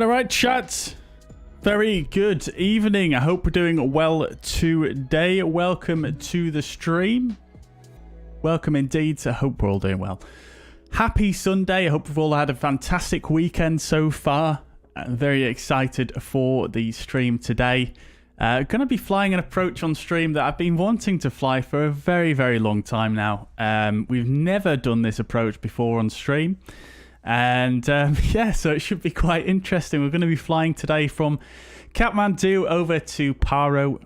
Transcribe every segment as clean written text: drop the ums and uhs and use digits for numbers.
All right, chat. Very good evening. I hope we're doing well today. Welcome to the stream. Welcome indeed. I hope we're all doing well. Happy Sunday. I hope we've all had a fantastic weekend so far. I'm very excited for the stream today. Going to be flying an approach on stream that I've been wanting to fly for a very, very long time now. We've never done this approach before on stream. And yeah, so it should be quite interesting. We're going to be flying today from Kathmandu over to Paro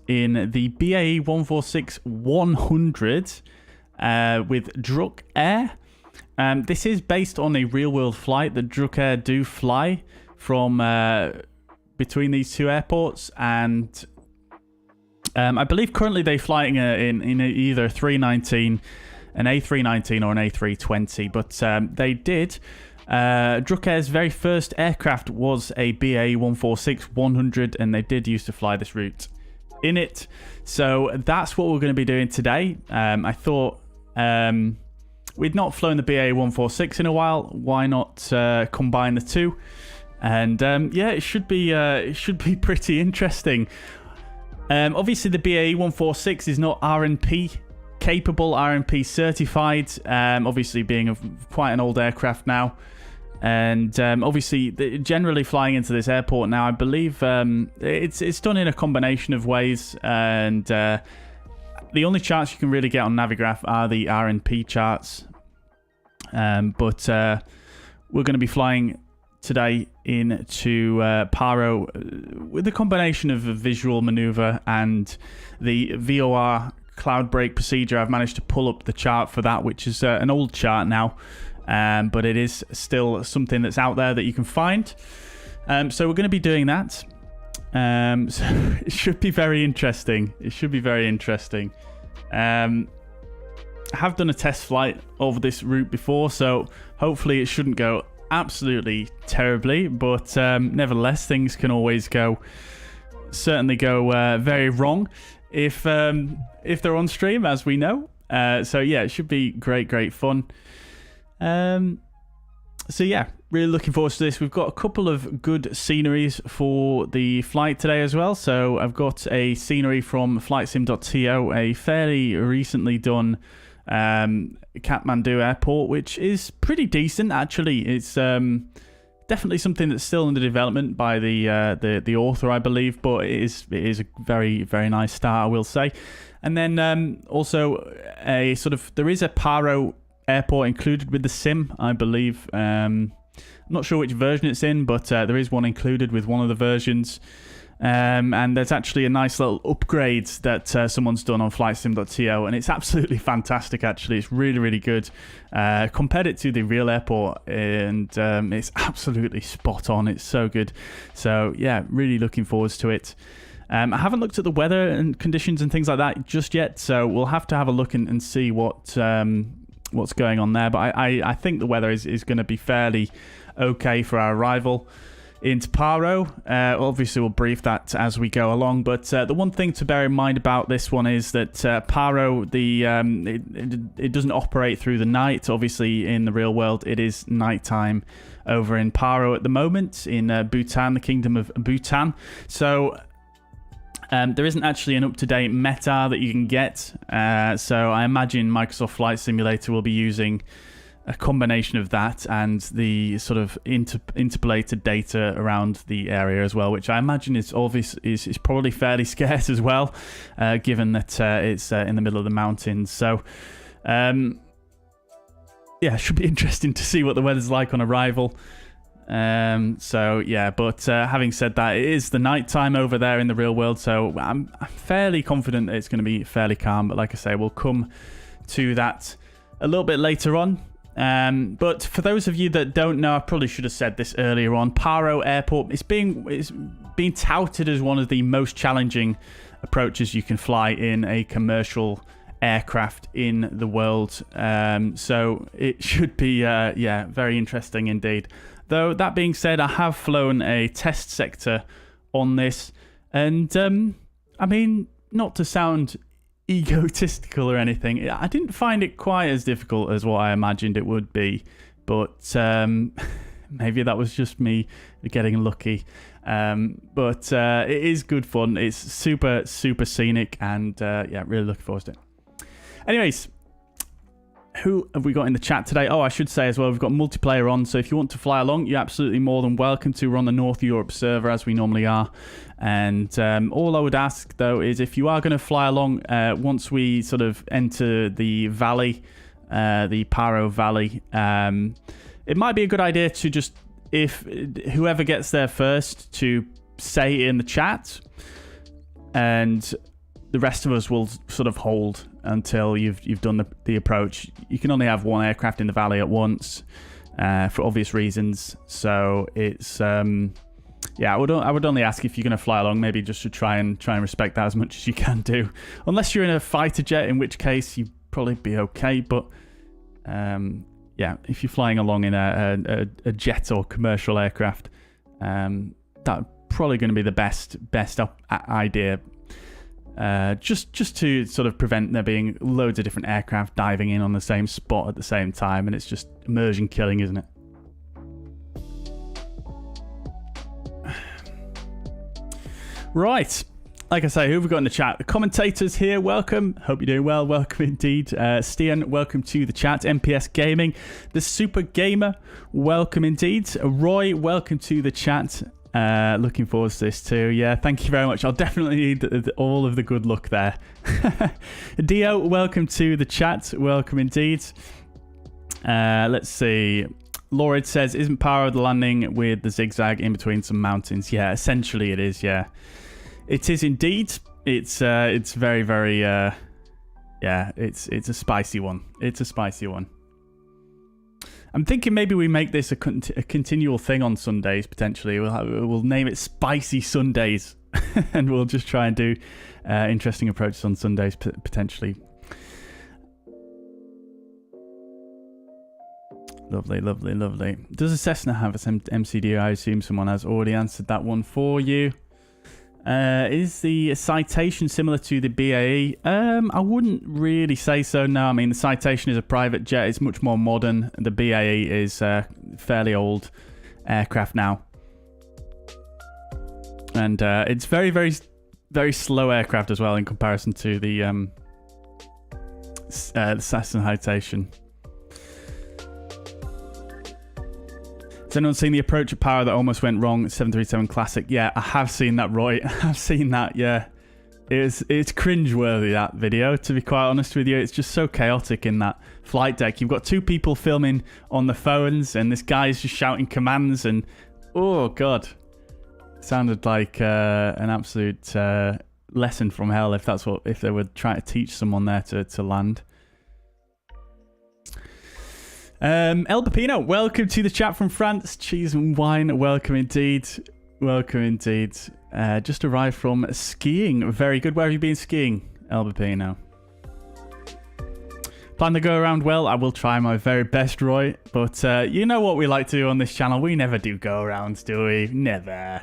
in the BAE 146-100 with Druk Air. This is based on a real-world flight that Druk Air do fly from between these two airports, and I believe currently they fly in either a 319, an A319 or an A320, but they did. Druk Air's very first aircraft was a BAE 146-100, and they did used to fly this route in it. So that's what we're going to be doing today. I thought we'd not flown the BAE 146 in a while. Why not combine the two? And yeah, it should be pretty interesting. Obviously, the BAE 146 is not RNP capable, RNP certified. Obviously, being quite an old aircraft now, and obviously, generally flying into this airport now, I believe it's done in a combination of ways, and the only charts you can really get on Navigraph are the RNP charts. But we're going to be flying today into Paro with a combination of a visual maneuver and the VOR cloud break procedure. I've managed to pull up the chart for that, which is an old chart now, but it is still something that's out there that you can find. So we're going to be doing that. So it should be very interesting. It should be very interesting. I have done a test flight over this route before, so hopefully it shouldn't go absolutely terribly, but nevertheless, things can always certainly go very wrong if they're on stream, as we know. So yeah, it should be great fun. So yeah, really looking forward to this. We've got a couple of good sceneries for the flight today as well. So I've got a scenery from flightsim.to, a fairly recently done Kathmandu airport, which is pretty decent actually. It's definitely something that's still under development by the author, I believe, but it is a very, very nice start, I will say. And then also there is a Paro airport included with the sim, I believe. I'm not sure which version it's in, but there is one included with one of the versions. And there's actually a nice little upgrade that someone's done on flightsim.to, and it's absolutely fantastic actually. It's really, really good. Compared it to the real airport, and it's absolutely spot on. It's so good. So yeah, really looking forward to it. I haven't looked at the weather and conditions and things like that just yet, so we'll have to have a look and see what's going on there. But I think the weather is going to be fairly okay for our arrival into Paro. Obviously, we'll brief that as we go along. But the one thing to bear in mind about this one is that Paro, it doesn't operate through the night. Obviously, in the real world, it is nighttime over in Paro at the moment in Bhutan, the Kingdom of Bhutan. So there isn't actually an up-to-date meta that you can get. So I imagine Microsoft Flight Simulator will be using a combination of that and the sort of interpolated data around the area as well, which I imagine is probably fairly scarce as well, given that it's in the middle of the mountains. So yeah, it should be interesting to see what the weather's like on arrival. So yeah, but having said that, it is the night time over there in the real world, so I'm fairly confident that it's going to be fairly calm. But like I say, we'll come to that a little bit later on. But for those of you that don't know, I probably should have said this earlier on. Paro Airport is being touted as one of the most challenging approaches you can fly in a commercial aircraft in the world. So it should be yeah, very interesting indeed. Though that being said, I have flown a test sector on this, and I mean, not to sound egotistical or anything, I didn't find it quite as difficult as what I imagined it would be, but Maybe that was just me getting lucky. But it is good fun. It's super, super scenic, and yeah, really looking forward to it. Anyways, who have we got in the chat today? Oh, I should say as well, we've got multiplayer on, so if you want to fly along, you're absolutely more than welcome to. We're on the North Europe server, as we normally are. And all I would ask, though, is if you are going to fly along, once we sort of enter the valley, the Paro Valley, it might be a good idea to just, if whoever gets there first, to say it in the chat, and the rest of us will sort of hold until you've done the approach. You can only have one aircraft in the valley at once, for obvious reasons. So it's yeah, I would only ask if you're going to fly along, maybe just to try and respect that as much as you can do, unless you're in a fighter jet, in which case you'd probably be okay. But yeah, if you're flying along in a jet or commercial aircraft, that's probably going to be the best idea. Just to sort of prevent there being loads of different aircraft diving in on the same spot at the same time, and it's just immersion killing, isn't it? Right, like I say, who have we got in the chat? The commentators here, welcome. Hope you're doing well. Welcome indeed. Stian, welcome to the chat. MPS Gaming, the Super Gamer, welcome indeed. Roy, welcome to the chat. Looking forward to this too. Yeah, thank you very much. I'll definitely need all of the good luck there. Dio, welcome to the chat. Welcome indeed. Let's see. Laurid says, isn't Paro the landing with the zigzag in between some mountains? Yeah, essentially it is, yeah. It is indeed. It's very, very, yeah, it's a spicy one. It's a spicy one. I'm thinking maybe we make this a continual thing on Sundays, potentially. We'll name it Spicy Sundays, and we'll just try and do interesting approaches on Sundays, potentially. Lovely, lovely, lovely. Does a Cessna have a MCD? I assume someone has already answered that one for you. Is the citation similar to the BAE? I wouldn't really say so, no. I mean, the citation is a private jet. It's much more modern. The BAE is a fairly old aircraft now. And it's very, very, very slow aircraft as well in comparison to the Cessna citation. Has anyone seen the approach at Paro that almost went wrong? 737 Classic. Yeah, I have seen that, Roy. I've seen that, yeah. It's cringeworthy, that video, to be quite honest with you. It's just so chaotic in that flight deck. You've got two people filming on the phones, and this guy's just shouting commands, and oh, God. Sounded like an absolute lesson from hell if they were trying to teach someone there to land. El Pepino, welcome to the chat from France. Cheese and wine, welcome indeed. Welcome indeed. Just arrived from skiing. Very good. Where have you been skiing, El Pepino? Plan to go around well. I will try my very best, Roy. But you know what we like to do on this channel. We never do go arounds, do we? Never.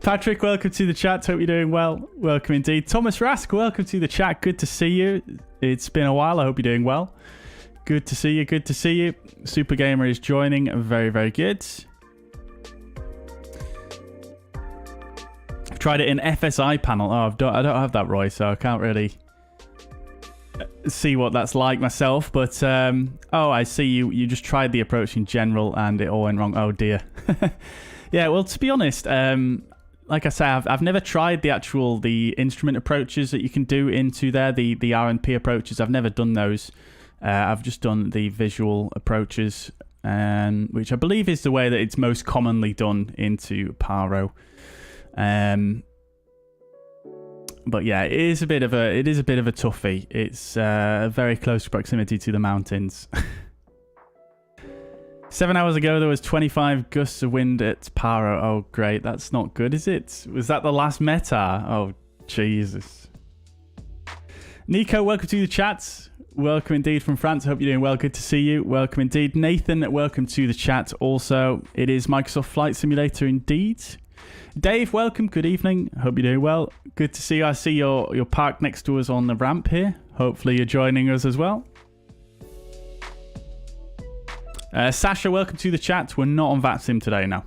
Patrick, welcome to the chat. Hope you're doing well. Welcome indeed. Thomas Rask, welcome to the chat. Good to see you. It's been a while. I hope you're doing well. Good to see you. Good to see you. Super Gamer is joining. Very, very good. I've tried it in FSI panel. Oh, I don't have that, Roy, so I can't really see what that's like myself. But oh, I see you just tried the approach in general and it all went wrong. Oh dear. Yeah. Well, to be honest, like I say, I've never tried the instrument approaches that you can do into there. The RNP approaches. I've never done those. I've just done the visual approaches, which I believe is the way that it's most commonly done into Paro. But yeah, it is a bit of a toughie. It's very close proximity to the mountains. 7 hours ago, there was 25 gusts of wind at Paro. Oh, great. That's not good, is it? Was that the last meta? Oh, Jesus. Nico, welcome to the chat. Welcome indeed from France. I hope you're doing well. Good to see you. Welcome indeed. Nathan, welcome to the chat also. It is Microsoft Flight Simulator indeed. Dave, welcome. Good evening. Hope you're doing well. Good to see you. I see you're parked next to us on the ramp here. Hopefully you're joining us as well. Sasha, welcome to the chat. We're not on VATSIM today now.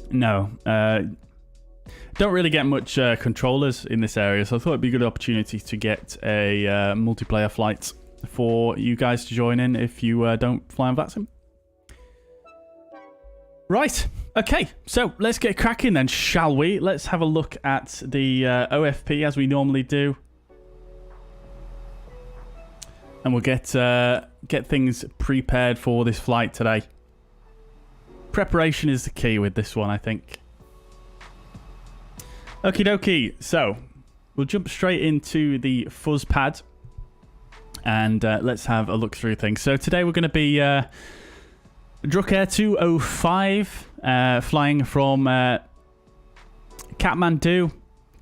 No. Don't really get much controllers in this area, so I thought it'd be a good opportunity to get a multiplayer flight for you guys to join in if you don't fly on VATSIM. Right, okay, so let's get cracking then, shall we? Let's have a look at the OFP as we normally do. And we'll get things prepared for this flight today. Preparation is the key with this one, I think. Okie dokie, so we'll jump straight into the fuzz pad. And let's have a look through things. So today we're going to be Druk Air 205, flying from Kathmandu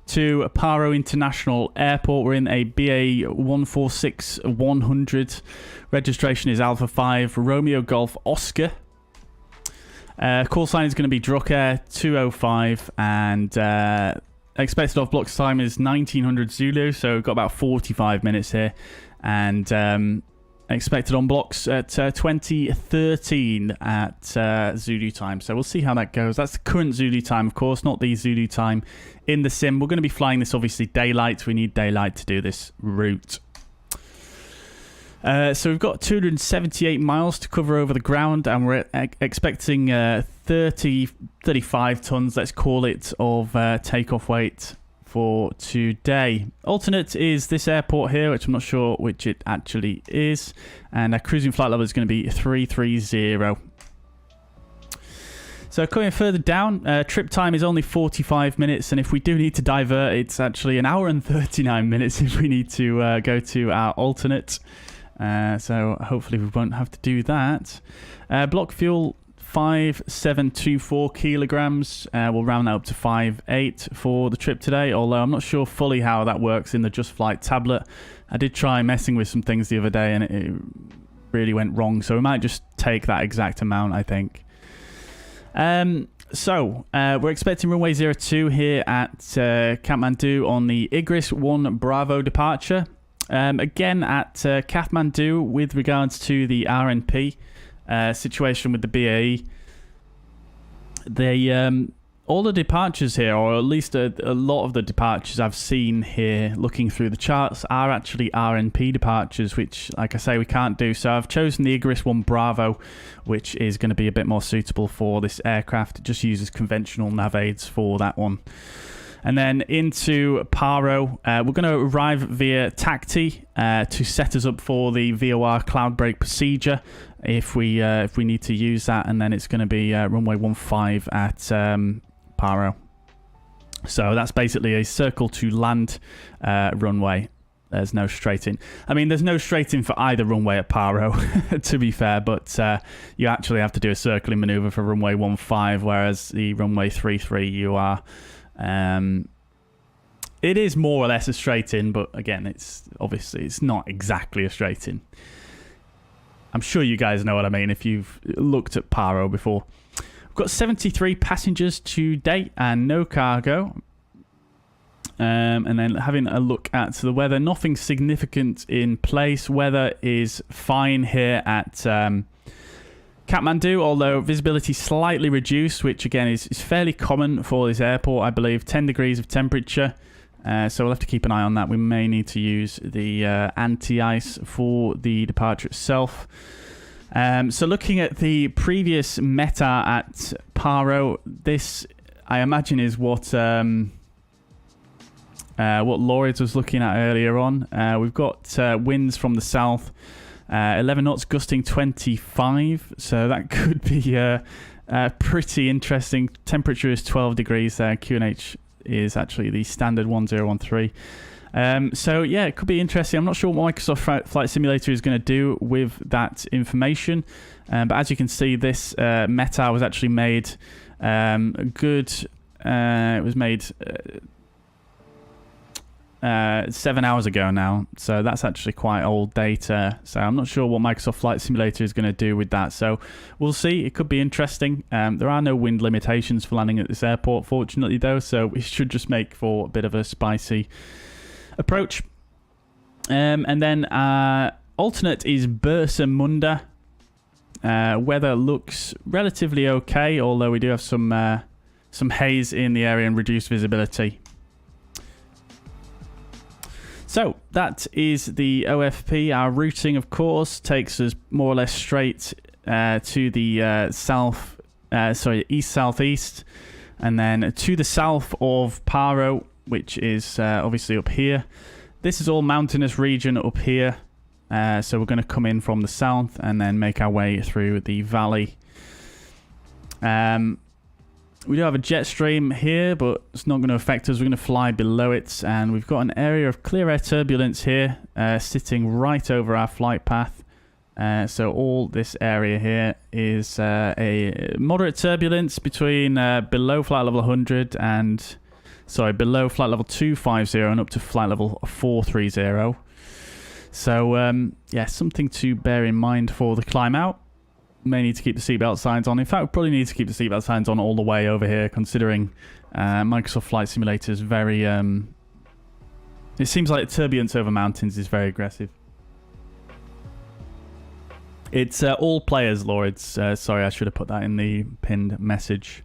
to Paro International Airport. We're in a BA 146-100. Registration is Alpha 5 Romeo Golf Oscar. Call sign is going to be Druk Air 205, and expected off block time is 1900 Zulu, so we've got about 45 minutes here. And expected on blocks at 2013 at Zulu time. So we'll see how that goes. That's the current Zulu time, of course, not the Zulu time in the sim. We're going to be flying this, obviously, daylight. We need daylight to do this route. So we've got 278 miles to cover over the ground, and we're expecting 35 tons, let's call it, of takeoff weight for today. Alternate is this airport here, which I'm not sure which it actually is, and our cruising flight level is going to be 330. So coming further down, trip time is only 45 minutes, and if we do need to divert, it's actually 1 hour and 39 minutes if we need to go to our alternate. So hopefully we won't have to do that. Block fuel 5724 kilograms. We'll round that up to 58 for the trip today, although I'm not sure fully how that works in the JustFlight tablet. I did try messing with some things the other day and it really went wrong, so we might just take that exact amount, I think. So we're expecting runway 02 here at Kathmandu on the Igris 1 Bravo departure. Again at Kathmandu, with regards to the RNP situation with the BAE, they all the departures here, or at least a lot of the departures I've seen here looking through the charts, are actually RNP departures, which, like I say, we can't do. So I've chosen the Igris 1 Bravo, which is going to be a bit more suitable for this aircraft. It just uses conventional nav aids for that one. And then into Paro, we're going to arrive via Taxi to set us up for the VOR cloud break procedure if we need to use that. And then it's going to be runway 15 at Paro. So that's basically a circle to land runway. There's no straight in. I mean, there's no straight in for either runway at Paro, to be fair, but you actually have to do a circling maneuver for runway 15, whereas the runway 33 you are... it is more or less a straight in, but again, it's not exactly a straight in. I'm sure you guys know what I mean if you've looked at Paro before. We've got 73 passengers to date and no cargo. And then having a look at the weather, nothing significant in place. Weather is fine here at Kathmandu, although visibility slightly reduced, which again is fairly common for this airport, I believe. 10 degrees of temperature, so we'll have to keep an eye on that. We may need to use the anti-ice for the departure itself. So looking at the previous meta at Paro, this I imagine is what Lloyd was looking at earlier on. We've got winds from the south. 11 knots, gusting 25, so that could be pretty interesting. Temperature is 12 degrees there. QNH is actually the standard 1013. So yeah, it could be interesting. I'm not sure what Microsoft Flight Simulator is going to do with that information, but as you can see, this meta was actually made it was made 7 hours ago now, so that's actually quite old data. So I'm not sure what Microsoft Flight Simulator is going to do with that, so we'll see. It could be interesting. There are no wind limitations for landing at this airport, fortunately, though, so it should just make for a bit of a spicy approach. And then alternate is Bursa Munda. Weather looks relatively okay, although we do have some haze in the area and reduced visibility. So that is the OFP. Our routing, of course, takes us more or less straight to the east-southeast, and then to the south of Paro, which is obviously up here. This is all mountainous region up here, so we're going to come in from the south and then make our way through the valley. We do have a jet stream here, but it's not going to affect us. We're going to fly below it, and we've got an area of clear air turbulence here, sitting right over our flight path. So all this area here is a moderate turbulence between below flight level 100 and, below flight level 250 and up to flight level 430. So, yeah, something to bear in mind for the climb out. May need to keep the seatbelt signs on. In fact, we probably need to keep the seatbelt signs on all the way over here, considering Microsoft Flight Simulator is very... it seems like turbulence over mountains is very aggressive. It's all players, Lords. Sorry, I should have put that in the pinned message.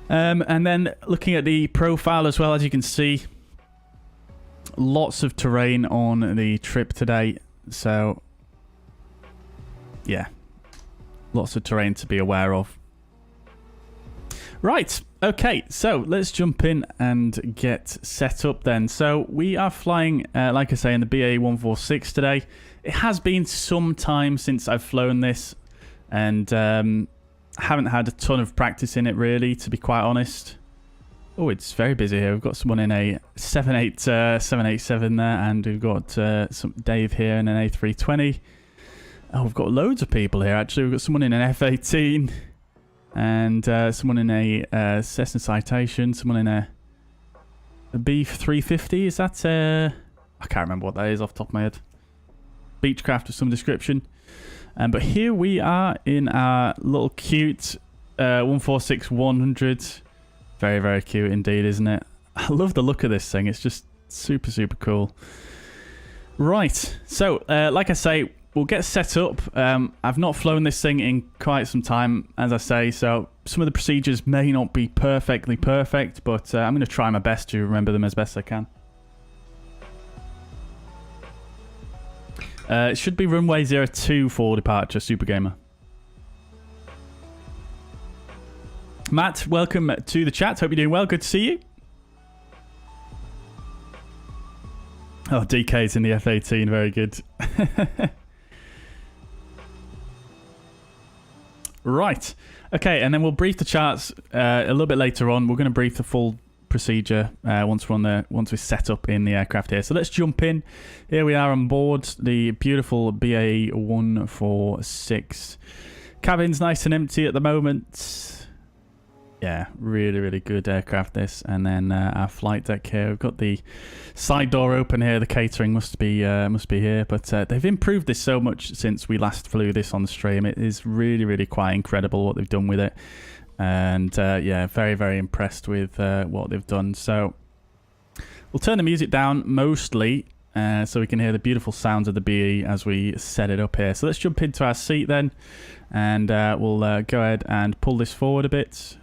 And then looking at the profile as well, as you can see, lots of terrain on the trip today. So, yeah, lots of terrain to be aware of. Right, okay, so let's jump in and get set up then. So we are flying, like I say, in the BA146 today. It has been some time since I've flown this, and haven't had a ton of practice in it really, to be quite honest. Oh, it's very busy here. We've got someone in a 787 there, and we've got some Dave here in an A320. Oh, we've got loads of people here, actually. We've got someone in an F-18, and someone in a Cessna Citation, someone in a B350. Is that I can't remember what that is off the top of my head. Beechcraft of some description. But here we are in our little cute 146-100. Very, very cute indeed, isn't it? I love the look of this thing. It's just super, super cool. Right. So, like I say, we'll get set up. I've not flown this thing in quite some time, as I say, so some of the procedures may not be perfectly perfect, but I'm going to try my best to remember them as best I can. It should be runway 02 for departure, Super Gamer. Matt, welcome to the chat. Hope you're doing well. Good to see you. Oh, DK's in the F-18. Very good. Right. Okay, and then we'll brief the charts a little bit later on. We're going to brief the full procedure once we're set up in the aircraft here. So let's jump in. Here we are on board the beautiful BA146. Cabin's nice and empty at the moment. Yeah, really, really good aircraft this. And then our flight deck here. We've got the side door open here. The catering must be here. But they've improved this so much since we last flew this on the stream. It is really, really quite incredible what they've done with it. And yeah, very, very impressed with what they've done. So we'll turn the music down mostly so we can hear the beautiful sounds of the BE as we set it up here. So let's jump into our seat then, and we'll go ahead and pull this forward a bit.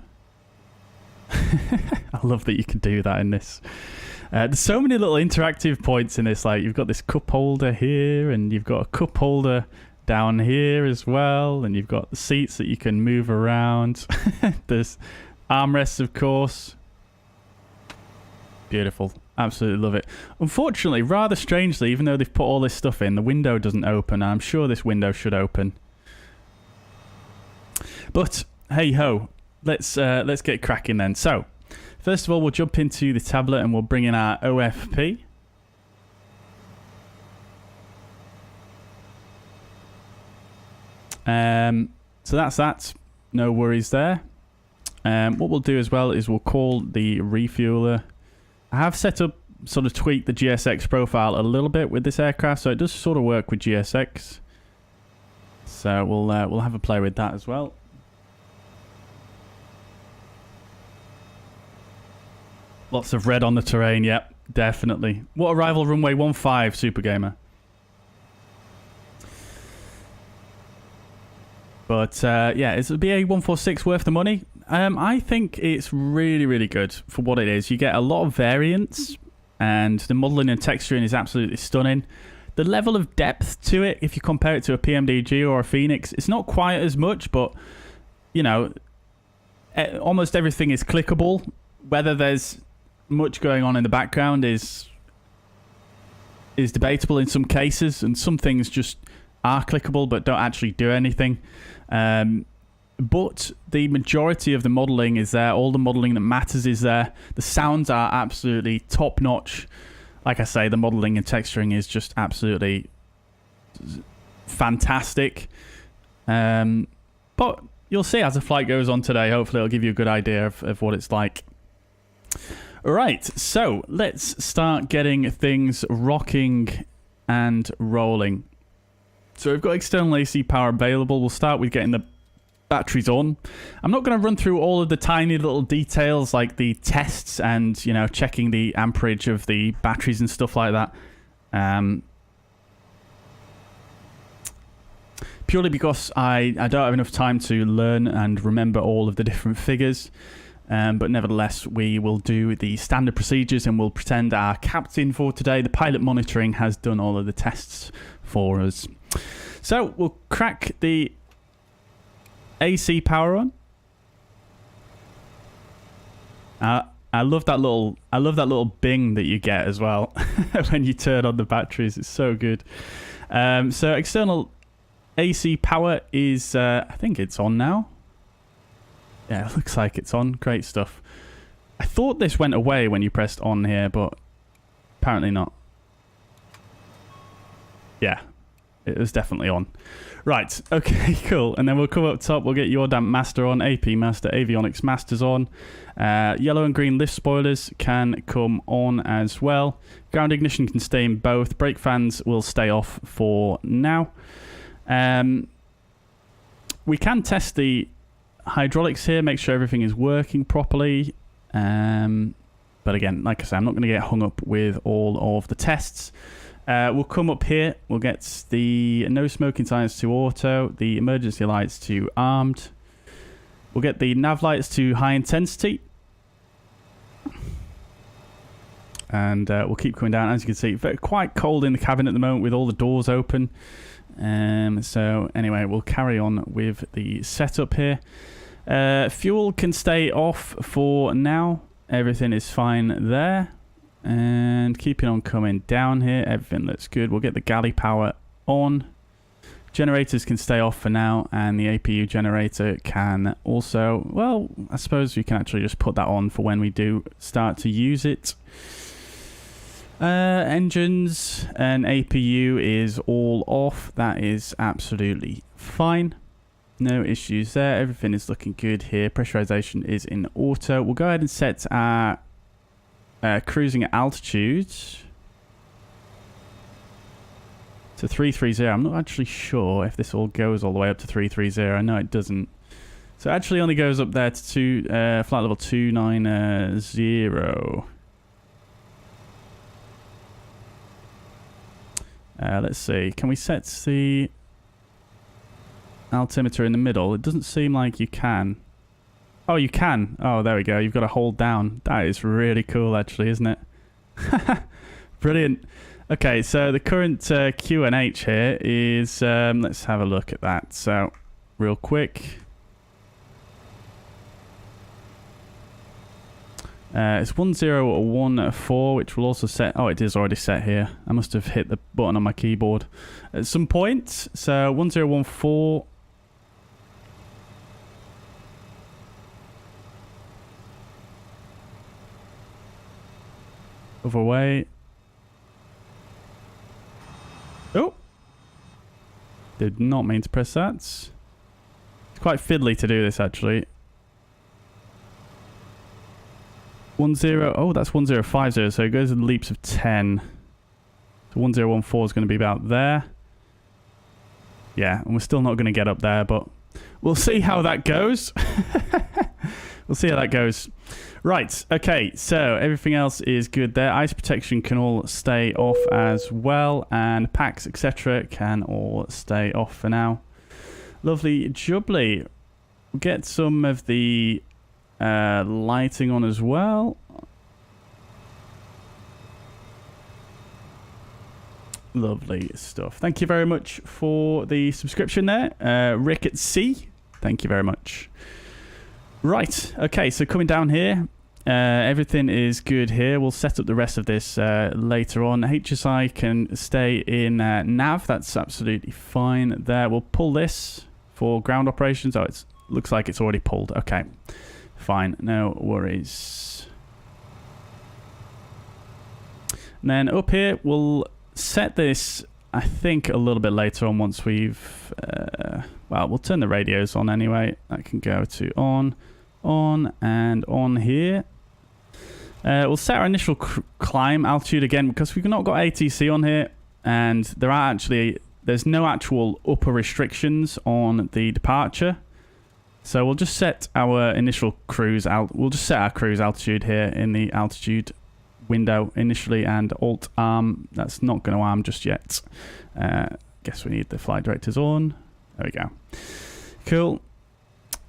I love that you can do that in this. There's so many little interactive points in this. Like, you've got this cup holder here, and you've got a cup holder down here as well, and you've got the seats that you can move around. There's armrests, of course. Beautiful. Absolutely love it. Unfortunately, rather strangely, even though they've put all this stuff in, the window doesn't open. I'm sure this window should open. But hey ho, let's get cracking then. So first of all, we'll jump into the tablet and we'll bring in our OFP. So that's that. No worries there. What we'll do as well is we'll call the refueler. I have set up, sort of tweaked the GSX profile a little bit with this aircraft, so it does sort of work with GSX. So we'll have a play with that as well. Lots of red on the terrain, yep. Definitely. What arrival runway 15, Super Gamer. But yeah, is the BA146 worth the money? I think it's really, really good for what it is. You get a lot of variance, and the modeling and texturing is absolutely stunning. The level of depth to it, if you compare it to a PMDG or a Fenix, it's not quite as much, but, you know, almost everything is clickable. Whether there's much going on in the background is debatable in some cases, and some things just are clickable but don't actually do anything. But the majority of the modeling is there. All the modeling that matters is there. The sounds are absolutely top-notch. Like I say, the modeling and texturing is just absolutely fantastic. But you'll see as the flight goes on today. Hopefully it'll give you a good idea of what it's like. Alright, so let's start getting things rocking and rolling. So we've got external AC power available. We'll start with getting the batteries on. I'm not going to run through all of the tiny little details like the tests and, you know, checking the amperage of the batteries and stuff like that. Purely because I don't have enough time to learn and remember all of the different figures. But nevertheless, we will do the standard procedures and we'll pretend our captain for today. The pilot monitoring has done all of the tests for us. So we'll crack the AC power on. I love that little bing that you get as well when you turn on the batteries. It's so good. So external AC power is I think it's on now. Yeah, it looks like it's on. Great stuff. I thought this went away when you pressed on here, but apparently not. Yeah, it was definitely on. Right, okay, cool. And then we'll come up top, we'll get your damp master on, AP master, avionics masters on. Yellow and green lift spoilers can come on as well. Ground ignition can stay in both. Brake fans will stay off for now. We can test the hydraulics here, make sure everything is working properly. But again, like I said, I'm not going to get hung up with all of the tests. We'll come up here, we'll get the no smoking signs to auto, the emergency lights to armed. We'll get the nav lights to high intensity. And we'll keep coming down. As you can see, very quite cold in the cabin at the moment with all the doors open. So anyway, we'll carry on with the setup here. Fuel can stay off for now. Everything is fine there. And keeping on coming down here, everything looks good. We'll get the galley power on. Generators can stay off for now, and the APU generator can also, well, I suppose we can actually just put that on for when we do start to use it. Engines and APU is all off. That is absolutely fine. No issues there. Everything is looking good here. Pressurization is in auto. We'll go ahead and set our cruising at altitude to 330. I'm not actually sure if this all goes all the way up to 330. I know it doesn't. So it actually only goes up there to flight level 290. Let's see. Can we set the altimeter in the middle? It doesn't seem like you can. Oh, you can. Oh, there we go. You've got to hold down. That is really cool, actually, isn't it? Brilliant. Okay, so the current QNH here is... let's have a look at that. So, real quick. It's 1014, which will also set... Oh, it is already set here. I must have hit the button on my keyboard at some point. So, 1014... Other way. Oh! Did not mean to press that. It's quite fiddly to do this, actually. 10... Oh, that's 1050, so it goes in leaps of 10. So 1014 is going to be about there. Yeah, and we're still not going to get up there, but we'll see how that goes. We'll see how that goes. Right, okay, so everything else is good there. Ice protection can all stay off as well, and packs, etc. can all stay off for now. Lovely jubbly. We'll get some of the lighting on as well. Lovely stuff. Thank you very much for the subscription there. Rick at C, thank you very much. Right, okay, so coming down here, everything is good here. We'll set up the rest of this later on. HSI can stay in nav, that's absolutely fine there. We'll pull this for ground operations. Oh, it looks like it's already pulled. Okay, fine, no worries. And then up here, we'll set this, I think, a little bit later on once we've... well, we'll turn the radios on anyway. That can go to on, and on here. We'll set our initial climb altitude again because we've not got ATC on here, and there's no actual upper restrictions on the departure. So we'll just set our initial cruise out. We'll just set our cruise altitude here in the altitude window initially, and alt arm. That's not going to arm just yet. Guess we need the flight directors on. There we go. Cool.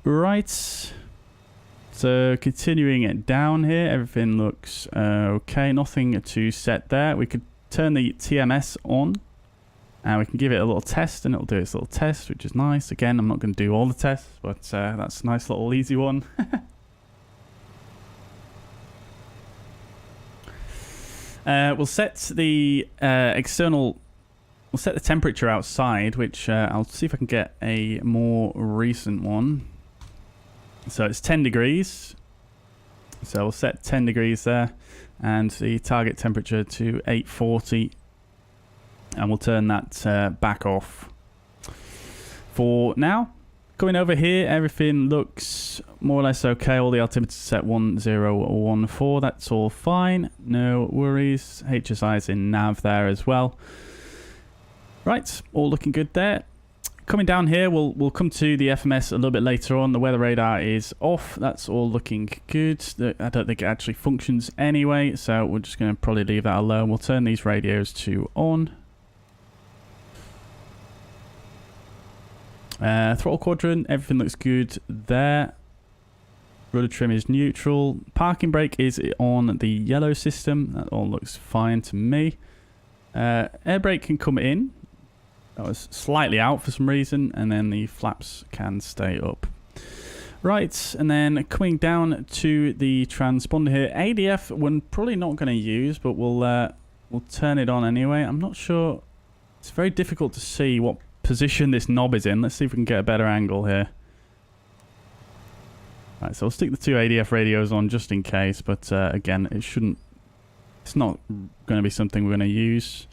Right. So continuing it down here, everything looks okay. Nothing to set there. We could turn the TMS on, and we can give it a little test, and it'll do its little test, which is nice. Again, I'm not going to do all the tests, but that's a nice little easy one. We'll set the external... We'll set the temperature outside, which I'll see if I can get a more recent one. So it's 10 degrees. So we'll set 10 degrees there, and the target temperature to 840. And we'll turn that back off for now. Going over here, everything looks more or less okay. All the altimeter set 1014. That's all fine. No worries. HSI is in nav there as well. Right, all looking good there. Coming down here, we'll come to the FMS a little bit later on. The weather radar is off. That's all looking good. I don't think it actually functions anyway, so we're just going to probably leave that alone. We'll turn these radios to on. Throttle quadrant, everything looks good there. Rudder trim is neutral. Parking brake is on the yellow system. That all looks fine to me. Air brake can come in. That was slightly out for some reason, and then the flaps can stay up. Right, and then coming down to the transponder here. ADF we're probably not going to use, but we'll turn it on anyway. I'm not sure. It's very difficult to see what position this knob is in. Let's see if we can get a better angle here. Right, so I'll stick the two ADF radios on just in case, but again, it's not going to be something we're going to use.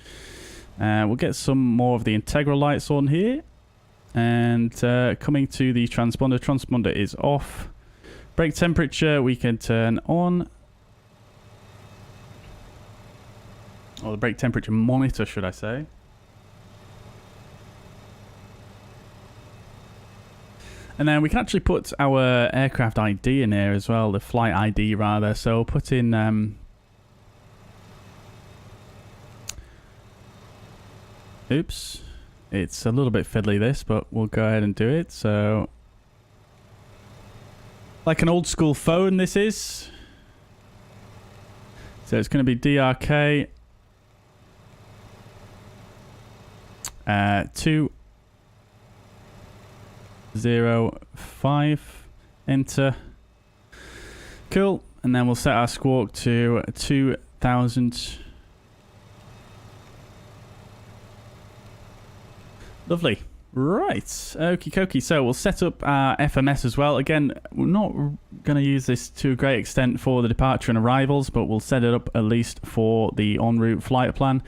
We'll get some more of the integral lights on here, and coming to the transponder. Transponder is off. Brake temperature we can turn on, or the brake temperature monitor, should I say. And then we can actually put our aircraft ID in here as well, the flight ID rather. So we'll put in... oops. It's a little bit fiddly this, but we'll go ahead and do it. So... like an old school phone this is. So it's going to be DRK. 205, enter. Cool. And then we'll set our squawk to 2000. Lovely. Right. Okie dokie. So we'll set up our FMS as well. Again, we're not going to use this to a great extent for the departure and arrivals, but we'll set it up at least for the en route flight plan.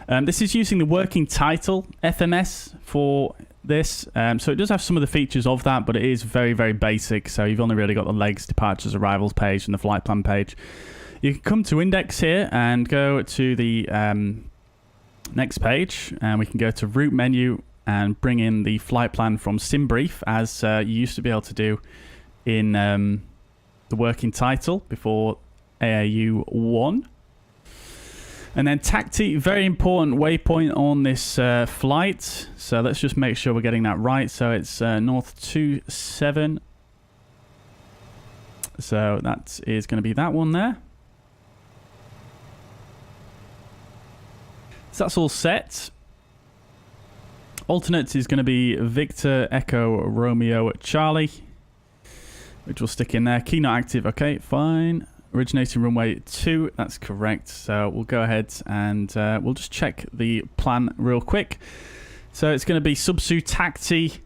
This is using the working title FMS for this. So it does have some of the features of that, but it is very, very basic. So you've only really got the legs, departures, arrivals page and the flight plan page. You can come to index here and go to the next page, and we can go to route menu and bring in the flight plan from SimBrief, as you used to be able to do in the working title before AAU 1. And then TACTI, very important waypoint on this flight. So let's just make sure we're getting that right. So it's North 27. So that is going to be that one there. So that's all set. Alternate is going to be Victor Echo Romeo Charlie, which will stick in there. Key not active. Okay, fine. Originating runway 2, that's correct. So we'll go ahead and we'll just check the plan real quick. So it's going to be Subsu TACTI.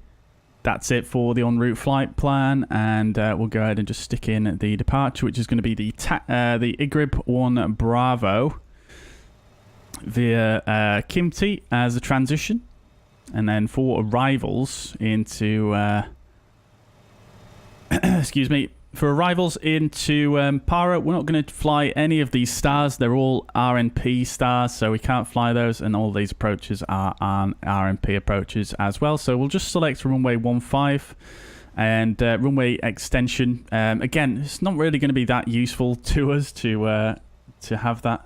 That's it for the en route flight plan, and we'll go ahead and just stick in the departure, which is going to be the IGRIB 1 Bravo via Kimti as a transition, and then for arrivals into excuse me. For arrivals into Paro, we're not going to fly any of these stars. They're all RNP stars, so we can't fly those, and all these approaches are RNP approaches as well. So we'll just select runway 15 and runway extension. Again, it's not really going to be that useful to us to have that,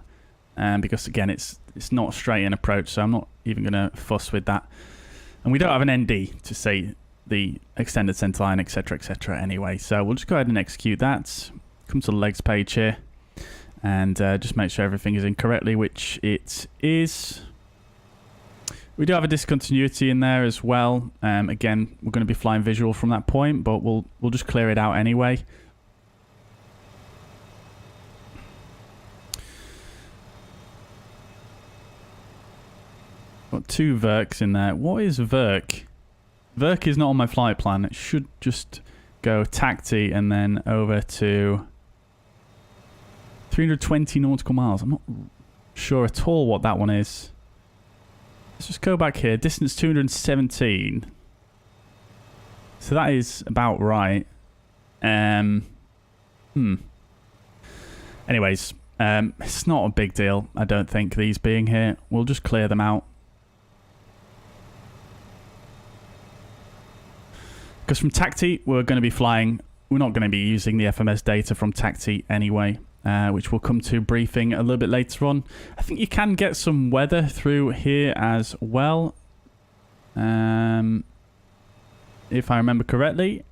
because again, it's not a straight in approach, so I'm not even going to fuss with that. And we don't have an ND to say the extended centerline, etc anyway, so we'll just go ahead and execute that. Come to the legs page here and just make sure everything is in correctly, which it is. We do have a discontinuity in there as well. Again, we're going to be flying visual from that point, but we'll just clear it out anyway. Got 2 Verks in there. What is Verk? Verk is not on my flight plan. It should just go TACTI and then over to 320 nautical miles. I'm not sure at all what that one is. Let's just go back here. Distance 217. So that is about right. Anyways, it's not a big deal, I don't think, these being here. We'll just clear them out. Because from TACTI, we're going to be flying, we're not going to be using the FMS data from TACTI anyway, which we'll come to briefing a little bit later on. I think you can get some weather through here as well, if I remember correctly.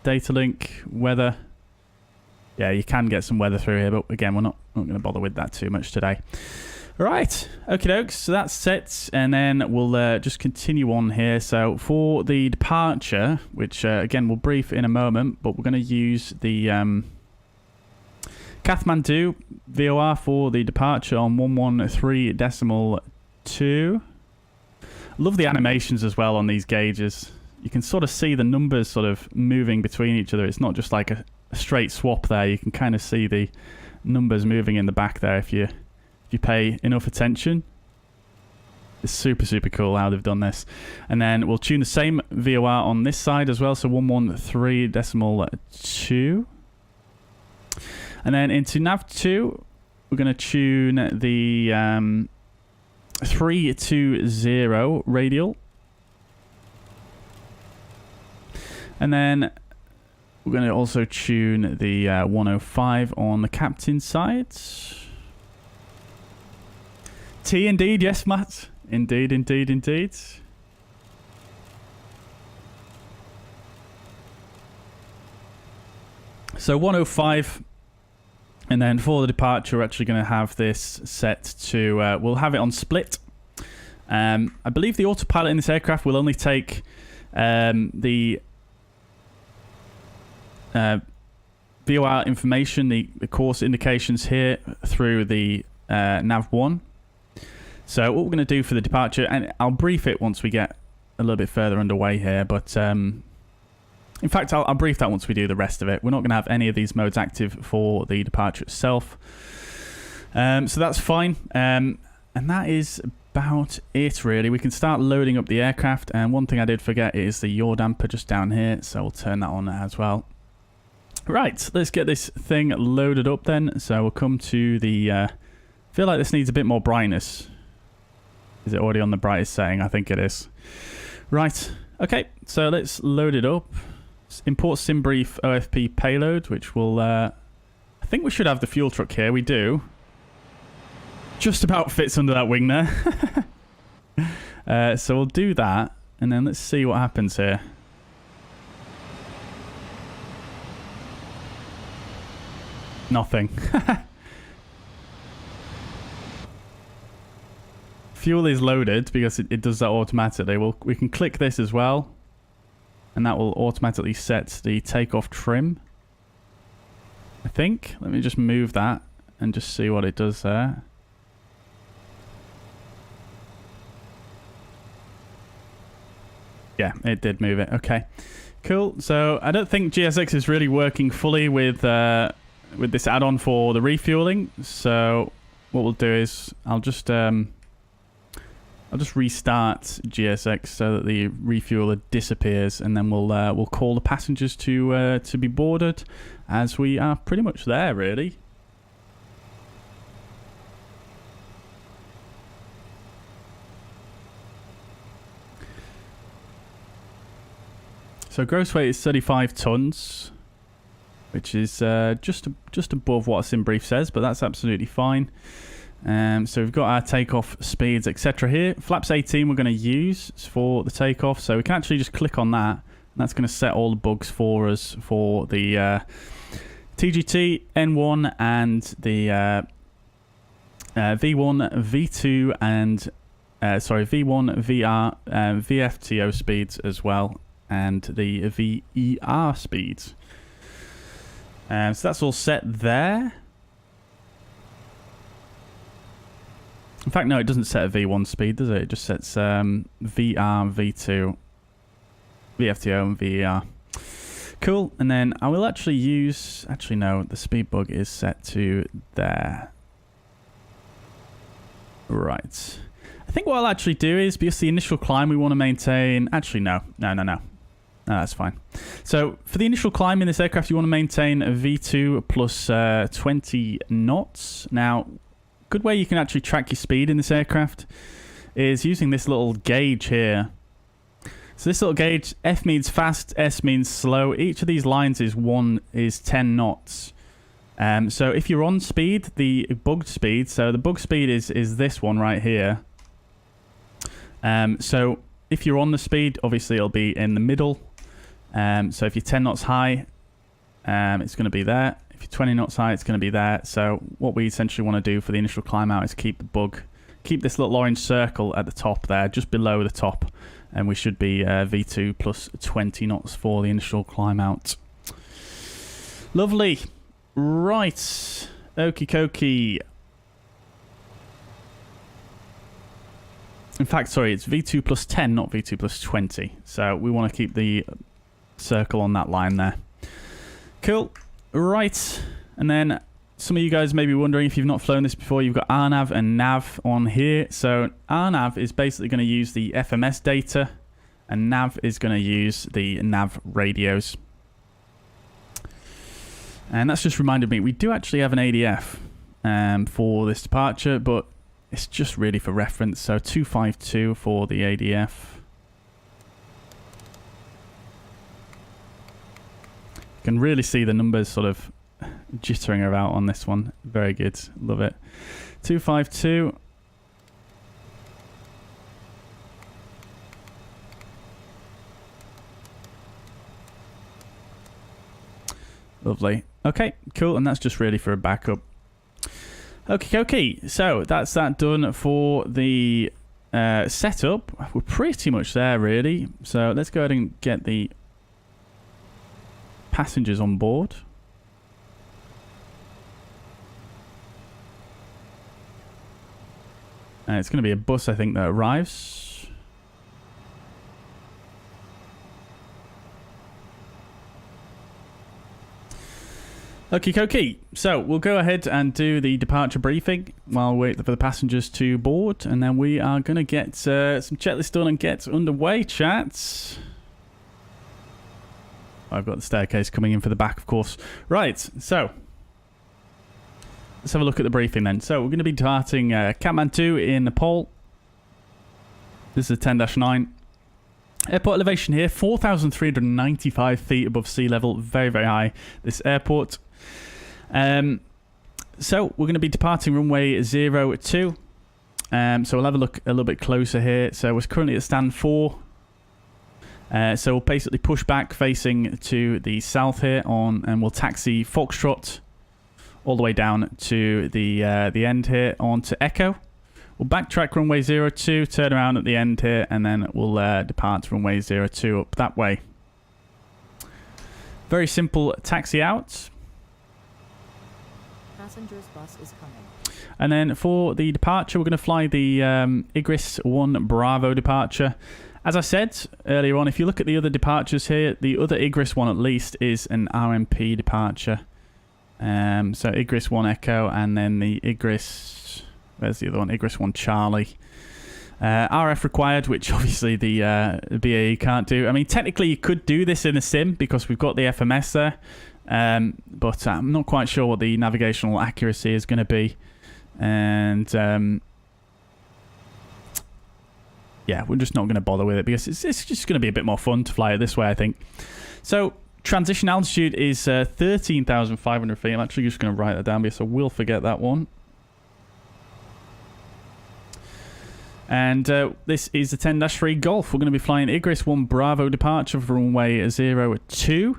Data link, weather. Yeah, you can get some weather through here, but again, we're not going to bother with that too much today. Right, okie dokes, so that's set, and then we'll just continue on here. So for the departure, which again we'll brief in a moment, but we're going to use the Kathmandu VOR for the departure on 113.2. Love the animations as well on these gauges. You can sort of see the numbers sort of moving between each other. It's not just like a straight swap there. You can kind of see the numbers moving in the back there if you pay enough attention. It's super cool how they've done this. And then we'll tune the same VOR on this side as well, so 113.2. And then into nav2, we're going to tune the 320 radial. And then we're going to also tune the 105 on the captain side. T indeed, yes, Matt. Indeed. So 105, and then for the departure, we're actually going to have this set to, we'll have it on split. I believe the autopilot in this aircraft will only take the VOR information, the course indications here through the nav1. So what we're going to do for the departure, and I'll brief it once we get a little bit further underway here, but in fact, I'll brief that once we do the rest of it. We're not going to have any of these modes active for the departure itself. So that's fine. And that is about it, really. We can start loading up the aircraft, and one thing I did forget is the yaw damper just down here, so we'll turn that on as well. Right, let's get this thing loaded up then. So we'll come to the... I feel like this needs a bit more brightness. Is it already on the brightest setting? I think it is. Right. Okay, so let's load it up. import SimBrief OFP payload, which will... I think we should have the fuel truck here. We do. Just about fits under that wing there. So we'll do that, and then let's see what happens here. Nothing. Fuel is loaded because it does that automatically. We can click this as well, and that will automatically set the takeoff trim, I think. Let me just move that and just see what it does there. Yeah, it did move it. Okay, cool. So I don't think GSX is really working fully with this add-on for the refueling. So what we'll do is I'll just restart GSX so that the refueler disappears, and then we'll call the passengers to be boarded, as we are pretty much there, really. So gross weight is 35 tons, which is just above what SimBrief says, but that's absolutely fine. So we've got our takeoff speeds, etc. here. Flaps 18 we're going to use for the takeoff, so we can actually just click on that, and that's going to set all the bugs for us for the TGT, N1, and the V1, V2, and V1, VR, VFTO speeds as well, and the VER speeds. So that's all set there. In fact, no, it doesn't set a V1 speed, does it? It just sets VR, V2, VFTO, and VER. Cool. And then I will actually use... Actually, no, the speed bug is set to there. Right. I think what I'll actually do is, because the initial climb we want to maintain... Actually, no. No, that's fine. So for the initial climb in this aircraft, you want to maintain a V2 plus 20 knots. Now, good way you can actually track your speed in this aircraft is using this little gauge here. So this little gauge, F means fast, S means slow. Each of these lines is 10 knots. So if you're on speed, the bugged speed, so the bug speed is this one right here. So if you're on the speed, obviously it'll be in the middle. So if you're 10 knots high, it's going to be there. If you're 20 knots high, it's going to be there. So what we essentially want to do for the initial climb out is keep this little orange circle at the top there, just below the top. And we should be V2 plus 20 knots for the initial climb out. Lovely. Right. Okie dokie. In fact, sorry, it's V2 plus 10, not V2 plus 20. So we want to keep the circle on that line there. Cool. Right. And then some of you guys may be wondering, if you've not flown this before, you've got RNAV and NAV on here. So RNAV is basically going to use the FMS data, and NAV is going to use the NAV radios. And that's just reminded me, we do actually have an ADF for this departure, but it's just really for reference. So 252 for the ADF. You can really see the numbers sort of jittering about on this one. Very good. Love it. 252. Lovely. Okay, cool. And that's just really for a backup. Okay. So that's that done for the setup. We're pretty much there, really. So let's go ahead and get the passengers on board. And it's going to be a bus, I think, that arrives. Okay. So we'll go ahead and do the departure briefing while we wait for the passengers to board. And then we are going to get some checklist done and get underway, chats. I've got the staircase coming in for the back, of course. Right, so let's have a look at the briefing then. So we're going to be departing Kathmandu in Nepal. This is a 10-9. Airport elevation here, 4,395 feet above sea level. Very, very high, this airport. So we're going to be departing runway 02. So we'll have a look a little bit closer here. So we're currently at stand 4. So we'll basically push back facing to the south here and we'll taxi Foxtrot all the way down to the end here onto Echo. We'll backtrack runway 02, turn around at the end here, and then we'll depart runway 02 up that way. Very simple taxi out. Passenger's bus is coming. And then for the departure, we're going to fly the Igris 1 Bravo departure. As I said earlier on, if you look at the other departures here, the other Igris 1 at least is an RMP departure. So Igris 1 Echo, and then the Igris... Where's the other one? Igris 1 Charlie. RF required, which obviously the BAE can't do. I mean, technically you could do this in a sim because we've got the FMS there. But I'm not quite sure what the navigational accuracy is going to be. And yeah, we're just not going to bother with it because it's just going to be a bit more fun to fly it this way, I think. So transition altitude is 13,500 feet. I'm actually just going to write that down because I will forget that one. And this is the 10-3 Golf. We're going to be flying Igris 1 Bravo departure for runway 02.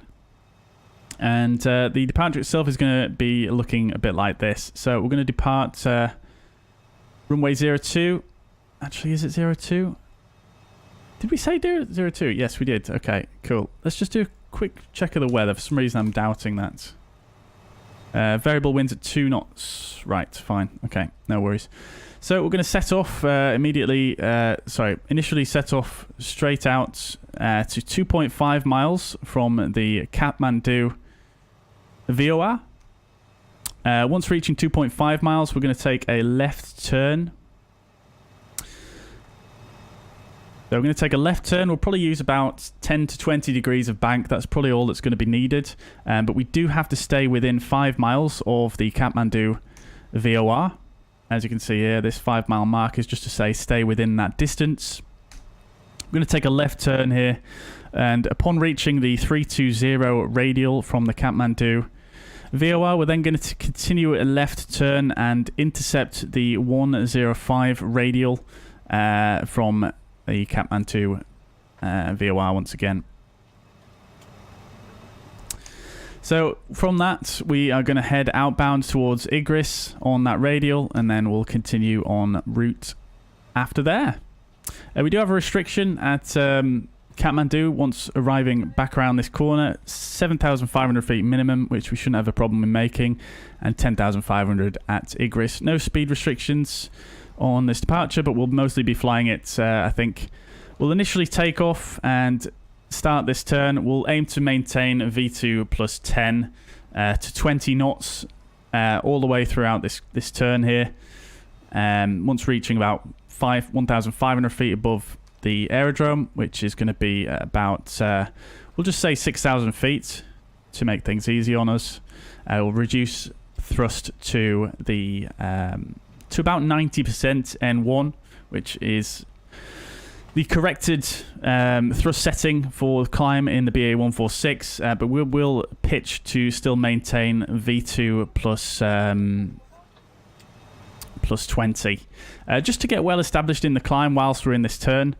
And the departure itself is going to be looking a bit like this. So we're going to depart runway 02. Actually, is it 02? Did we say 02? Yes, we did. Okay, cool. Let's just do a quick check of the weather. For some reason, I'm doubting that. Variable winds at 2 knots. Right, fine. Okay, no worries. So we're going to set off initially set off straight out to 2.5 miles from the Kathmandu VOR. Once reaching 2.5 miles, we're going to take a left turn. So we're going to take a left turn. We'll probably use about 10 to 20 degrees of bank. That's probably all that's going to be needed. But we do have to stay within 5 miles of the Kathmandu VOR. As you can see here, this 5 mile mark is just to say stay within that distance. We're going to take a left turn here, and upon reaching the 320 radial from the Kathmandu VOR, we're then going to continue a left turn and intercept the 105 radial from the Kathmandu VOR once again. So from that, we are going to head outbound towards Igris on that radial, and then we'll continue on route after there. We do have a restriction at Kathmandu once arriving back around this corner, 7,500 feet minimum, which we shouldn't have a problem in making, and 10,500 at Igris. No speed restrictions on this departure, but we'll mostly be flying it, I think. We'll initially take off and start this turn. We'll aim to maintain V2 plus 10 to 20 knots all the way throughout this turn here. Once reaching about 1,500 feet above the aerodrome, which is going to be about, we'll just say 6,000 feet to make things easy on us. We'll reduce thrust to the to about 90% N1, which is the corrected thrust setting for climb in the BA 146, but we will pitch to still maintain V2 plus 20, just to get well established in the climb whilst we're in this turn.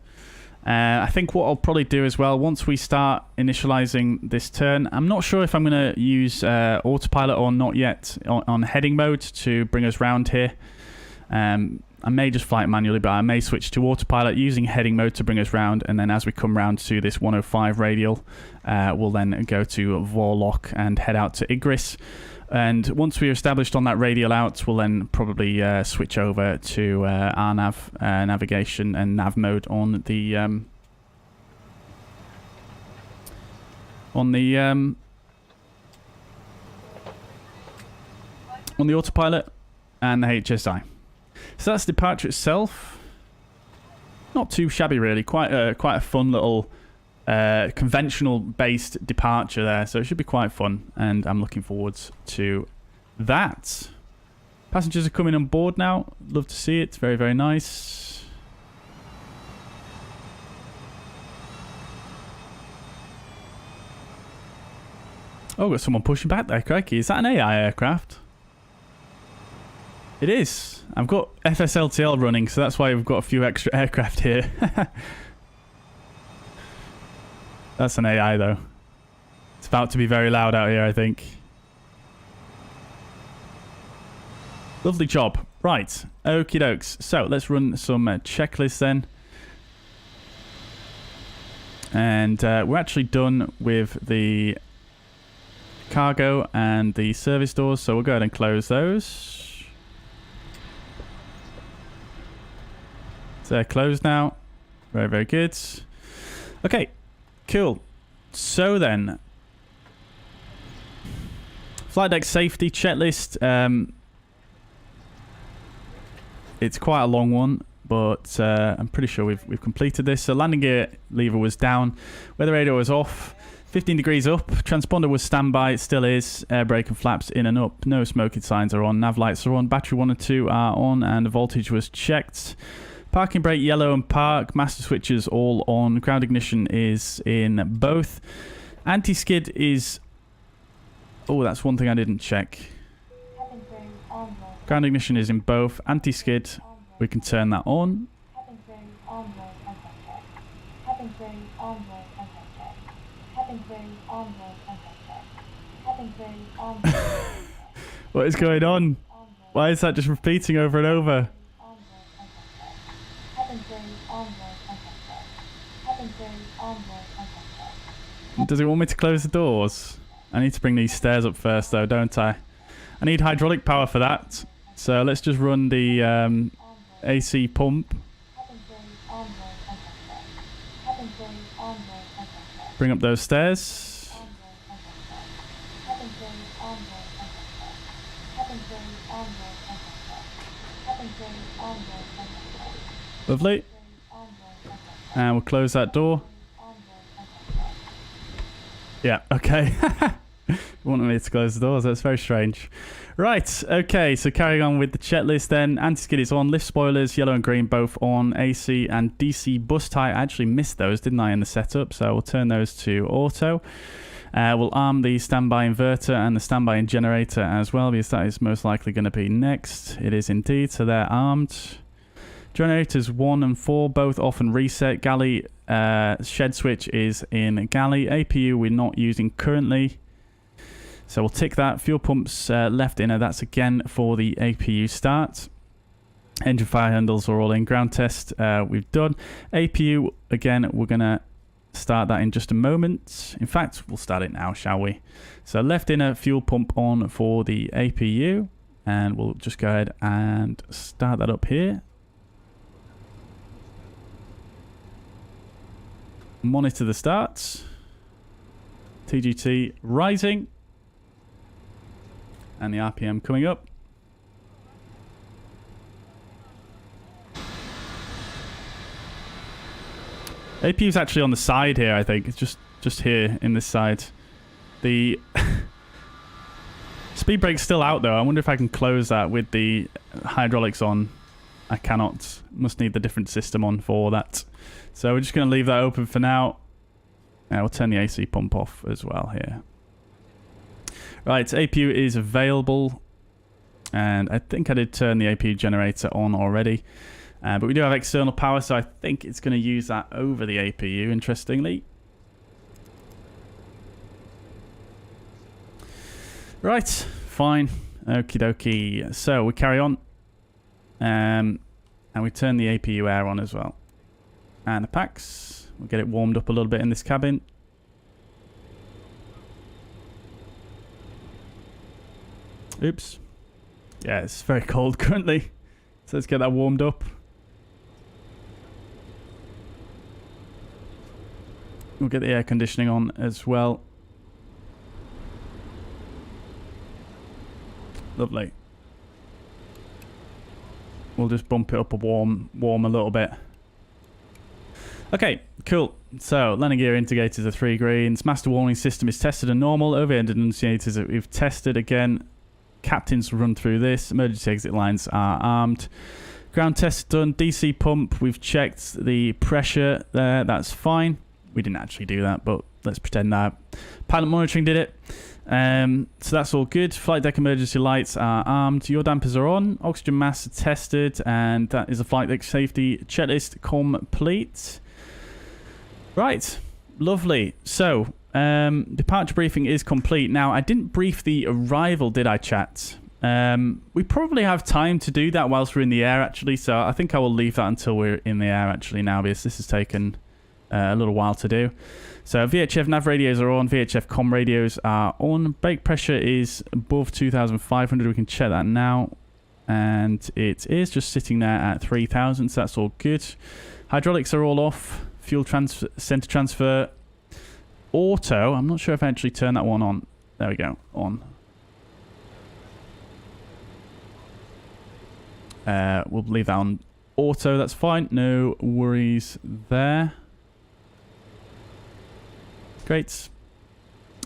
I think what I'll probably do as well, once we start initializing this turn, I'm not sure if I'm going to use autopilot or not yet on heading mode to bring us round here. I may just fly it manually, but I may switch to autopilot using heading mode to bring us round, and then as we come round to this 105 radial, we'll then go to Vorlock and head out to Igris. And once we're established on that radial out, we'll then probably switch over to RNAV navigation and nav mode on the autopilot and the HSI. So that's the departure itself. Not too shabby, really. Quite a fun little conventional based departure there. So it should be quite fun, and I'm looking forward to that. Passengers are coming on board now. Love to see it. Very, very nice. Oh, got someone pushing back there, crikey. Is that an AI aircraft? It is. I've got FSLTL running, so that's why we've got a few extra aircraft here. That's an AI, though. It's about to be very loud out here, I think. Lovely job. Right. Okie dokes. So, let's run some checklists then. And we're actually done with the cargo and the service doors, so we'll go ahead and close those. So they're closed now. Very, very good. Okay, cool. So then, flight deck safety checklist. It's quite a long one, but I'm pretty sure we've completed this. So landing gear lever was down, weather radar was off, 15 degrees up, transponder was standby, it still is, air brake and flaps in and up, no smoking signs are on, nav lights are on, battery 1 and 2 are on, and the voltage was checked. Parking brake yellow and park, master switches all on, ground ignition is in both. Anti-skid is... Oh, that's one thing I didn't check. Ground ignition is in both. Anti-skid, we can turn that on. What is going on? Why is that just repeating over and over? Does it want me to close the doors? I need to bring these stairs up first though, don't I? I need hydraulic power for that. So let's just run the AC pump. Bring up those stairs. Lovely. And we'll close that door. Yeah, okay. Wanted me to close the doors. That's very strange. Right, okay, so carrying on with the checklist then. Anti-skid is on. Lift spoilers, yellow and green, both on. AC and DC bus tie. I actually missed those, didn't I, in the setup? So we'll turn those to auto. We'll arm the standby inverter and the standby generator as well, because that is most likely going to be next. It is indeed, so they're armed. Generators 1 and 4, both off and reset. Galley shed switch is in galley. APU we're not using currently. So we'll tick that. Fuel pumps left inner. That's again for the APU start. Engine fire handles are all in. Ground test we've done. APU, again, we're going to start that in just a moment. In fact, we'll start it now, shall we? So left inner fuel pump on for the APU. And we'll just go ahead and start that up here. Monitor the starts. TGT rising. And the RPM coming up. APU's actually on the side here, I think. It's just here in this side. The speed brake's still out though. I wonder if I can close that with the hydraulics on. I cannot. Must need the different system on for that. So we're just going to leave that open for now. We'll turn the AC pump off as well here. Right, APU is available. And I think I did turn the APU generator on already. But we do have external power, so I think it's going to use that over the APU, interestingly. Right, fine. Okie dokie. So we carry on. And we turn the APU air on as well. And the packs. We'll get it warmed up a little bit in this cabin. Oops. Yeah, it's very cold currently. So let's get that warmed up. We'll get the air conditioning on as well. Lovely. We'll just bump it up a warm a little bit. Okay, cool. So, landing gear indicators are 3 greens. Master warning system is tested and normal. Overhead denunciators that we've tested again. Captains run through this. Emergency exit lines are armed. Ground test done. DC pump. We've checked the pressure there. That's fine. We didn't actually do that, but let's pretend that. Pilot monitoring did it. So that's all good. Flight deck emergency lights are armed. Your dampers are on. Oxygen masks are tested. And that is a flight deck safety checklist complete. Right. Lovely. So, departure briefing is complete. Now, I didn't brief the arrival, did I, chat? We probably have time to do that whilst we're in the air, actually. So I think I will leave that until we're in the air, actually, now, because this has taken a little while to do. So VHF nav radios are on. VHF com radios are on. Brake pressure is above 2,500. We can check that now. And it is just sitting there at 3,000. So that's all good. Hydraulics are all off. Fuel center transfer. Auto. I'm not sure if I actually turned that one on. There we go. On. We'll leave that on auto. That's fine. No worries there. Great.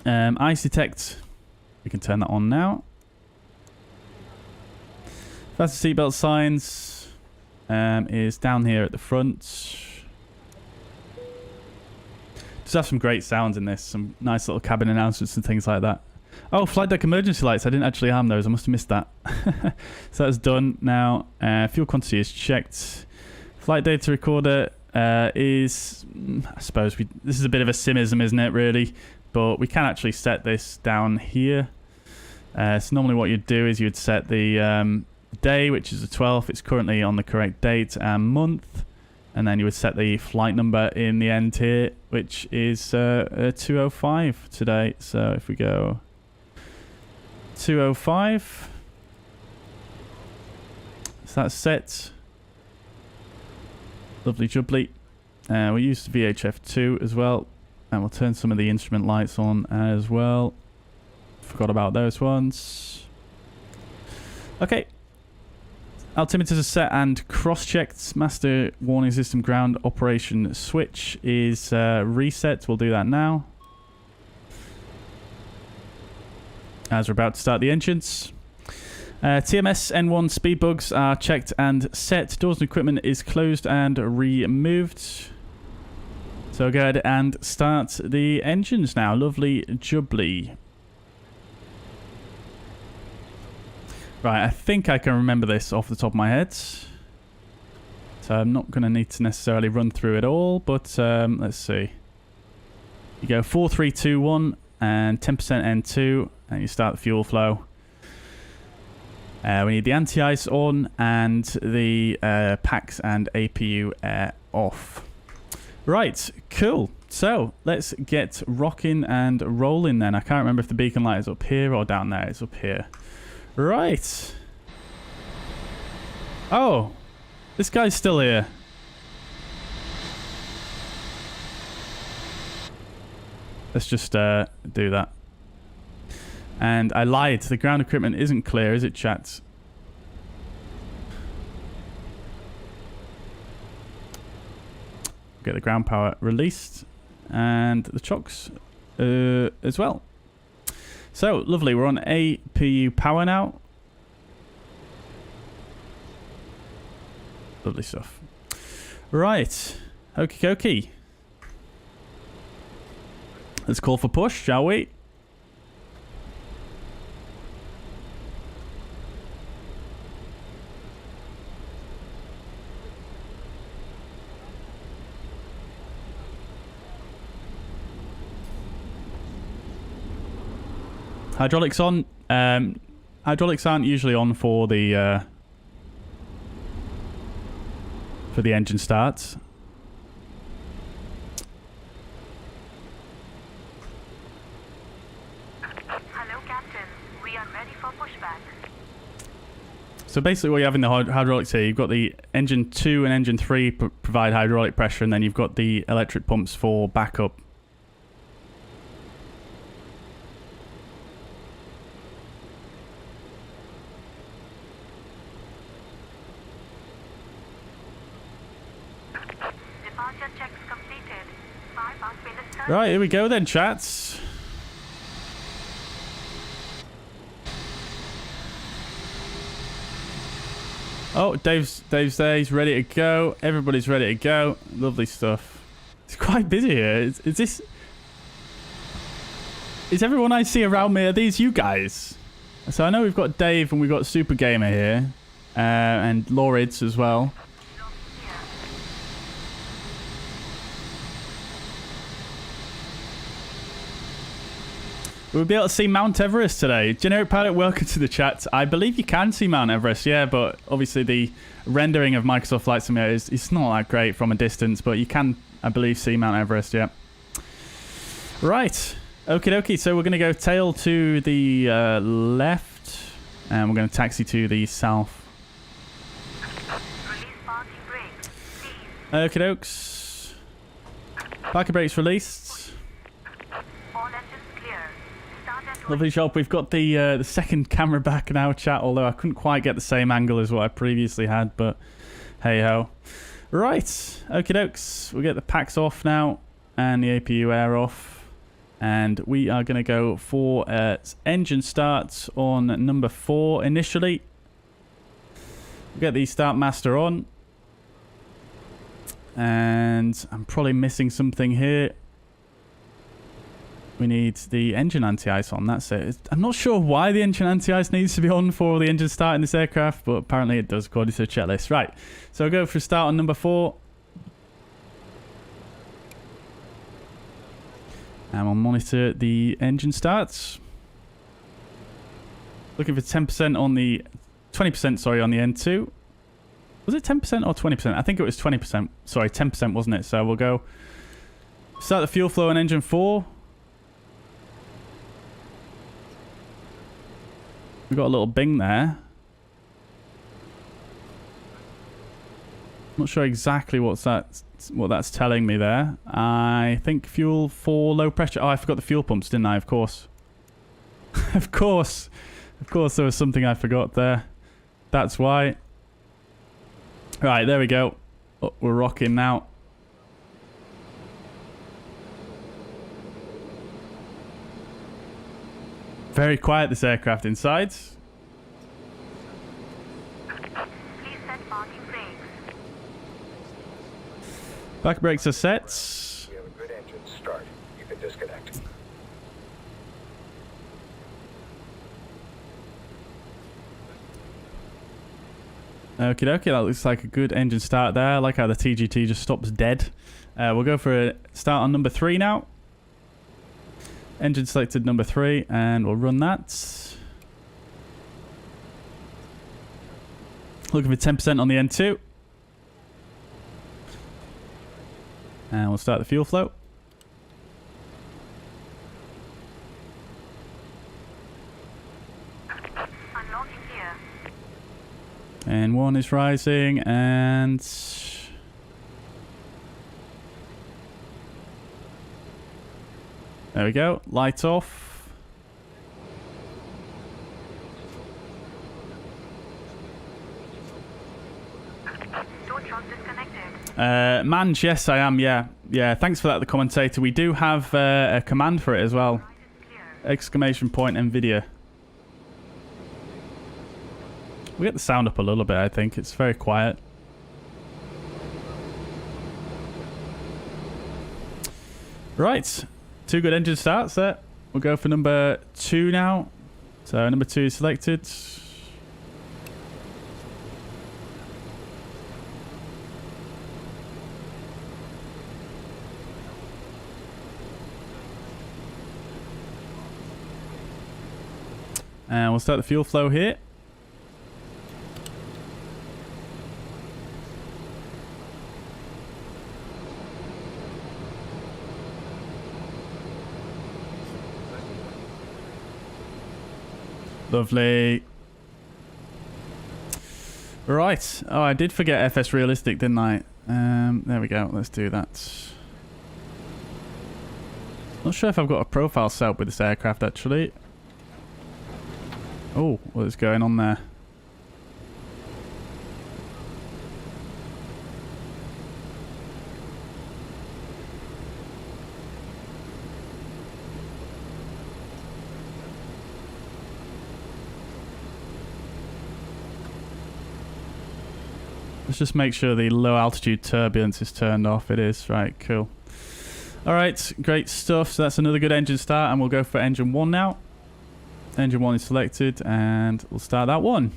Ice detect. We can turn that on now. Fasten seatbelt signs is down here at the front. Just have some great sounds in this. Some nice little cabin announcements and things like that. Oh, flight deck emergency lights. I didn't actually arm those. I must have missed that. So that's done now. Fuel quantity is checked. Flight data recorder is, I suppose, this is a bit of a simism, isn't it, really? But we can actually set this down here. So normally what you'd do is you'd set the day, which is the 12th. It's currently on the correct date and month. And then you would set the flight number in the end here, which is 205 today. So if we go 205, so that's set. Lovely jubbly. We'll use the VHF2 as well, and we'll turn some of the instrument lights on as well. Forgot about those ones. Okay. Altimeters are set and cross-checked. Master warning system ground operation switch is reset. We'll do that now. As we're about to start the engines. TMS N1 speed bugs are checked and set. Doors and equipment is closed and removed. So go ahead and start the engines now. Lovely jubbly. Right, I think I can remember this off the top of my head. So I'm not going to need to necessarily run through it all, but let's see. You go 4, 3, 2, 1 and 10% N2, and you start the fuel flow. We need the anti-ice on and the packs and APU air off. Right, cool. So let's get rocking and rolling then. I can't remember if the beacon light is up here or down there. It's up here. Right. Oh, this guy's still here. Let's just do that. And I lied. The ground equipment isn't clear, is it, chat? Get the ground power released. And the chocks as well. So, lovely. We're on APU power now. Lovely stuff. Right. Okie dokie. Let's call for push, shall we? Hydraulics on. Hydraulics aren't usually on for the engine starts. Hello, Captain. We are ready for pushback. So basically what you have in the hydraulics here, you've got the engine 2 and engine 3 provide hydraulic pressure, and then you've got the electric pumps for backup. Right, here we go then, chats. Oh, Dave's there. He's ready to go. Everybody's ready to go. Lovely stuff. It's quite busy here. Is this... Is everyone I see around me, are these you guys? So I know we've got Dave and we've got Super Gamer here. And Lorids as well. We'll be able to see Mount Everest today. Generic Pilot, welcome to the chat. I believe you can see Mount Everest, yeah, but obviously the rendering of Microsoft Flight Simulator is not that great from a distance, but you can, I believe, see Mount Everest, yeah. Right. Okie dokie, so we're going to go tail to the left, and we're going to taxi to the south. Release parking brakes, please. Okie dokes. Parking brakes released. All engines clear. Start at Lovely job. We've got the second camera back now, chat, although I couldn't quite get the same angle as what I previously had, but hey-ho. Right. Okie dokes. We'll get the packs off now, and the APU air off. And we are going to go for engine starts on number 4 initially. We'll get the start master on. And I'm probably missing something here. We need the engine anti-ice on, that's it. I'm not sure why the engine anti-ice needs to be on for the engine start in this aircraft, but apparently it does according to the checklist. Right, so I'll go for a start on number 4. And we'll monitor the engine starts. Looking for 10% on the... 20%, sorry, on the N2. Was it 10% or 20%? I think it was 20%. Sorry, 10%, wasn't it? So we'll go... Start the fuel flow on engine 4. We've got a little bing there. Not sure exactly what that's telling me there. I think fuel for low pressure. Oh, I forgot the fuel pumps, didn't I? Of course. Of course there was something I forgot there. That's why. Right, there we go. Oh, we're rocking now. Very quiet, this aircraft inside. Please set parking brakes. Back brakes are set. We have a good engine. Start. You can disconnect. Okie dokie, that looks like a good engine start there. I like how the TGT just stops dead. We'll go for a start on number 3 now. Engine selected number 3, and we'll run that. Looking for 10% on the N2. And we'll start the fuel flow. Unlocking gear. And 1 is rising, and... There we go. Lights off. Door trunk disconnected. Manj, yes, I am, yeah. Yeah, thanks for that, the commentator. We do have a command for it as well. Right is clear. Exclamation point NVIDIA. We get the sound up a little bit, I think. It's very quiet. Right. 2 good engine starts there. We'll go for number 2 now. So number 2 is selected. And we'll start the fuel flow here. Lovely. Right. Oh, I did forget FS Realistic, didn't I? There we go. Let's do that. Not sure if I've got a profile set up with this aircraft, actually. Oh, what is going on there? Let's just make sure the low altitude turbulence is turned off. It is. Right, cool. All right, great stuff. So that's another good engine start, and we'll go for engine 1 now. Engine 1 is selected, and we'll start that one.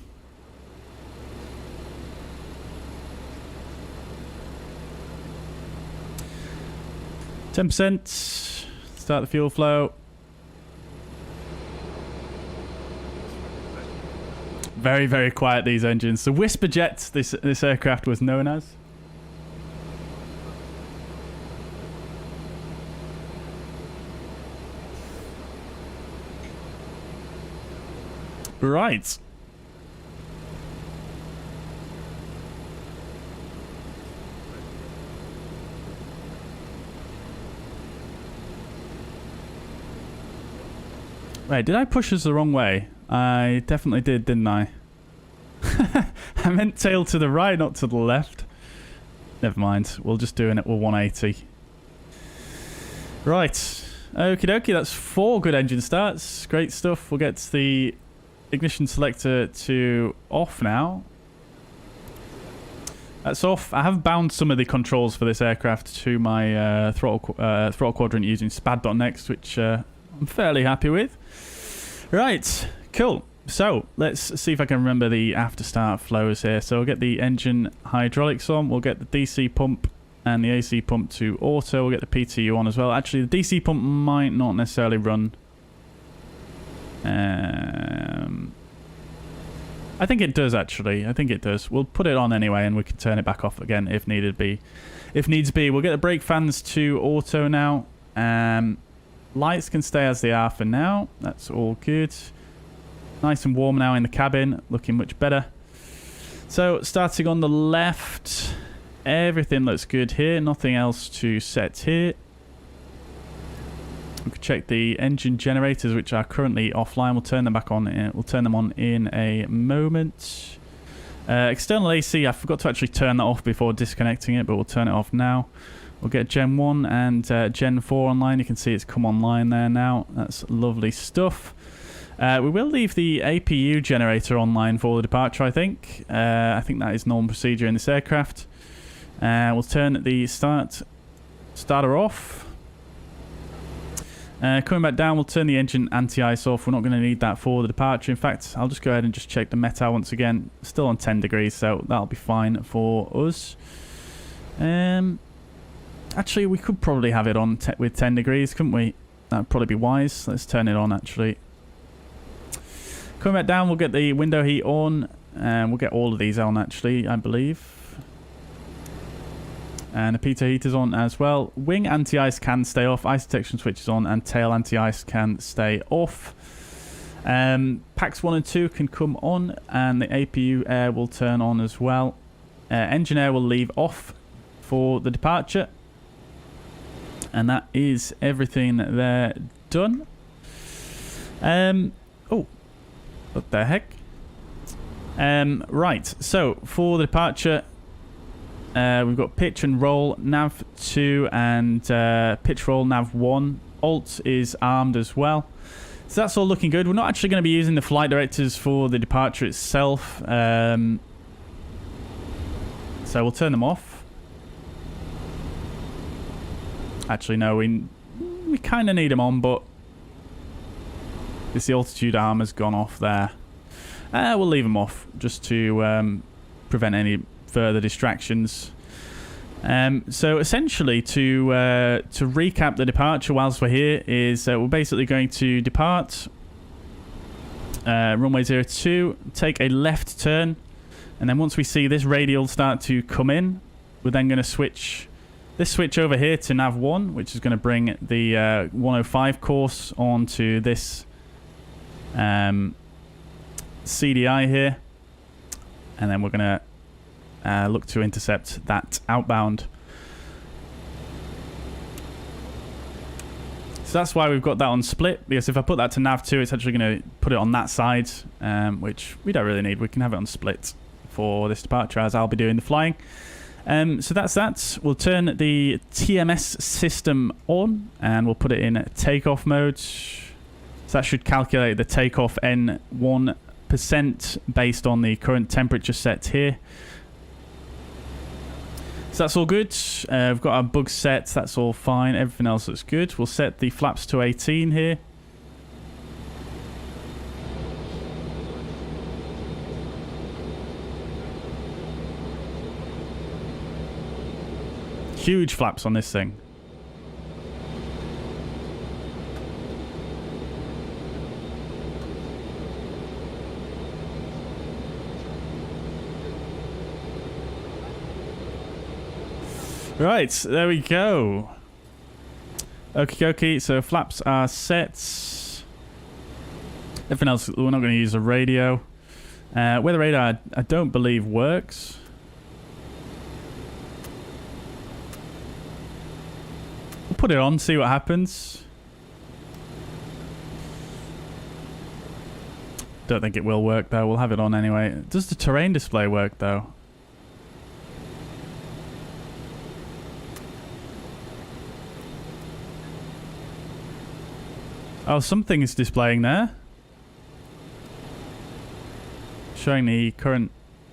%. Start the fuel flow. Very, very quiet, these engines. The Whisper Jet, this aircraft was known as. Right. Wait, did I push us the wrong way? I definitely did, didn't I? I meant tail to the right, not to the left. Never mind. We'll just do it with 180. Right. Okie dokie, that's 4 good engine starts. Great stuff. We'll get the ignition selector to off now. That's off. I have bound some of the controls for this aircraft to my throttle quadrant using spad.next, which I'm fairly happy with. Right, cool. So let's see if I can remember the after start flows here. So we'll get the engine hydraulics on. We'll get the DC pump and the AC pump to auto. We'll get the PTU on as well. Actually, the DC pump might not necessarily run. I think it does, actually. I think it does. We'll put it on anyway, and we can turn it back off again if needed be. If needs be. We'll get the brake fans to auto now. Lights can stay as they are for now. That's all good. Nice and warm now in the cabin. Looking much better. So, starting on the left. Everything looks good here. Nothing else to set here. We can check the engine generators, which are currently offline. We'll turn them back on. We'll turn them on in a moment. External AC, I forgot to actually turn that off before disconnecting it, but we'll turn it off now. We'll get Gen 1 and Gen 4 online. You can see it's come online there now. That's lovely stuff. We will leave the APU generator online for the departure, I think. I think that is normal procedure in this aircraft. We'll turn the starter off. Coming back down, we'll turn the engine anti-ice off. We're not going to need that for the departure. In fact, I'll just go ahead and just check the METAR once again. Still on 10 degrees, so that'll be fine for us. Actually, we could probably have it on with 10 degrees, couldn't we? That would probably be wise. Let's turn it on, actually. Coming back down, we'll get the window heat on. And we'll get all of these on, actually, I believe. And the pitot heater's on as well. Wing anti-ice can stay off. Ice detection switch is on. And tail anti-ice can stay off. Packs 1 and 2 can come on. And the APU air will turn on as well. Engine air will leave off for the departure. And that is everything there done. Oh, what the heck? Right, so for the departure... we've got pitch and roll, nav 2 and pitch roll, nav 1. Alt is armed as well. So that's all looking good. We're not actually going to be using the flight directors for the departure itself. So we'll turn them off. Actually, no, we kind of need them on, but the altitude arm has gone off there. We'll leave them off just to prevent any further distractions. So essentially, to recap the departure whilst we're here is we're basically going to depart runway 02, take a left turn, and then once we see this radial start to come in, we're then going to switch this switch over here to nav 1, which is going to bring the 105 course onto this CDI here, and then we're going to look to intercept that outbound. So that's why we've got that on split, because if I put that to nav 2, it's actually going to put it on that side, which we don't really need. We can have it on split for this departure, as I'll be doing the flying. So that's that. We'll turn the TMS system on, and we'll put it in takeoff mode. So that should calculate the takeoff N1% based on the current temperature set here. So that's all good. We've got our bug set. That's all fine. Everything else looks good. We'll set the flaps to 18 here. Huge flaps on this thing. Right, there we go. Okie dokie, so flaps are set. Everything else, we're not going to use a radio. Weather radar, I don't believe works. We'll put it on, see what happens. Don't think it will work though, we'll have it on anyway. Does the terrain display work though? Oh, something is displaying there. Showing the current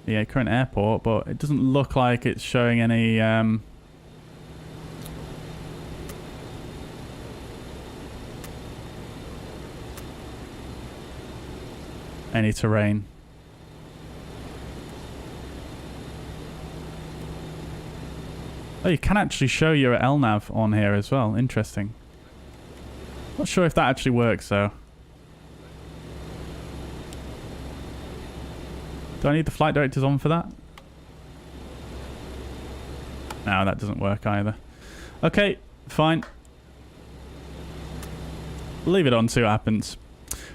airport, but it doesn't look like it's showing any terrain. Oh, you can actually show your LNAV on here as well. Interesting. Not sure if that actually works though. Do I need the flight directors on for that? No, that doesn't work either. Okay, fine. Leave it on, see what happens.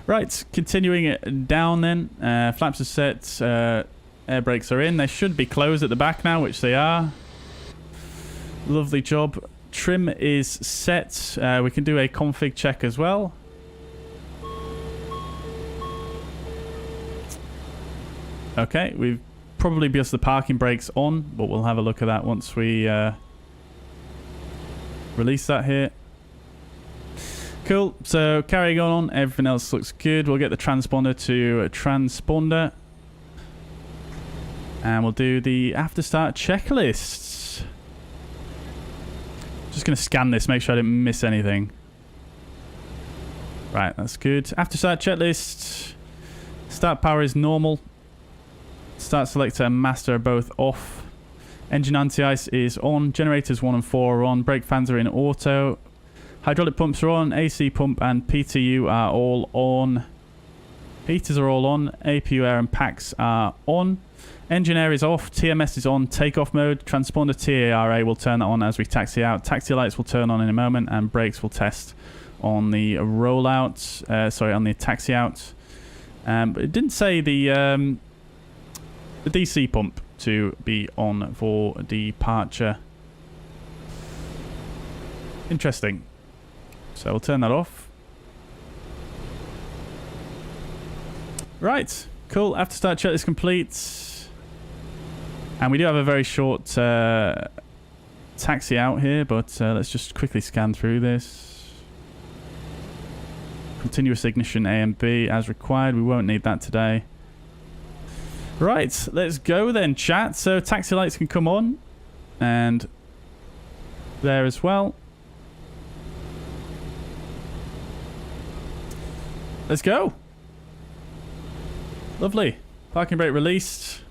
Right, continuing it down then. Flaps are set. Air brakes are in. They should be closed at the back now, which they are. Lovely job. Trim is set. We can do a config check as well. Okay, we've probably because the parking brake's on, but we'll have a look at that once we release that here. Cool, so carrying on, everything else looks good. We'll get the transponder to a transponder. And we'll do the after start checklists. Just going to scan this, make sure I didn't miss anything. Right, that's good. After start checklist. Start power is normal. Start selector and master are both off. Engine anti-ice is on. Generators 1 and 4 are on. Brake fans are in auto. Hydraulic pumps are on. AC pump and PTU are all on. Heaters are all on. APU air and packs are on. Engine air is off. TMS is on takeoff mode. Transponder TARA will turn that on as we taxi out. Taxi lights will turn on in a moment, and brakes will test on the rollout. Sorry, on the taxi out. But it didn't say the DC pump to be on for departure. Interesting. So we'll turn that off. Right. Cool. After start checklist complete. And we do have a very short taxi out here, but let's just quickly scan through this. Continuous ignition A and B as required. We won't need that today. Right, let's go then, chat. So taxi lights can come on. And there as well. Let's go. Lovely. Parking brake released.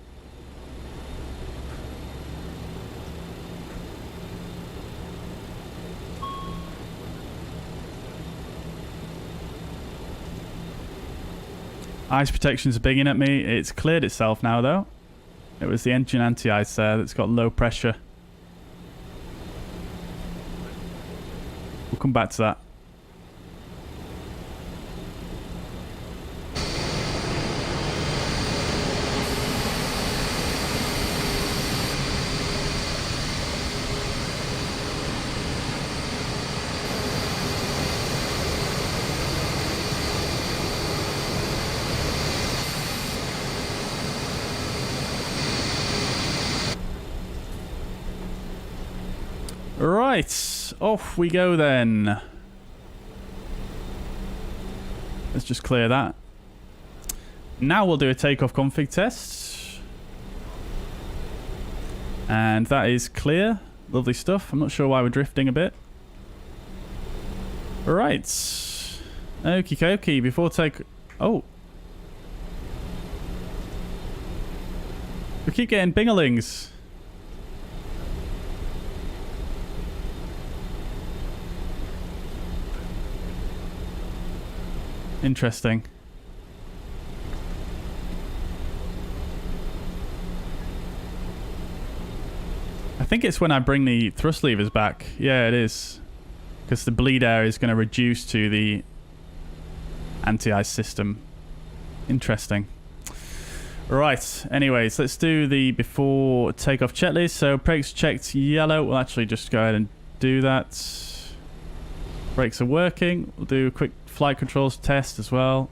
Ice protection's bigging at me. It's cleared itself now, though. It was the engine anti-ice there that's got low pressure. We'll come back to that. Right, off we go then. Let's just clear that. Now we'll do a takeoff config test. And that is clear. Lovely stuff. I'm not sure why we're drifting a bit. Right. Okie dokie. Before take... Oh. We keep getting bingalings. Interesting. I think it's when I bring the thrust levers back. Yeah, it is. Because the bleed air is going to reduce to the anti-ice system. Interesting. Right. Anyways, let's do the before takeoff checklist. So brakes checked yellow. We'll actually just go ahead and do that. Brakes are working. We'll do a quick flight controls test as well.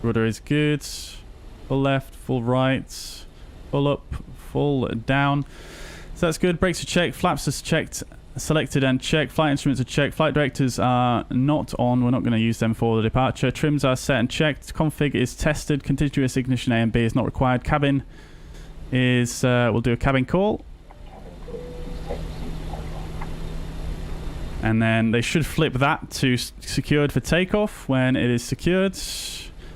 Rudder is good. Full left, full right, full up, full down. So that's good. Brakes are checked. Flaps are checked, selected and checked. Flight instruments are checked. Flight directors are not on. We're not going to use them for the departure. Trims are set and checked. Config is tested. Contiguous ignition A and B is not required. Cabin is... we'll do a cabin call. And then they should flip that to secured for takeoff when it is secured.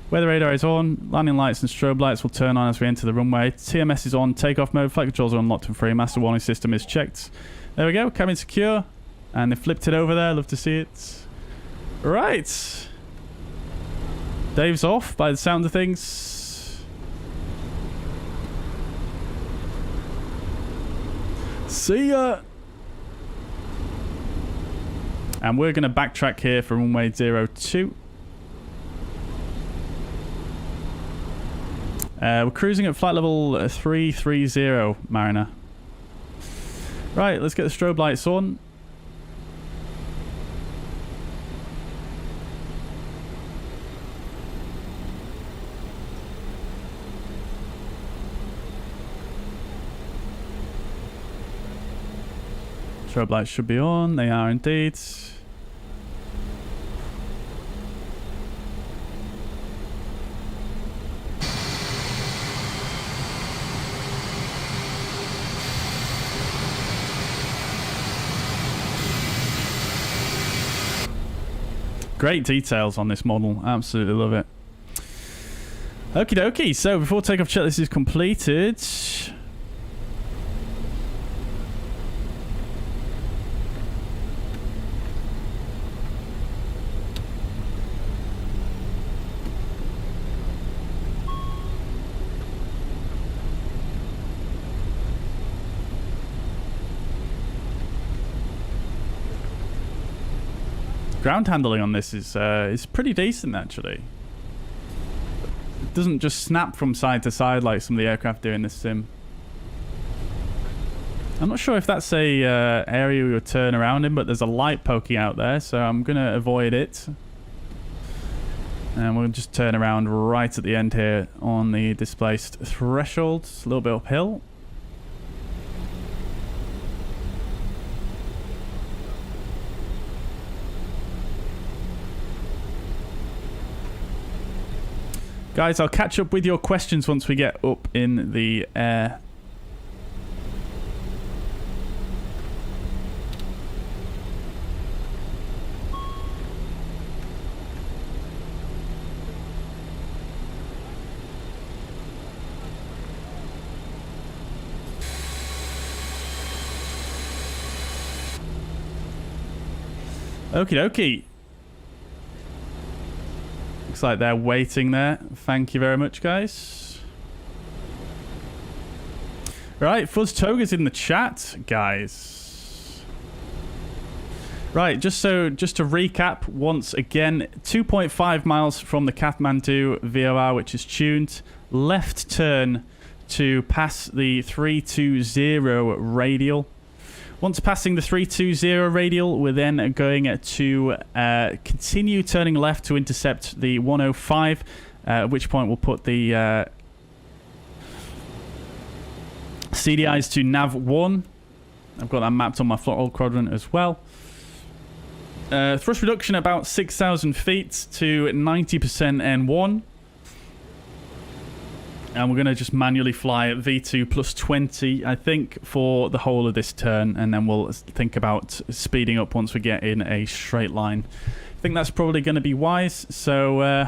Weather radar is on. Landing lights and strobe lights will turn on as we enter the runway. TMS is on. Takeoff mode. Flight controls are unlocked and free. Master warning system is checked. There we go. Cabin secure. And they flipped it over there. Love to see it. Right. Dave's off by the sound of things. See ya. And we're going to backtrack here for runway 02. We're cruising at flight level 330, Mariner. Right, let's get the strobe lights on. Strobe lights should be on. They are indeed. Great details on this model. Absolutely love it. Okie dokie. So before takeoff checklist is completed... ground handling on this is pretty decent, actually. It doesn't just snap from side to side like some of the aircraft do in this sim. I'm not sure if that's a area we would turn around in, but there's a light poking out there, so I'm going to avoid it. And we'll just turn around right at the end here on the displaced threshold. It's a little bit uphill. Guys, I'll catch up with your questions once we get up in the air. Okie dokie. Looks like they're waiting there. Thank you very much, guys. Right, Fuzz Toga's in the chat, guys. Right, just to recap once again, 2.5 miles from the Kathmandu VOR, which is tuned. Left turn to pass the 320 radial. Once passing the 320 radial, we're then going to continue turning left to intercept the 105, at which point we'll put the CDIs to nav 1. I've got that mapped on my throttle quadrant as well. Thrust reduction about 6,000 feet to 90% N1. And we're going to just manually fly at V2 plus 20, I think, for the whole of this turn. And then we'll think about speeding up once we get in a straight line. I think that's probably going to be wise. So,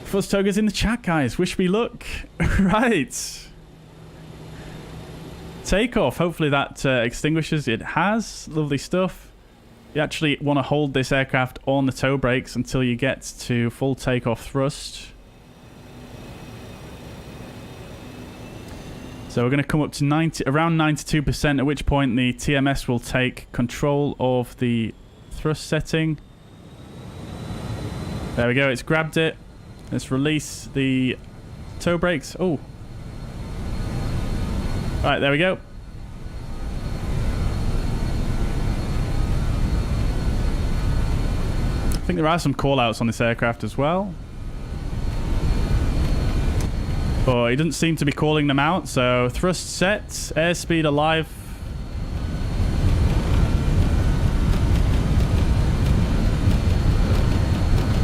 Fuzztoga's in the chat, guys. Wish me luck. Right. Takeoff. Hopefully that extinguishes. It has. Lovely stuff. You actually want to hold this aircraft on the toe brakes until you get to full takeoff thrust. So we're going to come up to around 92%, at which point the TMS will take control of the thrust setting. There we go, it's grabbed it. Let's release the toe brakes. Oh. Right, there we go. I think there are some call-outs on this aircraft as well. But he doesn't seem to be calling them out, so thrust set, airspeed alive.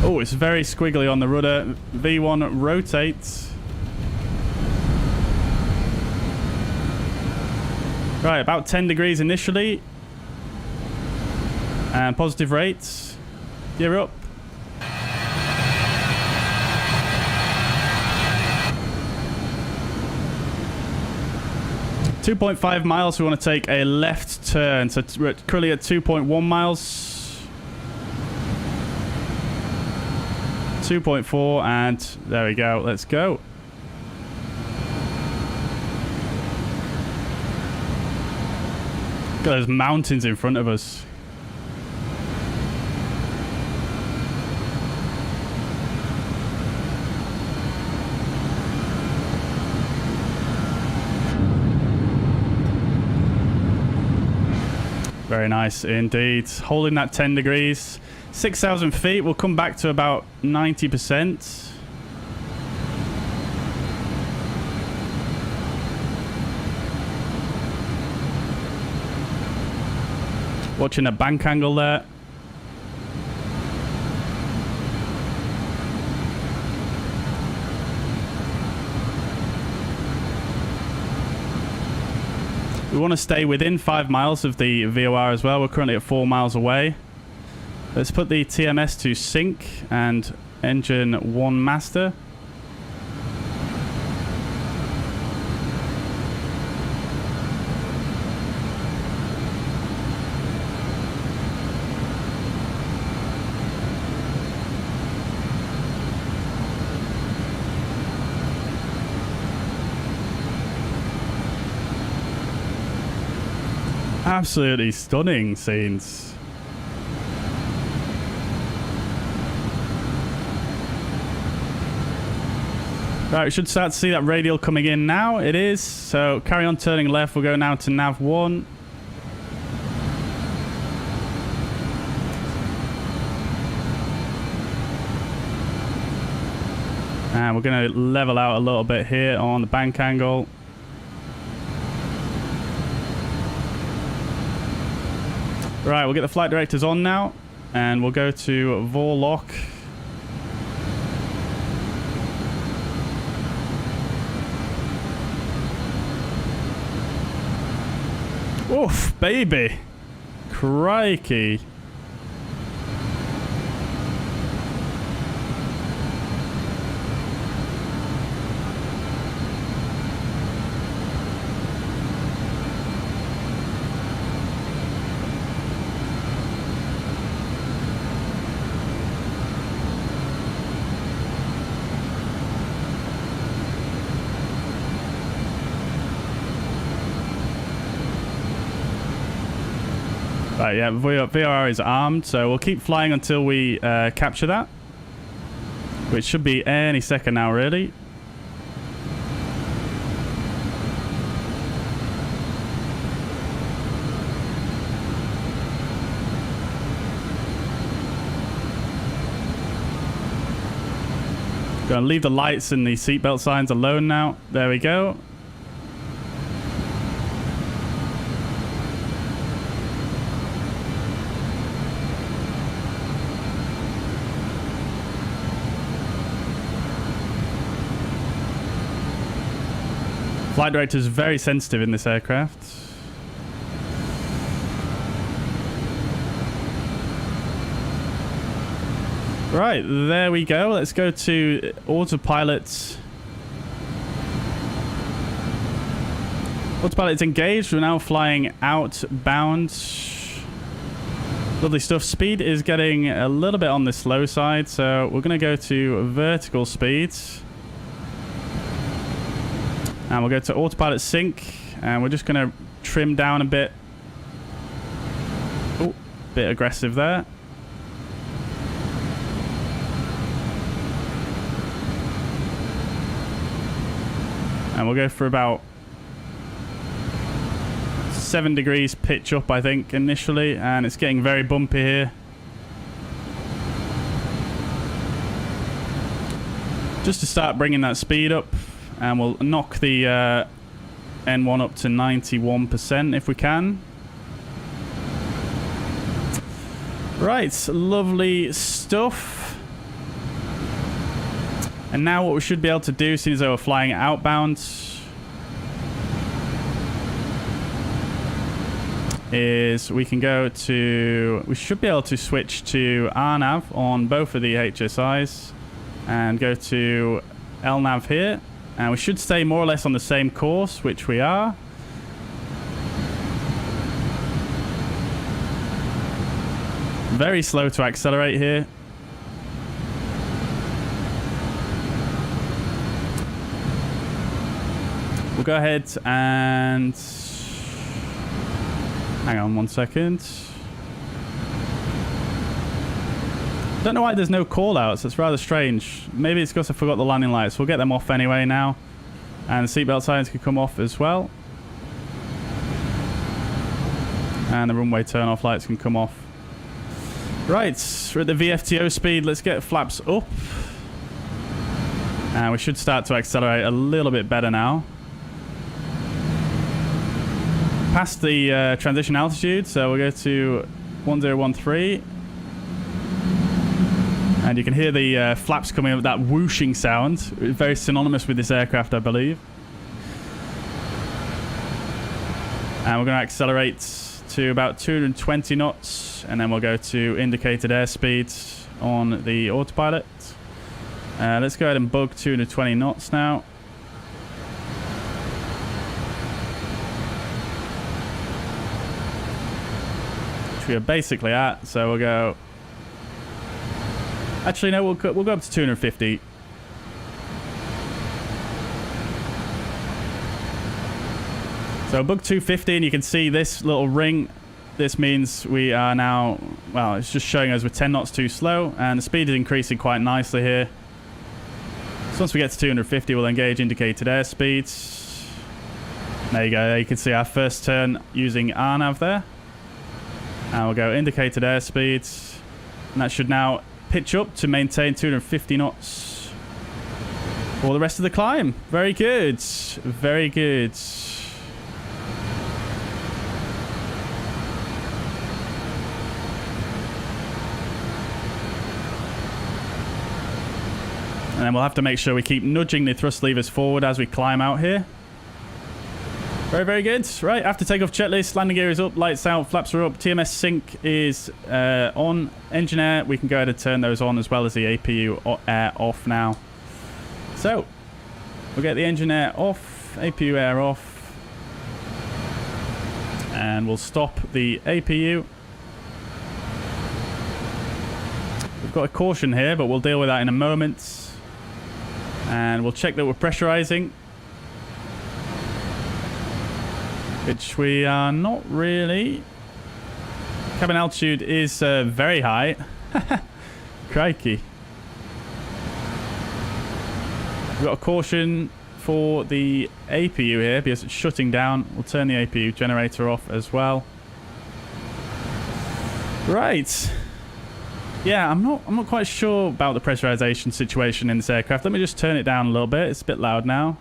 Oh, it's very squiggly on the rudder. V1 rotates. Right, about 10 degrees initially. And positive rates. Gear up. 2.5 miles, we want to take a left turn. So we're currently at 2.1 miles. 2.4, and there we go. Let's go. Look at those mountains in front of us. Very nice indeed. Holding that 10 degrees. 6,000 feet. We'll come back to about 90%. Watching a bank angle there. We want to stay within 5 miles of the VOR as well. We're currently at 4 miles away. Let's put the TMS to sync and engine 1 master. Absolutely stunning scenes. Right, we should start to see that radial coming in now. It is. So carry on turning left. We'll go now to nav 1. And we're going to level out a little bit here on the bank angle. Right, we'll get the flight directors on now, and we'll go to Vorlock. Oof, baby. Crikey. Right, yeah, VOR is armed, so we'll keep flying until we capture that. Which should be any second now, really. Gonna leave the lights and the seatbelt signs alone now. There we go. Flight director is very sensitive in this aircraft. Right, there we go. Let's go to autopilot. Autopilot's engaged. We're now flying outbound. Lovely stuff. Speed is getting a little bit on the slow side, so we're going to go to vertical speed. And we'll go to autopilot sync, and we're just going to trim down a bit. Oh, bit aggressive there. And we'll go for about 7 degrees pitch up, I think, initially. And it's getting very bumpy here. Just to start bringing that speed up. And we'll knock the N1 up to 91% if we can. Right, lovely stuff. And now what we should be able to do, seeing as though we're flying outbound, is we can go to... We should be able to switch to RNAV on both of the HSIs and go to LNAV here. And we should stay more or less on the same course, which we are. Very slow to accelerate here. We'll go ahead and... Hang on 1 second. Don't know why there's no call-outs. It's rather strange. Maybe it's because I forgot the landing lights. We'll get them off anyway now. And the seatbelt signs can come off as well. And the runway turn-off lights can come off. Right, we're at the VFTO speed. Let's get flaps up. And we should start to accelerate a little bit better now. Past the transition altitude, so we'll go to 1013. And you can hear the flaps coming up with that whooshing sound. Very synonymous with this aircraft, I believe. And we're going to accelerate to about 220 knots. And then we'll go to indicated airspeed on the autopilot. Let's go ahead and bug 220 knots now. Which we are basically at. So we'll go... Actually, no, we'll go up to 250. So bug 250, and you can see this little ring. This means we are now, well, it's just showing us we're 10 knots too slow, and the speed is increasing quite nicely here. So once we get to 250, we'll engage indicated airspeed. There you go. There you can see our first turn using RNAV there. And we'll go indicated airspeed, and that should now pitch up to maintain 250 knots for the rest of the climb. Very good. Very good. And then we'll have to make sure we keep nudging the thrust levers forward as we climb out here. Very, very good. Right, after takeoff checklist, landing gear is up, lights out, flaps are up, TMS sync is on, engine air, we can go ahead and turn those on as well as the APU air off now. So, we'll get the engine air off, APU air off, and we'll stop the APU. We've got a caution here, but we'll deal with that in a moment. And we'll check that we're pressurizing. Which we are not really. Cabin altitude is very high. Crikey. We've got a caution for the APU here because it's shutting down. We'll turn the APU generator off as well. Right. Yeah, I'm not quite sure about the pressurization situation in this aircraft. Let me just turn it down a little bit. It's a bit loud now.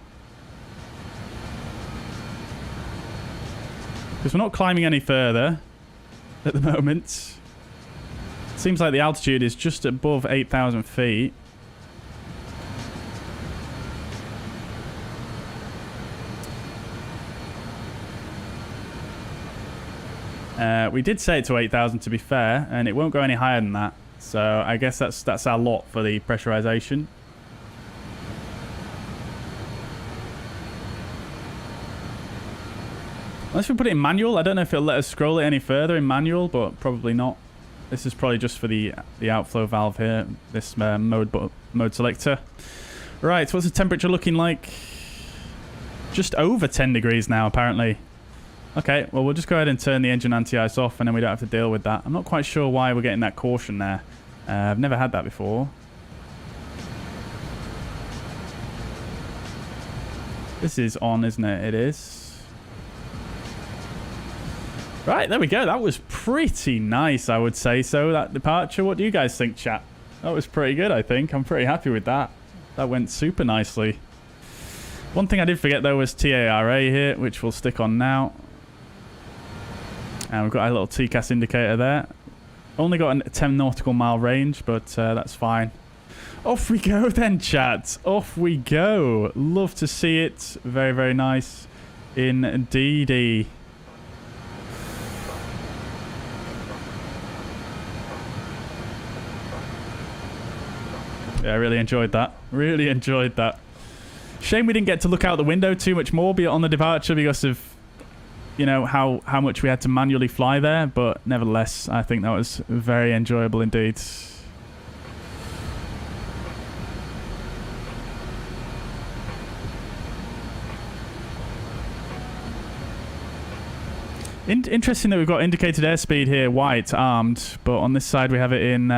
Because we're not climbing any further at the moment. It seems like the altitude is just above 8,000 feet. We did set it to 8,000 to be fair, and it won't go any higher than that. So I guess that's our lot for the pressurization. Unless we put it in manual, I don't know if it'll let us scroll it any further in manual, but probably not. This is probably just for the outflow valve here, this mode selector. Right, what's the temperature looking like? Just over 10 degrees now, apparently. Okay, well, we'll just go ahead and turn the engine anti-ice off, and then we don't have to deal with that. I'm not quite sure why we're getting that caution there. I've never had that before. This is on, isn't it? It is. Right, there we go. That was pretty nice, I would say so, that departure. What do you guys think, chat? That was pretty good, I think. I'm pretty happy with that. That went super nicely. One thing I did forget, though, was TARA here, which we'll stick on now. And we've got a little TCAS indicator there. Only got a 10 nautical mile range, but that's fine. Off we go then, chat. Off we go. Love to see it. Very, very nice indeed. Yeah, I really enjoyed that. Really enjoyed that. Shame we didn't get to look out the window too much more on the departure because of, you know, how much we had to manually fly there. But nevertheless, I think that was very enjoyable indeed. Interesting that we've got indicated airspeed here, white, armed, but on this side we have it in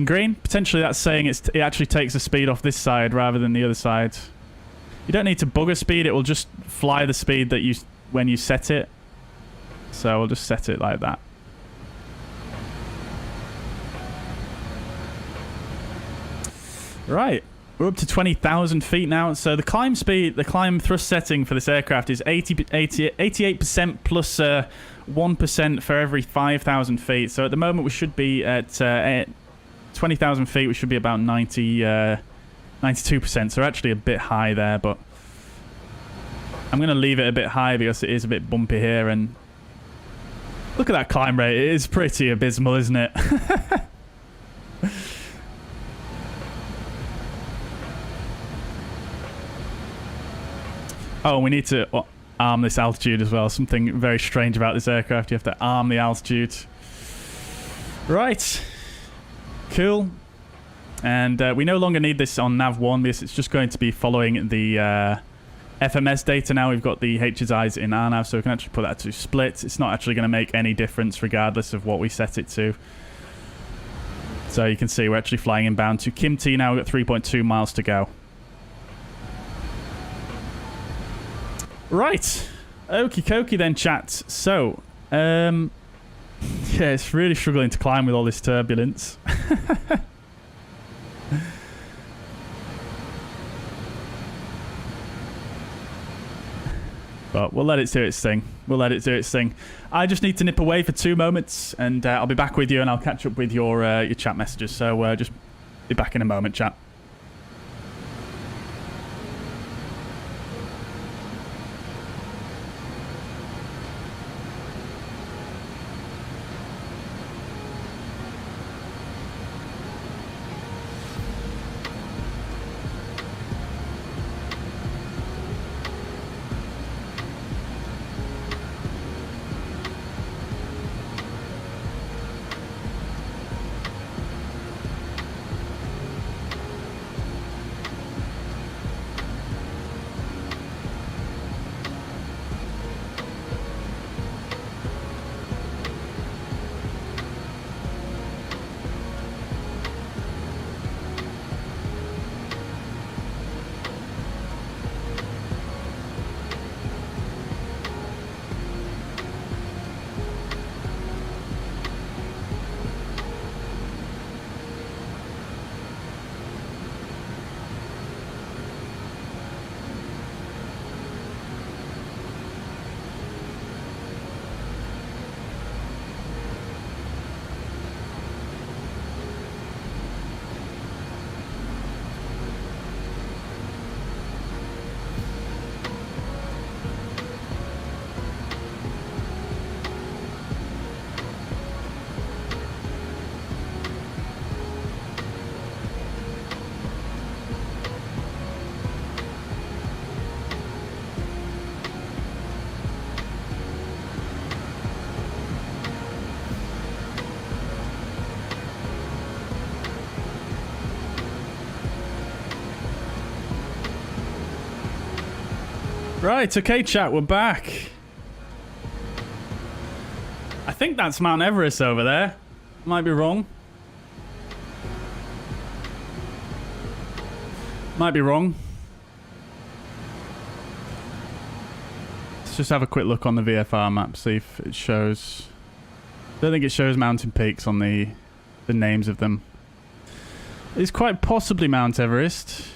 green. Potentially that's saying it actually takes the speed off this side rather than the other side. You don't need to bugger speed, it will just fly the speed that when you set it. So we'll just set it like that. Right, we're up to 20,000 feet now. So the climb thrust setting for this aircraft is 88% plus 1% for every 5,000 feet. So at the moment we should be at 20,000 feet, we should be about 92%, so we're actually a bit high there, but I'm going to leave it a bit high because it is a bit bumpy here, and look at that climb rate. It is pretty abysmal, isn't it? Oh, we need to arm this altitude as well. Something very strange about this aircraft. You have to arm the altitude. Right. Cool. And we no longer need this on nav 1 because it's just going to be following the FMS data now. We've got the HSIs in our nav, so we can actually put that to split. It's not actually going to make any difference regardless of what we set it to. So you can see we're actually flying inbound to Kim T now. We've got 3.2 miles to go. Right. Okie dokie then, chat. So, yeah, it's really struggling to climb with all this turbulence. But we'll let it do its thing. We'll let it do its thing. I just need to nip away for 2 moments, and I'll be back with you, and I'll catch up with your chat messages. So just be back in a moment, chat. Right, okay, chat, we're back. I think that's Mount Everest over there. Might be wrong. Might be wrong. Let's just have a quick look on the VFR map, see if it shows. I don't think it shows mountain peaks on the names of them. It's quite possibly Mount Everest.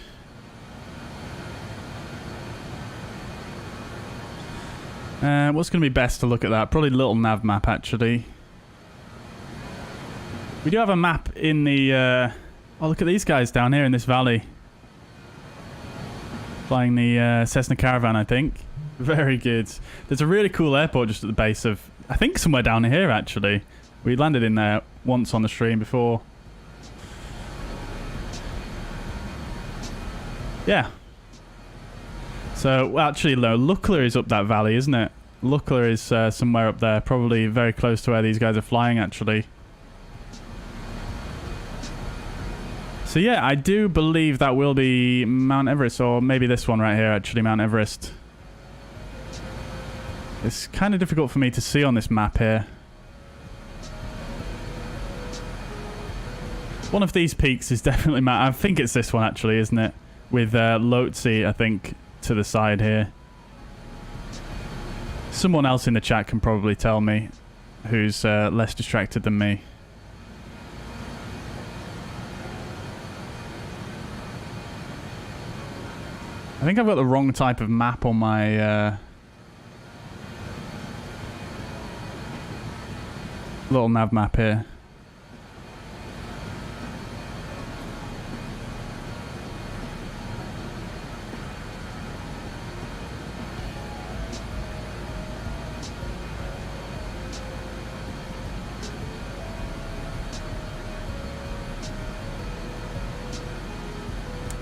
What's going to be best to look at that? Probably a little nav map, actually. We do have a map in the... oh, look at these guys down here in this valley. Flying the Cessna Caravan, I think. Very good. There's a really cool airport just at the base of... I think somewhere down here, actually. We landed in there once on the stream before. Yeah. So, well, actually, no, Lukla is up that valley, isn't it? Lukla is somewhere up there, probably very close to where these guys are flying, actually. So, yeah, I do believe that will be Mount Everest, or maybe this one right here, actually, Mount Everest. It's kind of difficult for me to see on this map here. One of these peaks is definitely Mount... I think it's this one, actually, isn't it? With Lhotse, I think, to the side here. Someone else in the chat can probably tell me who's less distracted than me. I think I've got the wrong type of map on my little nav map here.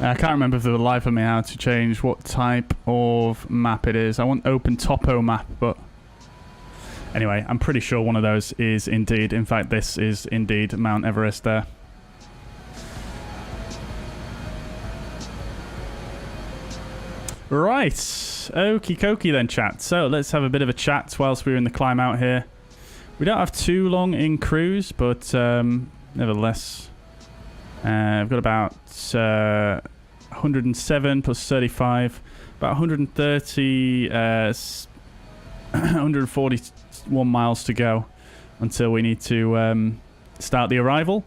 I can't remember for the life of me how to change what type of map it is. I want open topo map, but anyway, I'm pretty sure one of those is indeed, in fact, this is indeed Mount Everest there. Right, okie dokie then, chat. So let's have a bit of a chat whilst we're in the climb out here. We don't have too long in cruise, but nevertheless, I've got about 107 plus 35, about 130, 141 miles to go until we need to start the arrival.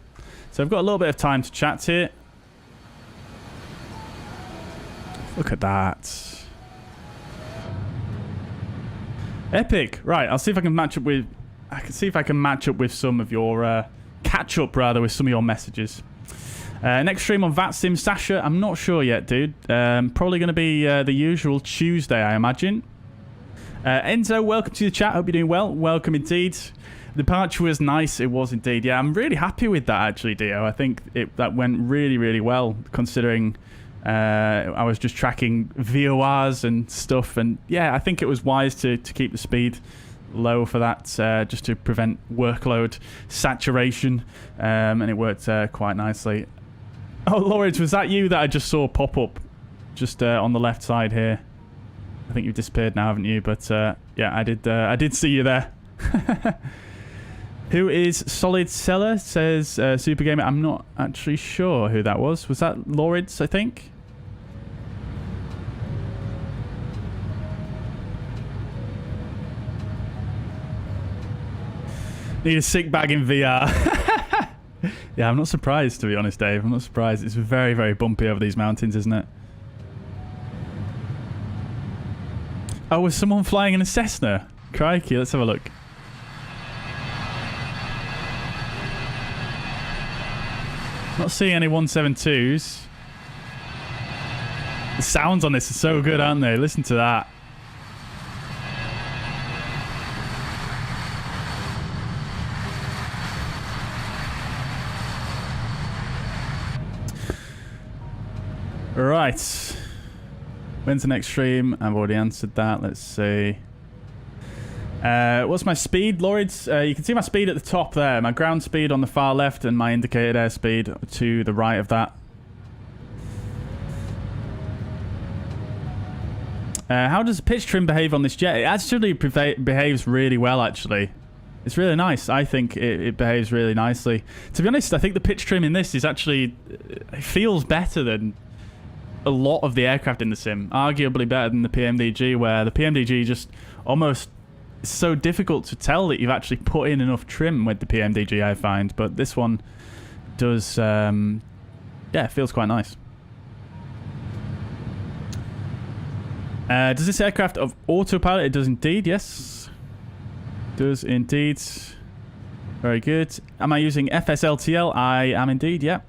So I've got a little bit of time to chat here. Look at that. Epic. Right, I'll see if I can match up with... I can see if I can match up with some of your... catch up, rather, with some of your messages. Next stream on VATSIM, Sasha, I'm not sure yet, dude. Probably going to be the usual Tuesday, I imagine. Enzo, welcome to the chat. Hope you're doing well. Welcome indeed. The departure was nice. It was indeed. Yeah, I'm really happy with that, actually, Dio. I think that went really, really well, considering I was just tracking VORs and stuff. And yeah, I think it was wise to keep the speed low for that, just to prevent workload saturation. And it worked quite nicely. Oh, Lawrence, was that you that I just saw pop up just on the left side here? I think you've disappeared now, haven't you? But yeah, I did see you there. Who is Solid Seller? Says Super Gamer. I'm not actually sure who that was. Was that Lawrence, I think? Need a sick bag in VR. Yeah, I'm not surprised, to be honest, Dave. I'm not surprised. It's very, very bumpy over these mountains, isn't it? Oh, was someone flying in a Cessna? Crikey, let's have a look. Not seeing any 172s. The sounds on this are so good, aren't they? Listen to that. Right. When's the next stream? I've already answered that. Let's see. What's my speed, Lords? You can see my speed at the top there. My ground speed on the far left and my indicated airspeed to the right of that. How does pitch trim behave on this jet? It actually behaves really well, actually. It's really nice. I think it behaves really nicely. To be honest, I think the pitch trim in this is actually... It feels better than a lot of the aircraft in the sim. Arguably better than the PMDG, where the PMDG just almost... It's so difficult to tell that you've actually put in enough trim with the PMDG, I find. But this one does... yeah, it feels quite nice. Does this aircraft have autopilot? It does indeed, yes. Does indeed. Very good. Am I using FSLTL? I am indeed, yeah.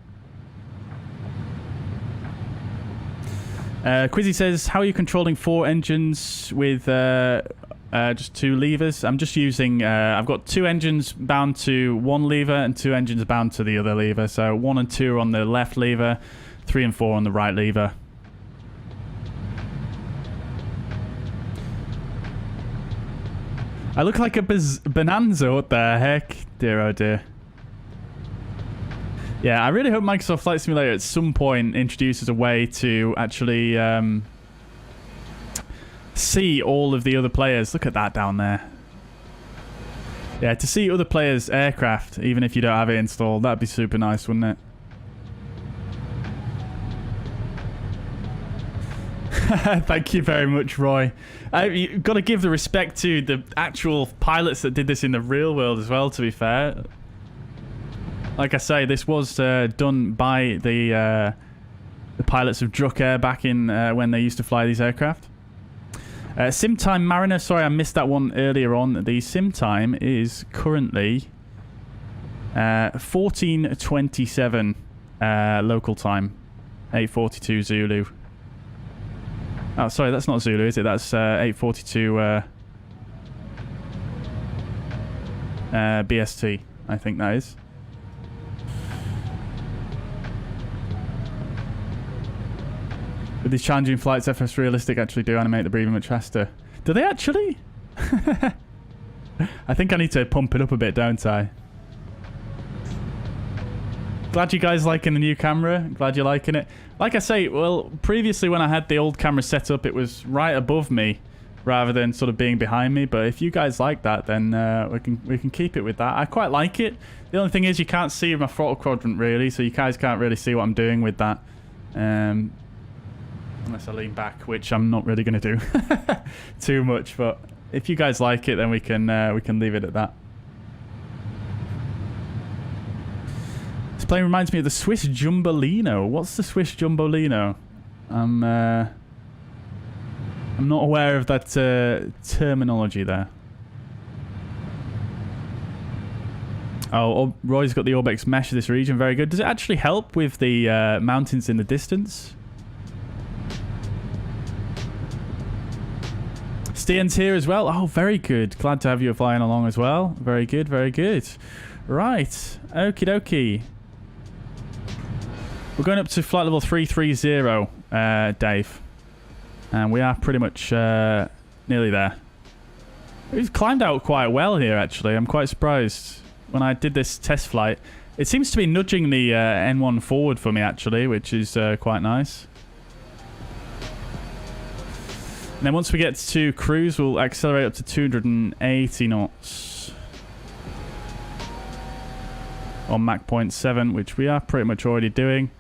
Quizzy says, how are you controlling 4 engines with just 2 levers? I'm just using, I've got 2 engines bound to 1 lever and 2 engines bound to the other lever. So 1 and 2 are on the left lever, 3 and 4 on the right lever. I look like a bonanza. What the heck? Dear, oh dear. Yeah, I really hope Microsoft Flight Simulator at some point introduces a way to actually see all of the other players. Look at that down there. Yeah, to see other players' aircraft, even if you don't have it installed, that'd be super nice, wouldn't it? Thank you very much, Roy. You've got to give the respect to the actual pilots that did this in the real world as well, to be fair. Like I say, this was done by the pilots of Druk Air back in when they used to fly these aircraft. Sim time Mariner, sorry I missed that one earlier on. The sim time is currently 14:27 local time, 8:42 Zulu. Oh, sorry, that's not Zulu, is it? That's 8:42 BST, I think that is. With these challenging flights, FS Realistic actually do animate the breathing much faster. Do they actually? I think I need to pump it up a bit, don't I? Glad you guys liking the new camera. Glad you're liking it. Like I say, well, previously when I had the old camera set up, it was right above me rather than sort of being behind me. But if you guys like that, then we can keep it with that. I quite like it. The only thing is you can't see my throttle quadrant really, so you guys can't really see what I'm doing with that. Unless I lean back, which I'm not really going to do too much. But if you guys like it, then we can leave it at that. This plane reminds me of the Swiss Jumbolino. What's the Swiss Jumbolino? I'm not aware of that terminology there. Oh, Roy's got the Orbex mesh of this region. Very good. Does it actually help with the mountains in the distance? Stian's here as well. Oh, very good. Glad to have you flying along as well. Very good, very good. Right. Okie dokie. We're going up to flight level 330, Dave. And we are pretty much nearly there. We've climbed out quite well here, actually. I'm quite surprised. When I did this test flight, it seems to be nudging the N1 forward for me, actually, which is quite nice. And then once we get to cruise, we'll accelerate up to 280 knots. On Mach 0.7, which we are pretty much already doing.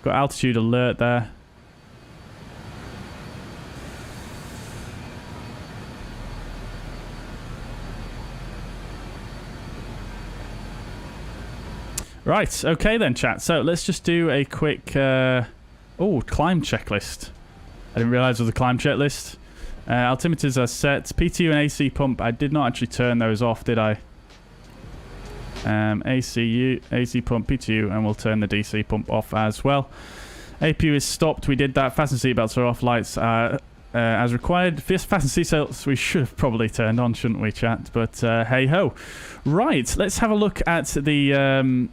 Got altitude alert there. Right, okay then, chat. So let's just do a quick climb checklist. I didn't realize there was a climb checklist. Altimeters are set. PTU and AC pump, I did not actually turn those off, did I? AC pump, PTU, and we'll turn the DC pump off as well. APU is stopped. We did that. Fasten seatbelts are off. Lights as required. Fasten seatbelts we should have probably turned on, shouldn't we, chat? But hey ho. Right, let's have a look at the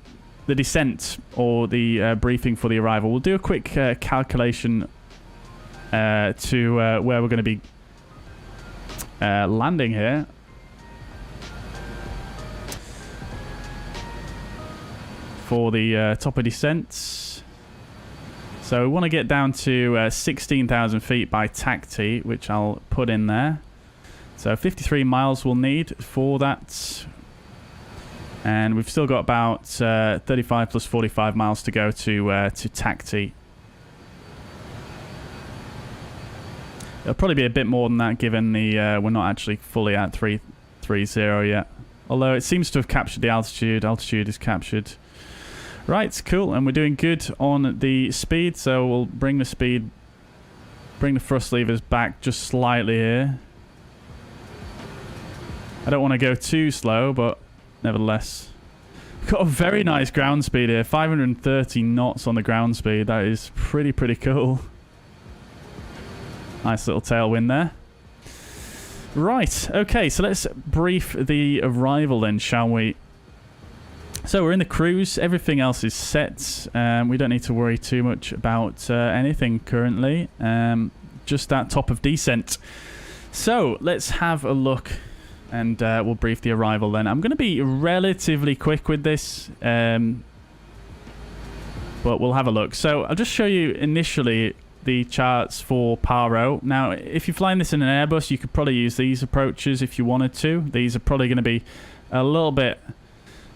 descent or the briefing for the arrival. We'll do a quick calculation to where we're going to be landing here. For the top of descent. So we want to get down to 16,000 feet by taxi, which I'll put in there. So 53 miles we'll need for that. And we've still got about 35 plus 45 miles to go to taxi. It'll probably be a bit more than that, given the we're not actually fully at 330 yet. Although it seems to have captured the altitude. Altitude is captured. Right, cool. And we're doing good on the speed. So we'll bring the speed, bring the thrust levers back just slightly here. I don't want to go too slow, but nevertheless. We've got a very nice ground speed here. 530 knots on the ground speed. That is pretty cool. Nice little tailwind there. Right, okay, so let's brief the arrival then, shall we? So we're in the cruise. Everything else is set. We don't need to worry too much about anything currently. Just that top of descent. So let's have a look and we'll brief the arrival then. I'm going to be relatively quick with this, but we'll have a look. So I'll just show you initially the charts for Paro. Now, if you're flying this in an Airbus, you could probably use these approaches if you wanted to. These are probably going to be a little bit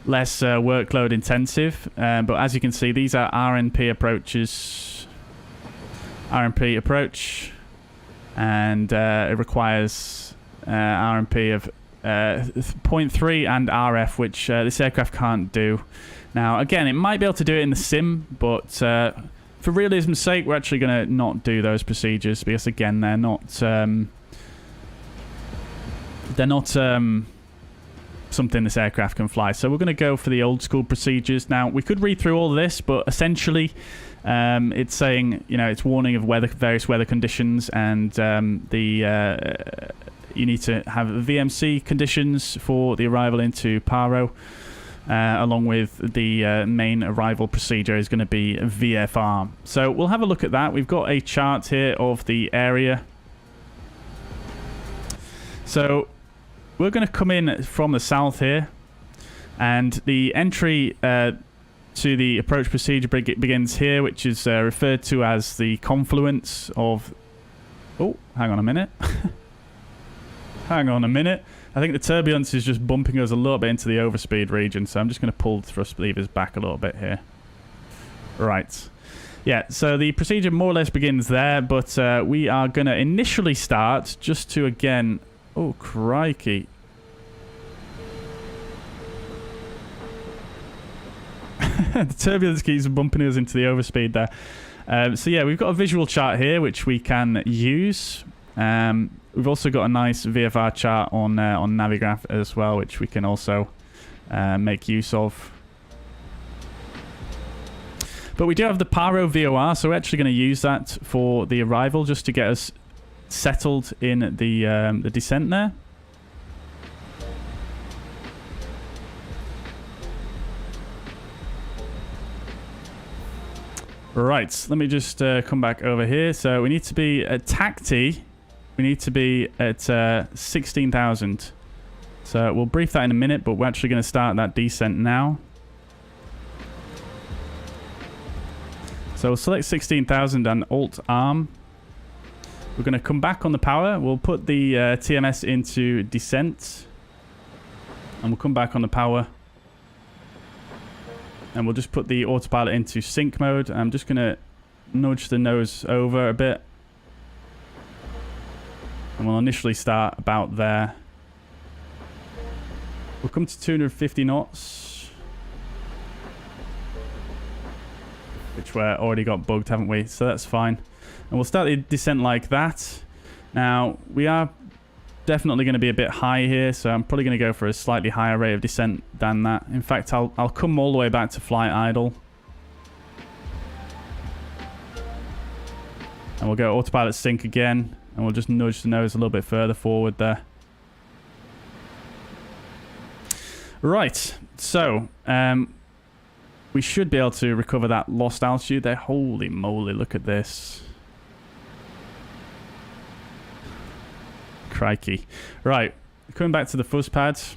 less workload intensive, but as you can see, these are RNP approaches. RNP approach, and it requires RNP of 0.3 and RF, which this aircraft can't do. Now, again, it might be able to do it in the sim, but for realism's sake, we're actually going to not do those procedures because, again, they're not something this aircraft can fly. So we're going to go for the old school procedures. Now, we could read through all of this, but essentially it's saying, you know, it's warning of various weather conditions, and you need to have VMC conditions for the arrival into Paro. Along with the main arrival procedure is going to be VFR. So we'll have a look at that. We've got a chart here of the area. So we're going to come in from the south here, and the entry to the approach procedure begins here, which is referred to as the confluence of... Oh, hang on a minute. Hang on a minute. I think the turbulence is just bumping us a little bit into the overspeed region, so I'm just going to pull the thrust levers back a little bit here. Right. Yeah, so the procedure more or less begins there, but we are going to initially start just to, again... Oh, crikey. The turbulence keeps bumping us into the overspeed there. So yeah, we've got a visual chart here, which we can use. We've also got a nice VFR chart on Navigraph as well, which we can also make use of. But we do have the Paro VOR, so we're actually going to use that for the arrival, just to get us settled in the descent there. Right, let me just come back over here. So we need to be at TACTI. We need to be at 16,000. So we'll brief that in a minute, but we're actually going to start that descent now. So we'll select 16,000 and Alt-Arm. We're going to come back on the power. We'll put the TMS into descent. And we'll come back on the power. And we'll just put the autopilot into sync mode. I'm just going to nudge the nose over a bit. And we'll initially start about there. We'll come to 250 knots. Which we're already got bugged, haven't we? So that's fine. And we'll start the descent like that. Now, we are definitely going to be a bit high here, so I'm probably going to go for a slightly higher rate of descent than that. In fact, I'll come all the way back to flight idle. And we'll go autopilot sync again. And we'll just nudge the nose a little bit further forward there. Right, so we should be able to recover that lost altitude there. Holy moly, look at this. Crikey. Right, coming back to the fuzz pads.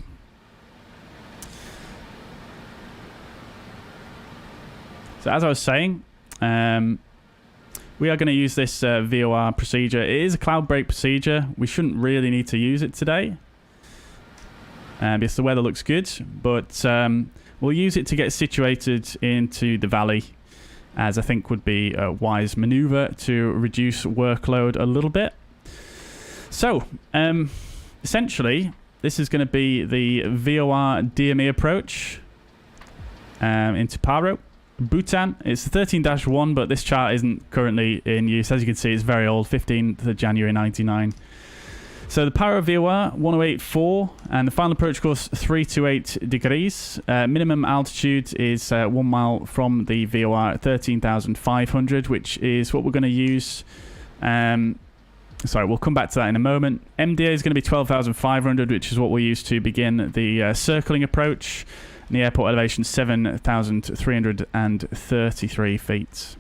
So as I was saying, we are going to use this VOR procedure. It is a cloud break procedure. We shouldn't really need to use it today because the weather looks good, but we'll use it to get situated into the valley, as I think would be a wise maneuver to reduce workload a little bit. So, essentially, this is going to be the VOR DME approach into Paro. Bhutan, it's the 13-1, but this chart isn't currently in use. As you can see, it's very old, 15th of January 99. So the Paro VOR 1084, and the final approach course 328 degrees. Minimum altitude is 1 mile from the VOR at 13,500, which is what we're going to use. Sorry, we'll come back to that in a moment. MDA is going to be 12,500, which is what we'll use to begin the circling approach. And the airport elevation 7,333 feet.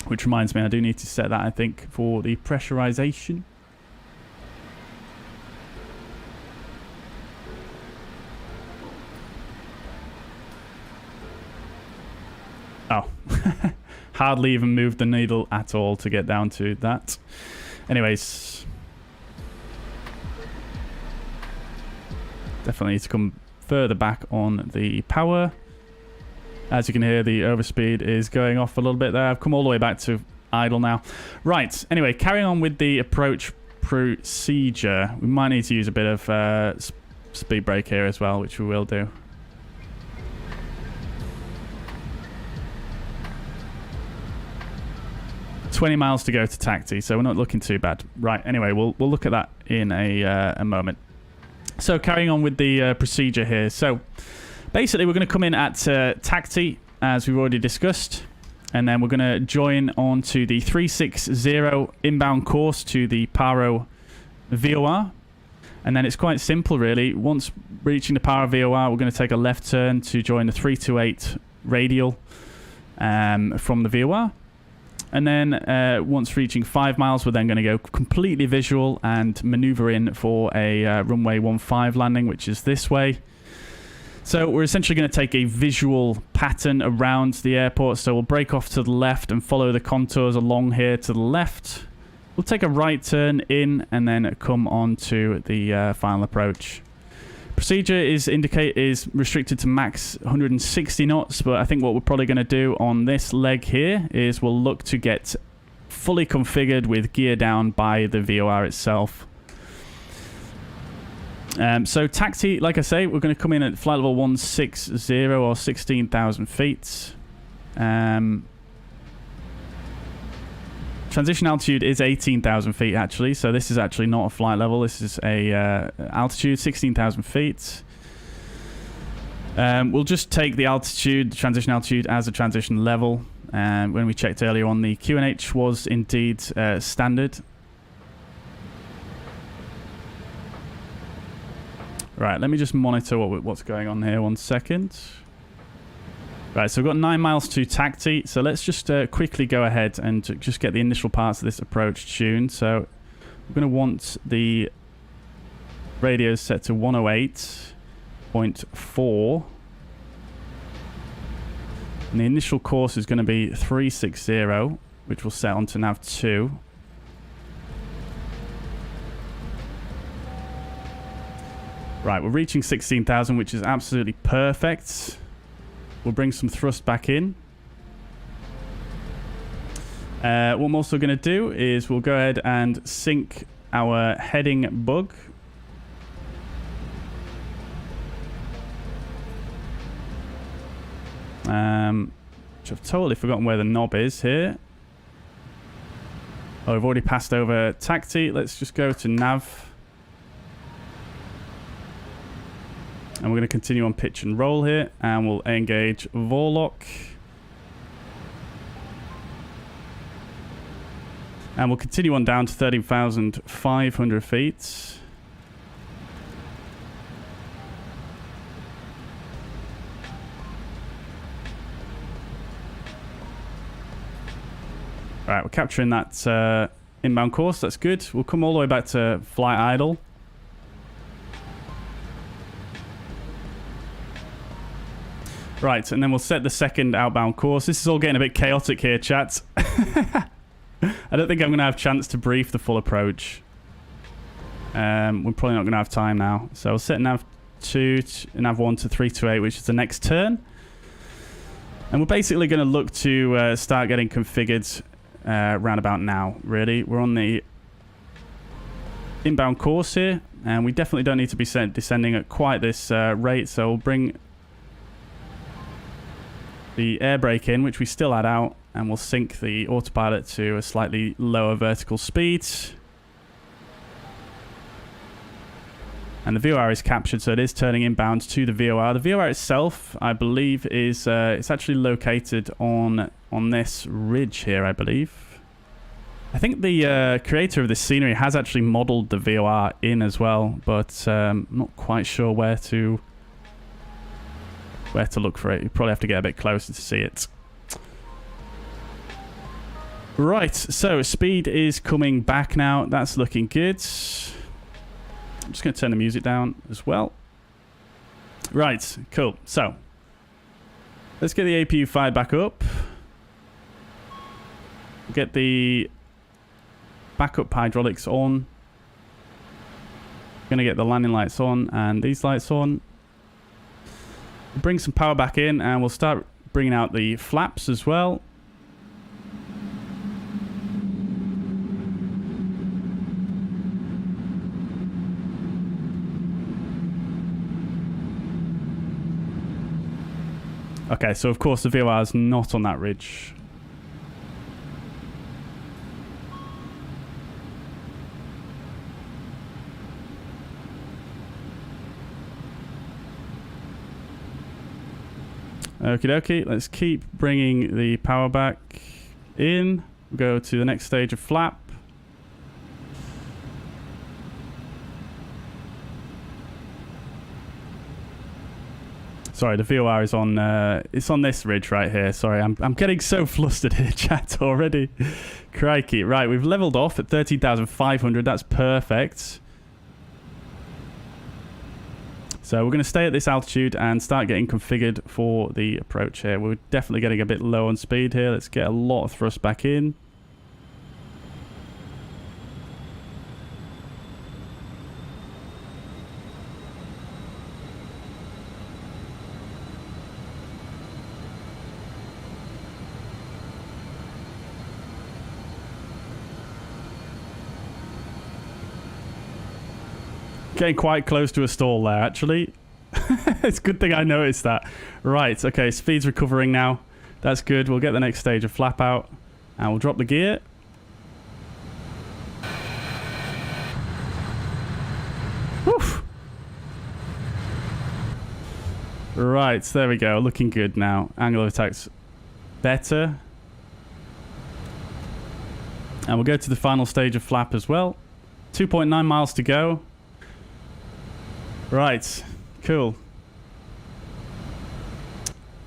Which reminds me, I do need to set that, I think, for the pressurization. Oh, hardly even moved the needle at all to get down to that. Anyways, definitely need to come further back on the power. As you can hear, the overspeed is going off a little bit there. I've come all the way back to idle now. Right, anyway, carrying on with the approach procedure. We might need to use a bit of speed brake here as well, which we will do. $20 miles to go to taxi, so we're not looking too bad. Right, anyway, we'll look at that in a moment. So carrying on with the procedure here. So basically we're going to come in at taxi, as we've already discussed, and then we're going to join on to the 360 inbound course to the Paro VOR. And then it's quite simple, really. Once reaching the Paro VOR, we're going to take a left turn to join the 328 radial from the VOR. And then once reaching 5 miles, we're then going to go completely visual and maneuver in for a runway 15 landing, which is this way. So we're essentially going to take a visual pattern around the airport. So we'll break off to the left and follow the contours along here to the left. We'll take a right turn in and then come on to the final approach. Procedure is restricted to max 160 knots, but I think what we're probably going to do on this leg here is we'll look to get fully configured with gear down by the VOR itself. So taxi, like I say, we're going to come in at flight level 160 or 16,000 feet. Transition altitude is 18,000 feet, actually. So this is actually not a flight level. This is a altitude, 16,000 feet. We'll just take the altitude, the transition altitude, as a transition level. When we checked earlier on, the QNH was indeed standard. Right, let me just monitor what's going on here. 1 second. Right, so we've got 9 miles to taxi, so let's just quickly go ahead and just get the initial parts of this approach tuned. So we're going to want the radios set to 108.4. And the initial course is going to be 360, which will set onto nav 2. Right, we're reaching 16,000, which is absolutely perfect. We'll bring some thrust back in. What I'm also going to do is we'll go ahead and sync our heading bug. Which I've totally forgotten where the knob is here. Oh, we've already passed over taxi. Let's just go to nav. And we're going to continue on pitch and roll here. And we'll engage Vorlock. And we'll continue on down to 13,500 feet. Alright, we're capturing that inbound course. That's good. We'll come all the way back to flight idle. Right, and then we'll set the second outbound course. This is all getting a bit chaotic here, chat. I don't think I'm going to have a chance to brief the full approach. We're probably not going to have time now. So we'll set nav 2, nav 1 to 328, which is the next turn. And we're basically going to look to start getting configured round about now, really. We're on the inbound course here, and we definitely don't need to be descending at quite this rate, so we'll bring the air brake in, which we still add out, and we'll sync the autopilot to a slightly lower vertical speed. And the VOR is captured, so it is turning inbound to the VOR. The VOR itself, I believe, is it's actually located on this ridge here, I believe. I think the creator of this scenery has actually modeled the VOR in as well, but I'm not quite sure where to look for it. You probably have to get a bit closer to see it. Right, so speed is coming back now. That's looking good. I'm just going to turn the music down as well. Right, cool. So, let's get the APU fired back up. Get the backup hydraulics on. Going to get the landing lights on and these lights on. Bring some power back in and we'll start bringing out the flaps as well. Okay, so of course the VOR is not on that ridge. Okie dokie, let's keep bringing the power back in. Go to the next stage of flap. Sorry, the VOR is on. It's on this ridge right here. Sorry, I'm getting so flustered here, chat already. Crikey! Right, we've leveled off at 13,500. That's perfect. So we're going to stay at this altitude and start getting configured for the approach here. We're definitely getting a bit low on speed here. Let's get a lot of thrust back in. Getting quite close to a stall there, actually. It's a good thing I noticed that. Right, okay, speed's recovering now. That's good. We'll get the next stage of flap out. And we'll drop the gear. Woof. Right, there we go. Looking good now. Angle of attack's better. And we'll go to the final stage of flap as well. 2.9 miles to go. Right, cool.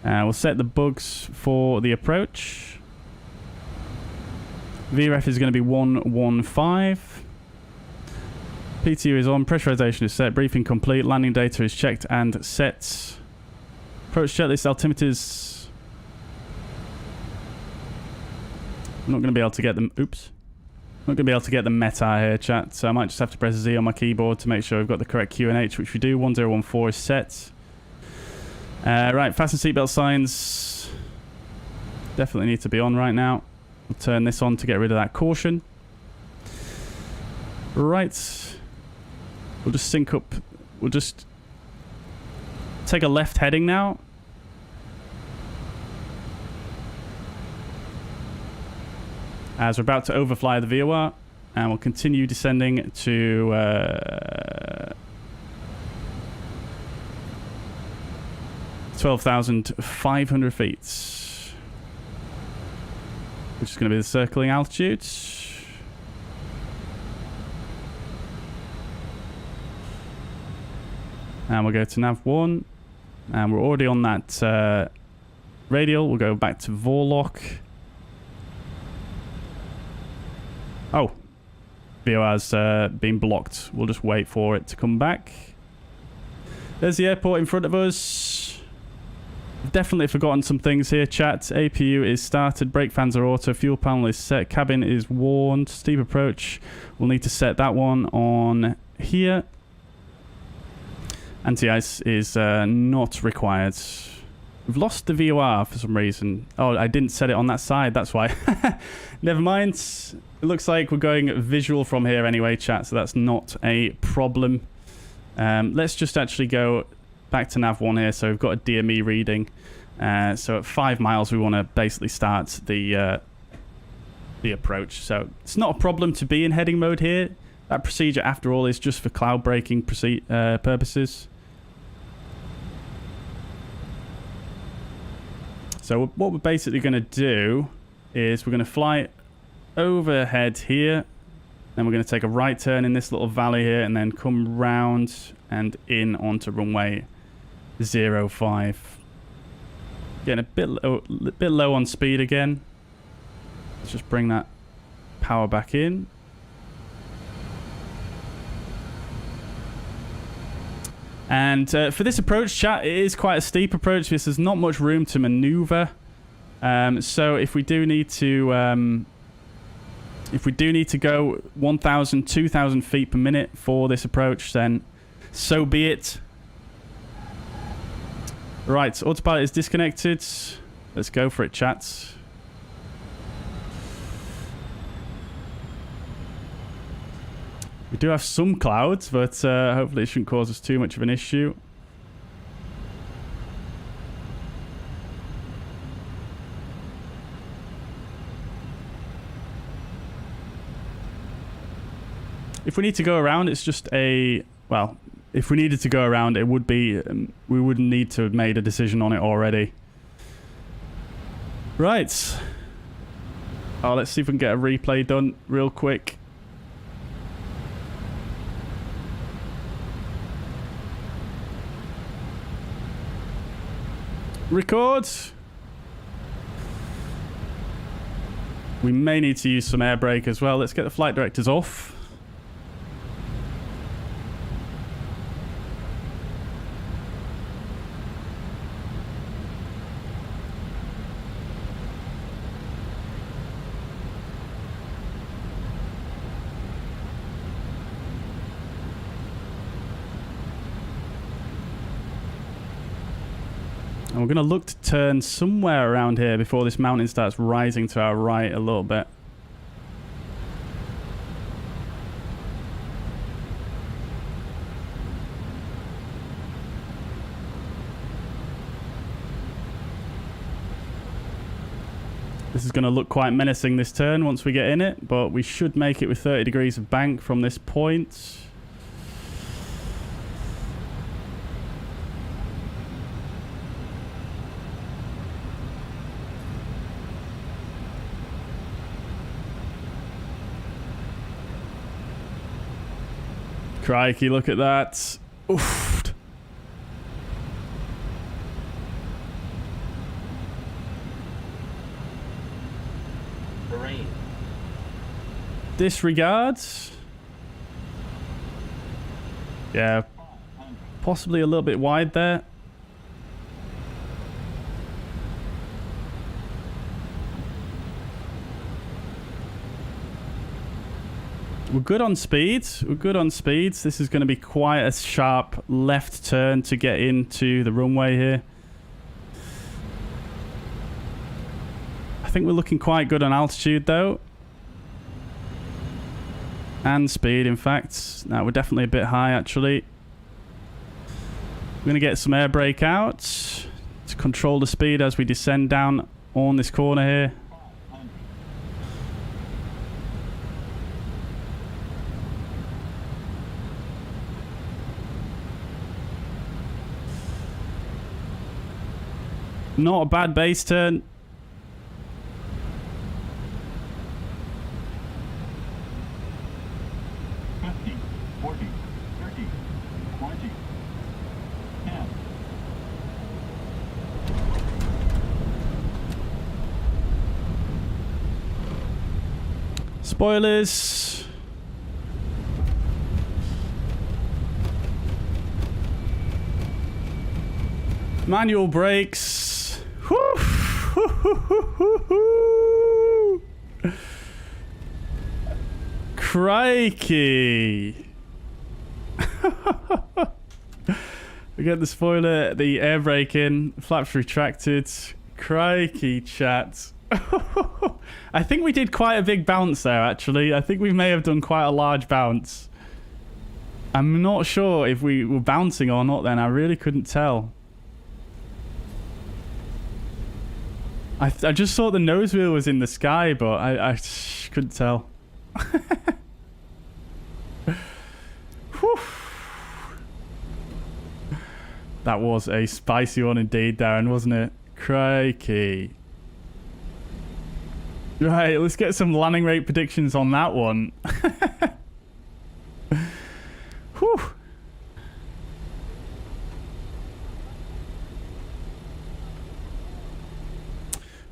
We'll set the bugs for the approach. VREF is going to be 115. PTU is on, pressurization is set, briefing complete, landing data is checked and set. Approach checklist altimeters. I'm not going to be able to get them. Oops. I'm not going to be able to get the meta here, chat, so I might just have to press Z on my keyboard to make sure we've got the correct QNH, which we do. 1014 is set. Right, fasten seatbelt signs. Definitely need to be on right now. We'll turn this on to get rid of that caution. Right. We'll just sync up. We'll just take a left heading now. As we're about to overfly the VOR, and we'll continue descending to 12,500 feet, which is going to be the circling altitude. And we'll go to nav 1, and we're already on that radial. We'll go back to Vorlock. Oh, VOR's been blocked. We'll just wait for it to come back. There's the airport in front of us. I've definitely forgotten some things here, chat. APU is started, brake fans are auto, fuel panel is set, cabin is warned, steep approach. We'll need to set that one on here. Anti-ice is not required. We've lost the VOR for some reason. Oh, I didn't set it on that side, that's why. Never mind. It looks like we're going visual from here anyway, chat, so that's not a problem. Let's just actually go back to nav 1 here. So we've got a DME reading. So at 5 miles, we want to basically start the approach. So it's not a problem to be in heading mode here. That procedure, after all, is just for cloud breaking purposes. So what we're basically going to do is we're going to fly overhead here. Then we're going to take a right turn in this little valley here and then come round and in onto runway 05. Getting a bit low on speed again. Let's just bring that power back in. And for this approach, chat, it is quite a steep approach. There's not much room to maneuver. So if we do need to go 1,000, 2,000 feet per minute for this approach, then so be it. Right, autopilot is disconnected. Let's go for it, chats. We do have some clouds, but hopefully it shouldn't cause us too much of an issue. If we need to go around, it's just a... Well, if we needed to go around, it would be... we wouldn't need to have made a decision on it already. Right. Oh, let's see if we can get a replay done real quick. Record. We may need to use some air brake as well. Let's get the flight directors off. And we're going to look to turn somewhere around here before this mountain starts rising to our right a little bit. This is going to look quite menacing, this turn, once we get in it, but we should make it with 30 degrees of bank from this point. Crikey, look at that. Oof. Rain. Disregard. Yeah. Possibly a little bit wide there. We're good on speed. We're good on speed. This is going to be quite a sharp left turn to get into the runway here. I think we're looking quite good on altitude though. And speed, in fact. Now we're definitely a bit high actually. We're going to get some air brake out to control the speed as we descend down on this corner here. Not a bad base turn. Spoilers. Manual brakes. Crikey. We get the spoiler, the air brake in, flaps retracted. Crikey, chat. I think we did quite a big bounce there, actually. I think we may have done quite a large bounce. I'm not sure if we were bouncing or not then. I really couldn't tell. I just thought the nose wheel was in the sky, but I couldn't tell. That was a spicy one indeed, Darren, wasn't it? Crikey. Right, let's get some landing rate predictions on that one. Whew.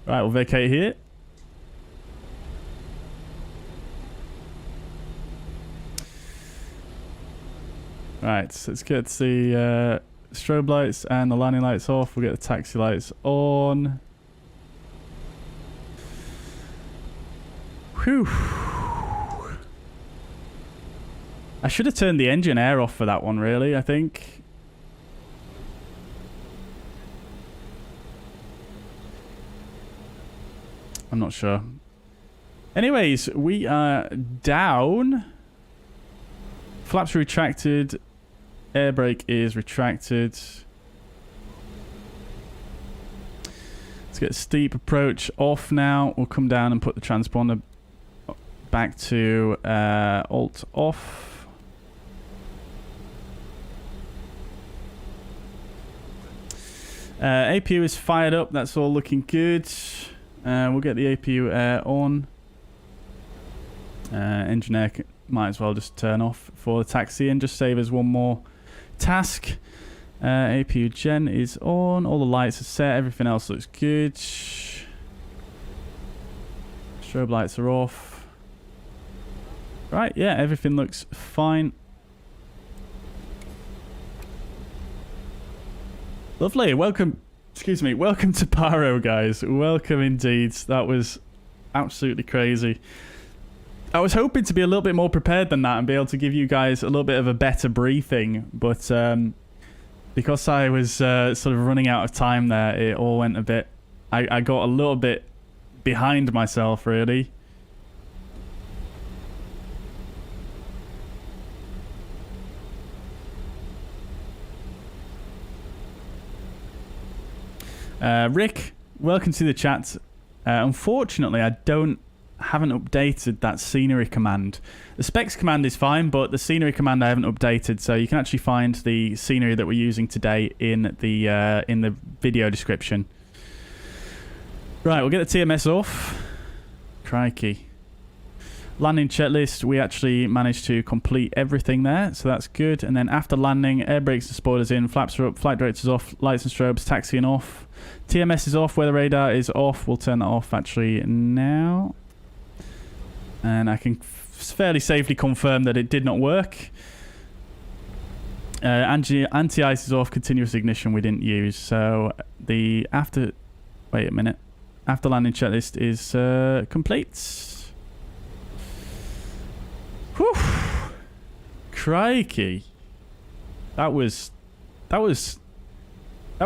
Right, we'll vacate here. Right, so let's get the strobe lights and the landing lights off. We'll get the taxi lights on. Whew. I should have turned the engine air off for that one, really, I think. I'm not sure. Anyways, we are down. Flaps retracted. Air brake is retracted. Let's get steep approach off now. We'll come down and put the transponder back to alt off. APU is fired up. That's all looking good. We'll get the APU air on. Engine air might as well just turn off for the taxi and just save us one more task. APU gen is on. All the lights are set. Everything else looks good. Strobe lights are off. Right, yeah, everything looks fine. Lovely. Welcome. Excuse me. Welcome to Paro, guys. Welcome indeed. That was absolutely crazy. I was hoping to be a little bit more prepared than that and be able to give you guys a little bit of a better briefing, but because I was sort of running out of time there, it all went a bit... I got a little bit behind myself, really. Rick, welcome to the chat. Unfortunately, I haven't updated that scenery command. The specs command is fine, but the scenery command I haven't updated, so you can actually find the scenery that we're using today in the video description. Right, we'll get the TMS off. Crikey. Landing checklist, we actually managed to complete everything there, so that's good. And then after landing, air brakes and spoilers in, flaps are up, flight directors off, lights and strobes, taxiing off. TMS is off, weather radar is off. We'll turn that off actually now. And I can fairly safely confirm that it did not work. Anti-ice is off, continuous ignition we didn't use. So the after... Wait a minute. After landing checklist is complete. Whew. Crikey. That was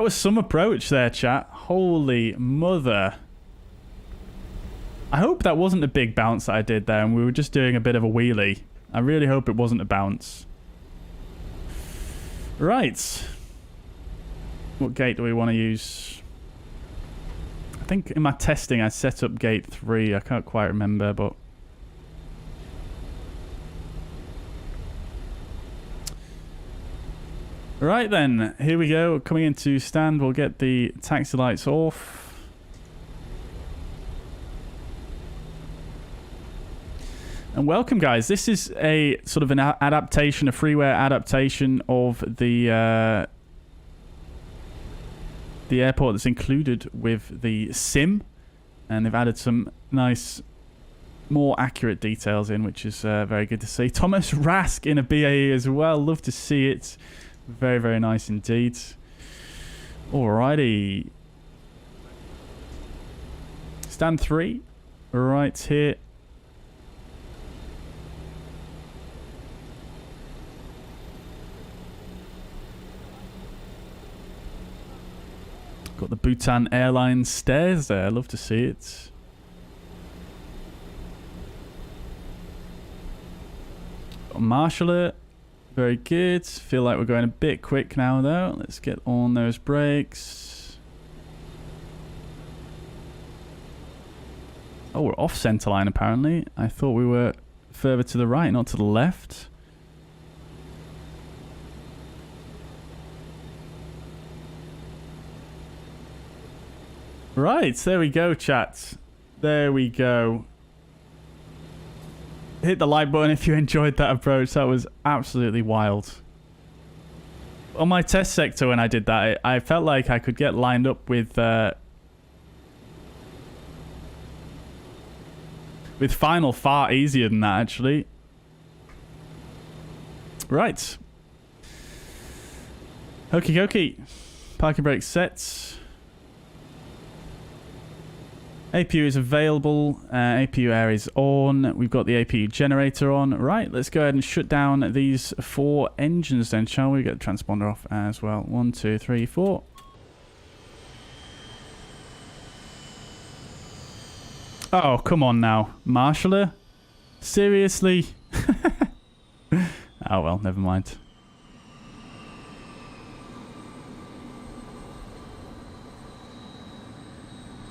some approach there, chat. Holy mother. I hope that wasn't a big bounce that I did there and we were just doing a bit of a wheelie. I really hope it wasn't a bounce. Right. What gate do we want to use? I think in my testing I set up gate 3. I can't quite remember, but... Right then, here we go. Coming into stand, we'll get the taxi lights off. And welcome, guys. This is a sort of an adaptation, a freeware adaptation of the airport that's included with the sim. And they've added some nice, more accurate details in, which is very good to see. Thomas Rask in a BAE as well. Love to see it. Very, very nice indeed. Alrighty. Stand 3. Right here. Got the Bhutan Airline stairs there. Love to see it. Got marshal it. Very good. Feel like we're going a bit quick now though. Let's get on those brakes. Oh, we're off centerline apparently. I thought we were further to the right, not to the left. Right, there we go, chat. There we go. Hit the like button if you enjoyed that approach. That was absolutely wild. On my test sector when I did that, I felt like I could get lined up with final far easier than that, actually. Right. Okie dokie. Parking brake sets. APU is available. APU air is on. We've got the APU generator on. Right, let's go ahead and shut down these 4 engines then, shall we? Get the transponder off as well. 1, 2, 3, 4. Oh, come on now. Marshaller? Seriously? Oh, well, never mind.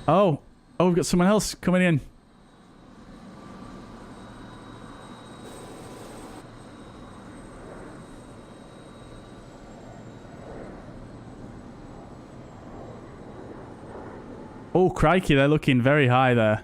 Oh, we've got someone else coming in. Oh, crikey, they're looking very high there.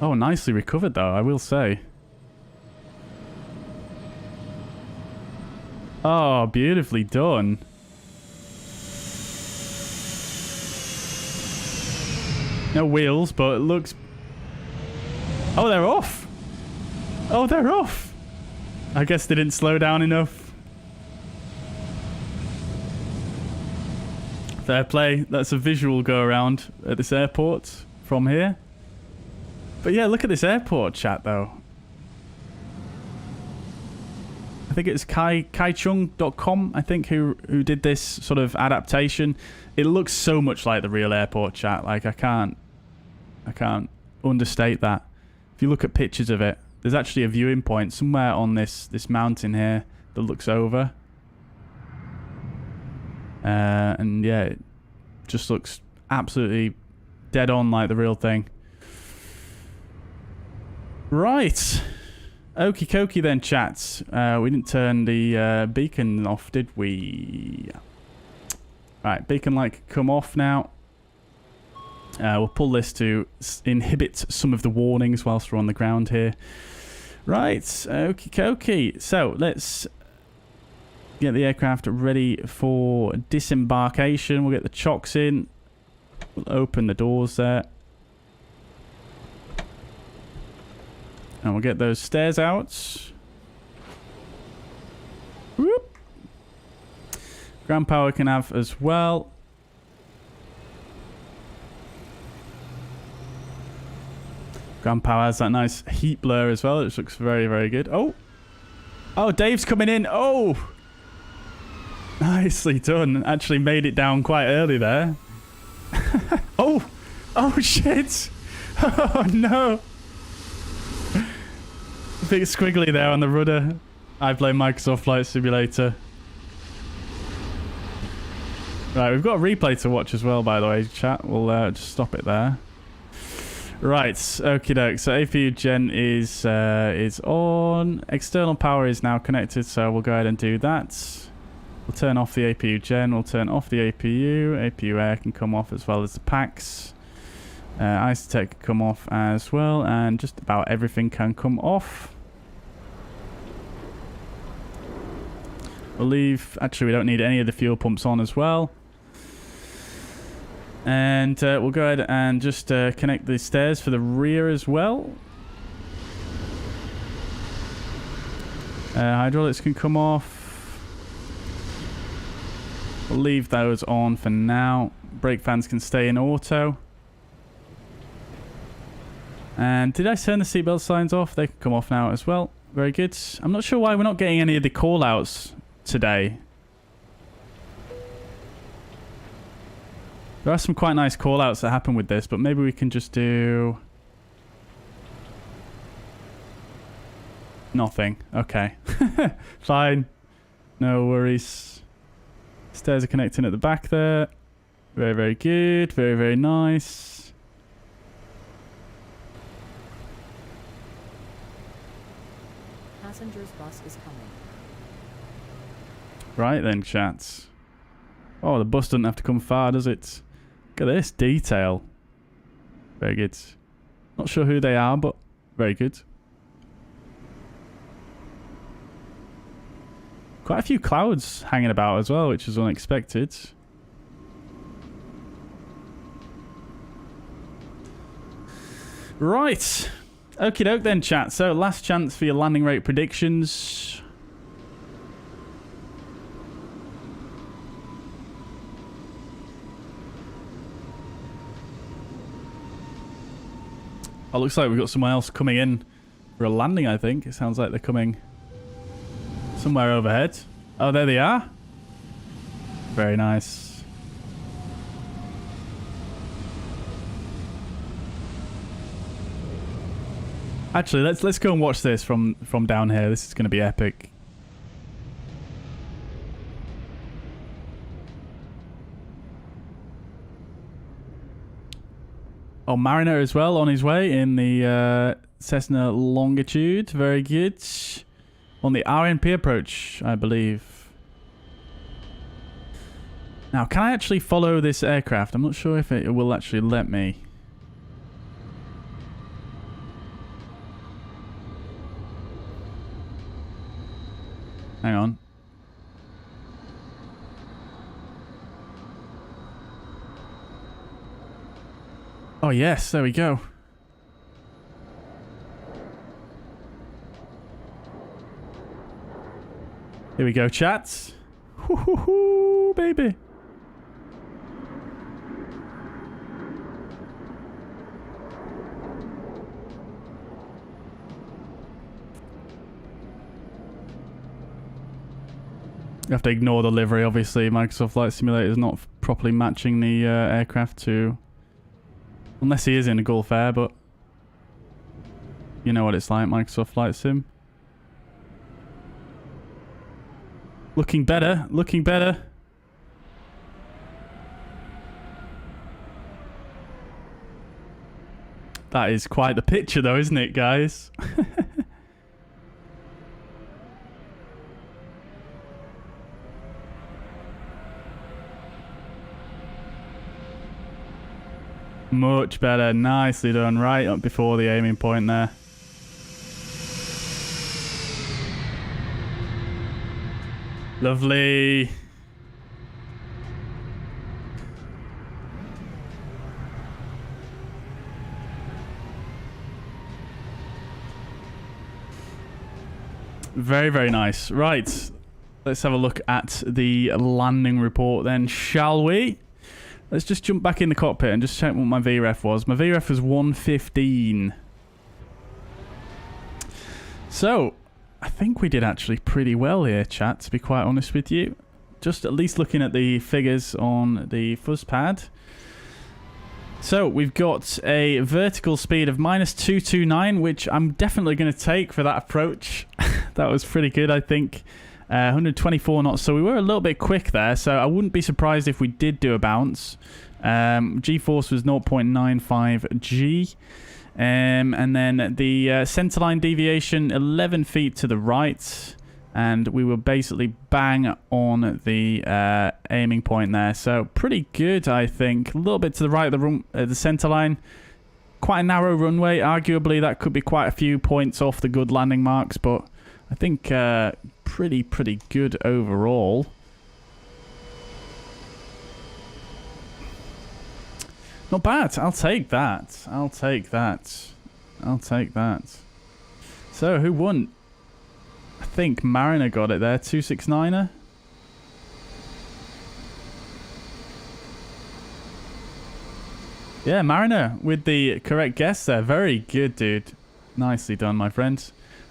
Oh, nicely recovered though, I will say. Oh, beautifully done. No wheels, but it looks... Oh, they're off! Oh, they're off! I guess they didn't slow down enough. Fair play. That's a visual go around at this airport from here. But yeah, look at this airport, chat, though. I think it's kychungdotcom, I think, who did this sort of adaptation. It looks so much like the real airport, chat. Like, I can't understate that. If you look at pictures of it, there's actually a viewing point somewhere on this mountain here that looks over. And yeah, it just looks absolutely dead on like the real thing. Right. Okie dokie then, chats. We didn't turn the beacon off, did we? Right, beacon light can come off now. We'll pull this to inhibit some of the warnings whilst we're on the ground here. Right, okie dokie. So, let's get the aircraft ready for disembarkation. We'll get the chocks in. We'll open the doors there. And we'll get those stairs out. Whoop. Ground power can have as well. Ground power has that nice heat blur as well. It looks very, very good. Oh. Oh, Dave's coming in. Oh. Nicely done. Actually made it down quite early there. Oh. Oh, shit. Oh, no. Big squiggly there on the rudder. I play Microsoft Flight Simulator. Right, we've got a replay to watch as well, by the way, chat. We'll just stop it there. Right, okie doke. So APU gen is on. External power is now connected, so we'll go ahead and do that. We'll turn off the APU gen. We'll turn off the APU. APU air can come off as well as the packs. Isotek can come off as well, and just about everything can come off. We'll leave... Actually, we don't need any of the fuel pumps on as well. And we'll go ahead and just connect the stairs for the rear as well. Hydraulics can come off. We'll leave those on for now. Brake fans can stay in auto. And did I turn the seatbelt signs off? They can come off now as well. Very good. I'm not sure why we're not getting any of the call-outs today. There are some quite nice call-outs that happen with this, but maybe we can just do... nothing. Okay. Fine. No worries. Stairs are connecting at the back there. Very, very good. Very, very nice. Passengers bus is coming. Right then, chats. Oh, the bus doesn't have to come far, does it? Look at this detail. Very good. Not sure who they are, but very good. Quite a few clouds hanging about as well, which is unexpected. Right. Okie doke then, chat. So, last chance for your landing rate predictions. Oh, looks like we've got someone else coming in for a landing, I think. It sounds like they're coming somewhere overhead. Oh, there they are. Very nice. Actually, let's go and watch this from down here. This is going to be epic. Oh, Mariner as well on his way in the Cessna Longitude. Very good. On the RNP approach, I believe. Now, can I actually follow this aircraft? I'm not sure if it will actually let me. Hang on. Oh, yes, there we go. Here we go, chats. Hoo-hoo-hoo, baby. You have to ignore the livery, obviously. Microsoft Flight Simulator is not properly matching the aircraft to... Unless he is in a Gulf Air, but... You know what it's like, Microsoft Flight Sim. Looking better, looking better. That is quite the picture though, isn't it, guys? Much better. Nicely done. Right up before the aiming point there. Lovely. Very, very nice. Right. Let's have a look at the landing report then, shall we? Let's just jump back in the cockpit and just check what my VREF was. My VREF was 115. So, I think we did actually pretty well here, chat, to be quite honest with you. Just at least looking at the figures on the fuzz pad. So, we've got a vertical speed of -229, which I'm definitely going to take for that approach. That was pretty good, I think. 124 knots, so we were a little bit quick there, so I wouldn't be surprised if we did do a bounce. G-force was 0.95 G. And then the centerline deviation 11 feet to the right, and we were basically bang on the aiming point there. So pretty good, I think. A little bit to the right of the centerline. Quite a narrow runway. Arguably, that could be quite a few points off the good landing marks, but I think pretty good overall. Not bad. I'll take that. I'll take that. I'll take that. So, who won? I think Mariner got it there. 269er. Yeah, Mariner with the correct guess there. Very good, dude. Nicely done, my friend.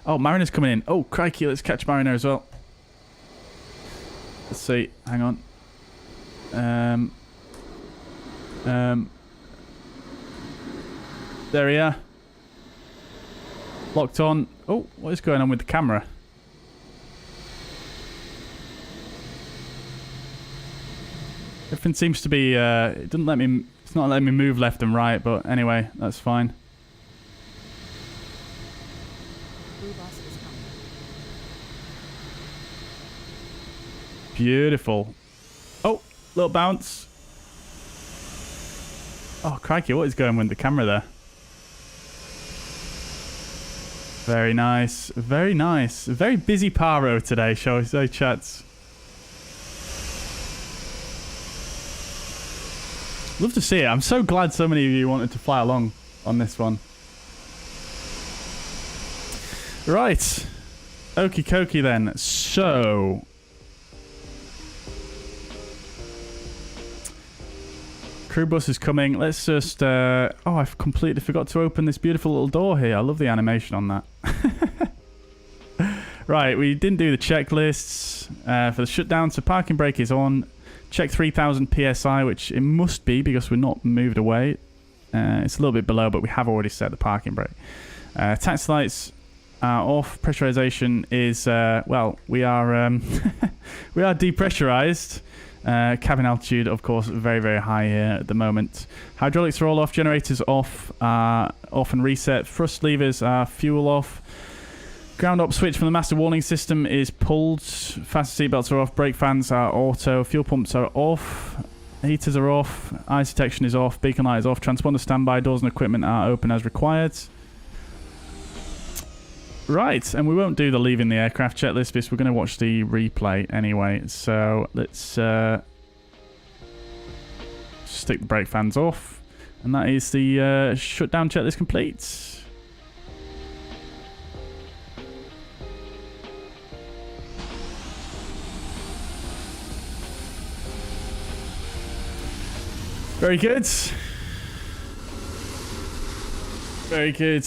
Oh, Mariner's coming in. Oh, crikey. Let's catch Mariner as well. Let's see. Hang on. There we are. Locked on. Oh, what is going on with the camera? Everything seems to be... it doesn't let me... It's not letting me move left and right, but anyway, that's fine. Blue bus is coming. Beautiful. Oh, little bounce. Oh, crikey, what is going with the camera there? Very nice. Very nice. Very busy Paro today, shall we say, chats. Love to see it. I'm so glad so many of you wanted to fly along on this one. Right. Okie dokie then. So... crew bus is coming. Let's just... oh, I've completely forgot to open this beautiful little door here. I love the animation on that. Right, we didn't do the checklists for the shutdown. So parking brake is on. Check 3000 PSI, which it must be because we're not moved away. It's a little bit below, but we have already set the parking brake. Taxi lights are off. Pressurization is... well, we are... we are depressurized. Cabin altitude, of course, very, very high here at the moment. Hydraulics are all off. Generators off. Off and reset. Thrust levers are fuel off. Ground up switch from the master warning system is pulled. Fasten seatbelts are off. Brake fans are auto. Fuel pumps are off. Heaters are off. Eyes detection is off. Beacon light is off. Transponder standby. Doors and equipment are open as required. Right, and we won't do the leaving the aircraft checklist because we're going to watch the replay anyway. So let's stick the brake fans off. And that is the shutdown checklist complete. Very good. Very good.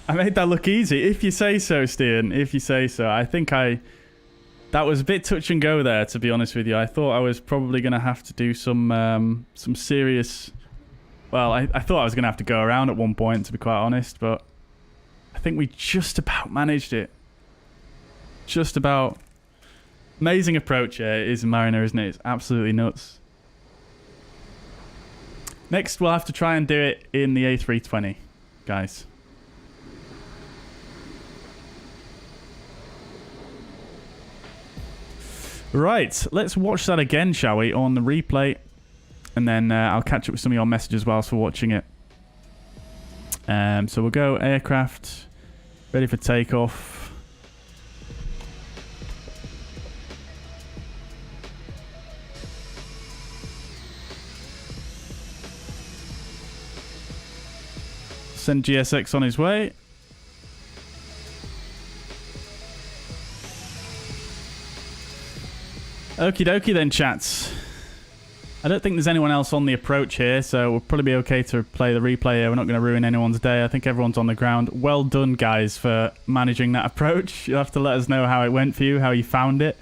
I made that look easy. If you say so, Stian. If you say so. I think that was a bit touch and go there, to be honest with you. I thought I was probably going to have to do some serious... Well, I thought I was going to have to go around at one point, to be quite honest. But I think we just about managed it. Just about. Amazing approach here. It is Mariner, isn't it? It's absolutely nuts. Next, we'll have to try and do it in the A320, guys. Right, let's watch that again, shall we, on the replay. And then I'll catch up with some of your messages whilst we're watching it. So we'll go aircraft, ready for takeoff. Send GSX on his way. Okie dokie then, chats. I don't think there's anyone else on the approach here, so we'll probably be okay to play the replay here. We're not going to ruin anyone's day. I think everyone's on the ground. Well done, guys, for managing that approach. You'll have to let us know how it went for you, how you found it.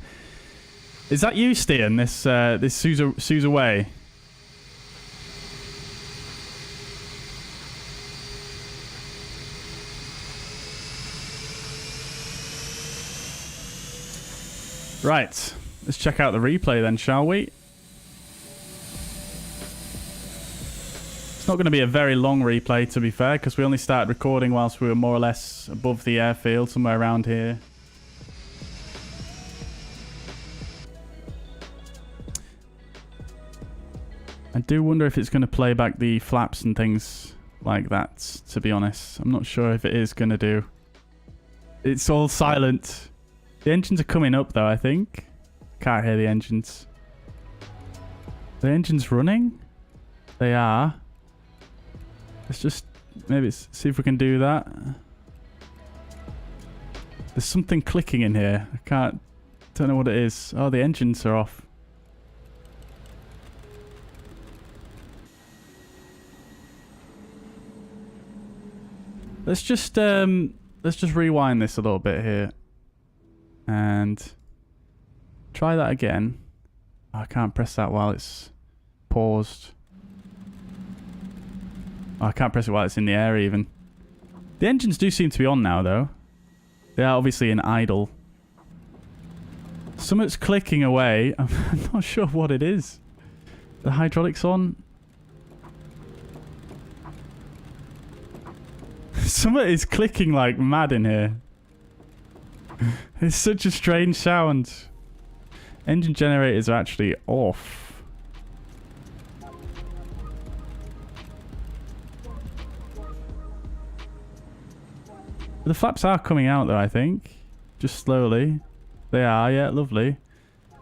Is that you, Stian, this Sousa way? Right, let's check out the replay then, shall we? It's not going to be a very long replay, to be fair, because we only started recording whilst we were more or less above the airfield, somewhere around here. I do wonder if it's going to play back the flaps and things like that, to be honest. I'm not sure if it is going to do. It's all silent. The engines are coming up, though, I think. Can't hear the engines. The engines running? They are. Let's just maybe see if we can do that. There's something clicking in here. Don't know what it is. Oh, the engines are off. Let's just rewind this a little bit here. And try that again. Oh, I can't press that while it's paused. Oh, I can't press it while it's in the air even. The engines do seem to be on now though. They are obviously in idle. Something's clicking away. I'm not sure what it is. The hydraulics on. Something is clicking like mad in here. It's such a strange sound. Engine generators are actually off. The flaps are coming out though, I think. Just slowly. They are, yeah, lovely.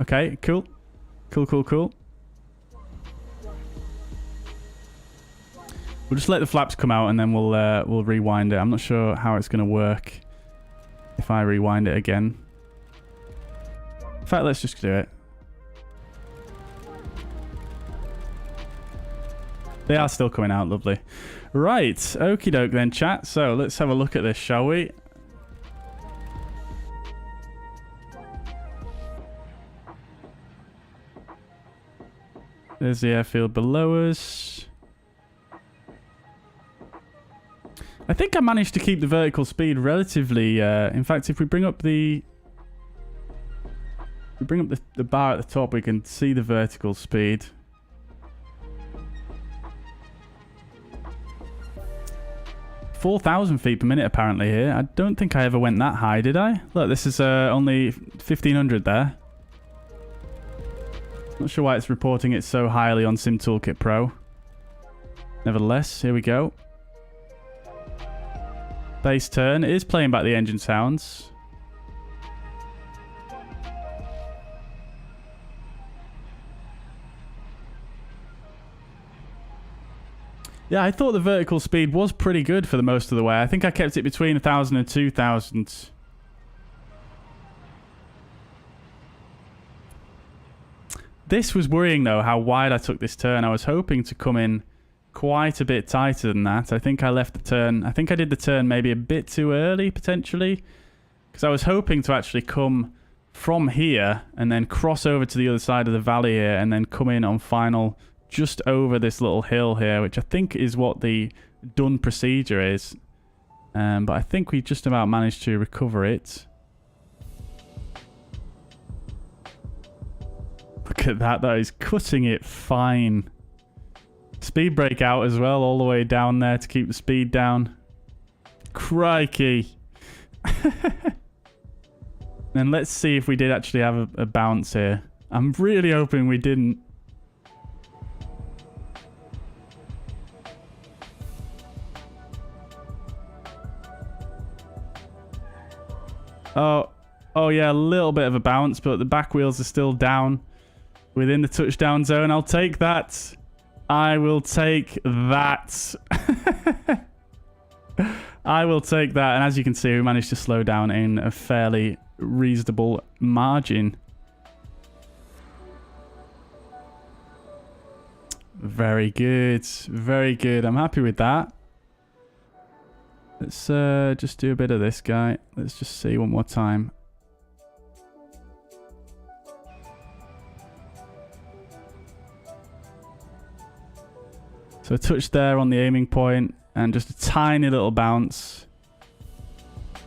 Okay, cool. Cool. We'll just let the flaps come out and then we'll rewind it. I'm not sure how it's going to work if I rewind it again. In fact, let's just do it. They are still coming out, lovely. Right, okie doke then, chat. So let's have a look at this, shall we? There's the airfield below us. I think I managed to keep the vertical speed relatively... in fact, if we bring up the... the bar at the top, we can see the vertical speed. $4,000 feet per minute apparently here. I don't think I ever went that high, did I? Look, this is only 1,500 there. Not sure why it's reporting it so highly on SimToolkitPro. Nevertheless, here we go. Base turn. It is playing back the engine sounds. Yeah, I thought the vertical speed was pretty good for the most of the way. I think I kept it between 1,000 and 2,000. This was worrying though, how wide I took this turn. I was hoping to come in quite a bit tighter than that. I think I left the turn... I think I did the turn maybe a bit too early, potentially. Because I was hoping to actually come from here and then cross over to the other side of the valley here and then come in on final just over this little hill here, which I think is what the done procedure is. But I think we just about managed to recover it. Look at that. That is cutting it fine. Speed brake out as well, all the way down there to keep the speed down. Crikey. Then let's see if we did actually have a bounce here. I'm really hoping we didn't. Oh yeah, a little bit of a bounce, but the back wheels are still down within the touchdown zone. I'll take that. I will take that. I will take that. And as you can see, we managed to slow down in a fairly reasonable margin. Very good. Very good. I'm happy with that. Let's just do a bit of this guy. Let's just see one more time. So a touch there on the aiming point and just a tiny little bounce.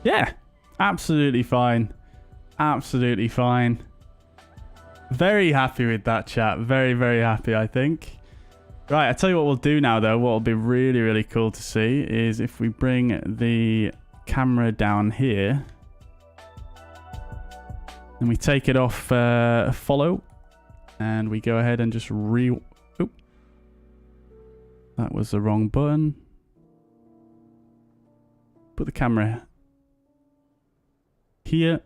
Yeah, absolutely fine. Absolutely fine. Very happy with that, chat. Very, very happy, I think. Right, I'll tell you what we'll do now, though. What will be really, really cool to see is if we bring the camera down here and we take it off follow and we go ahead and just Oop. That was the wrong button. Put the camera here.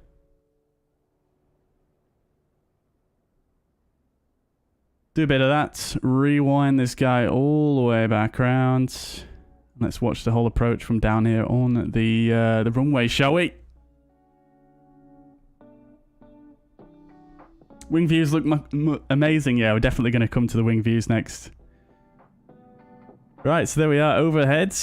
Do a bit of that. Rewind this guy all the way back around. Let's watch the whole approach from down here on the runway, shall we? Wing views look amazing. Yeah, we're definitely going to come to the wing views next. Right, so there we are, overhead.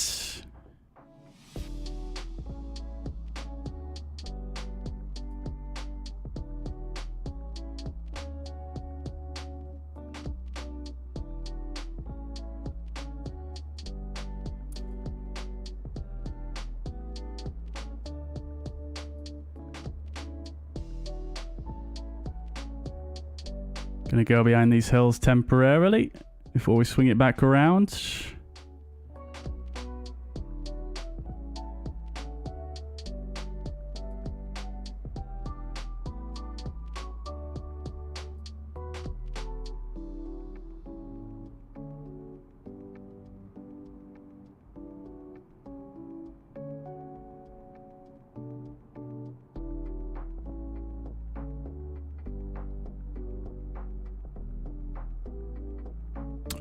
Gonna go behind these hills temporarily before we swing it back around.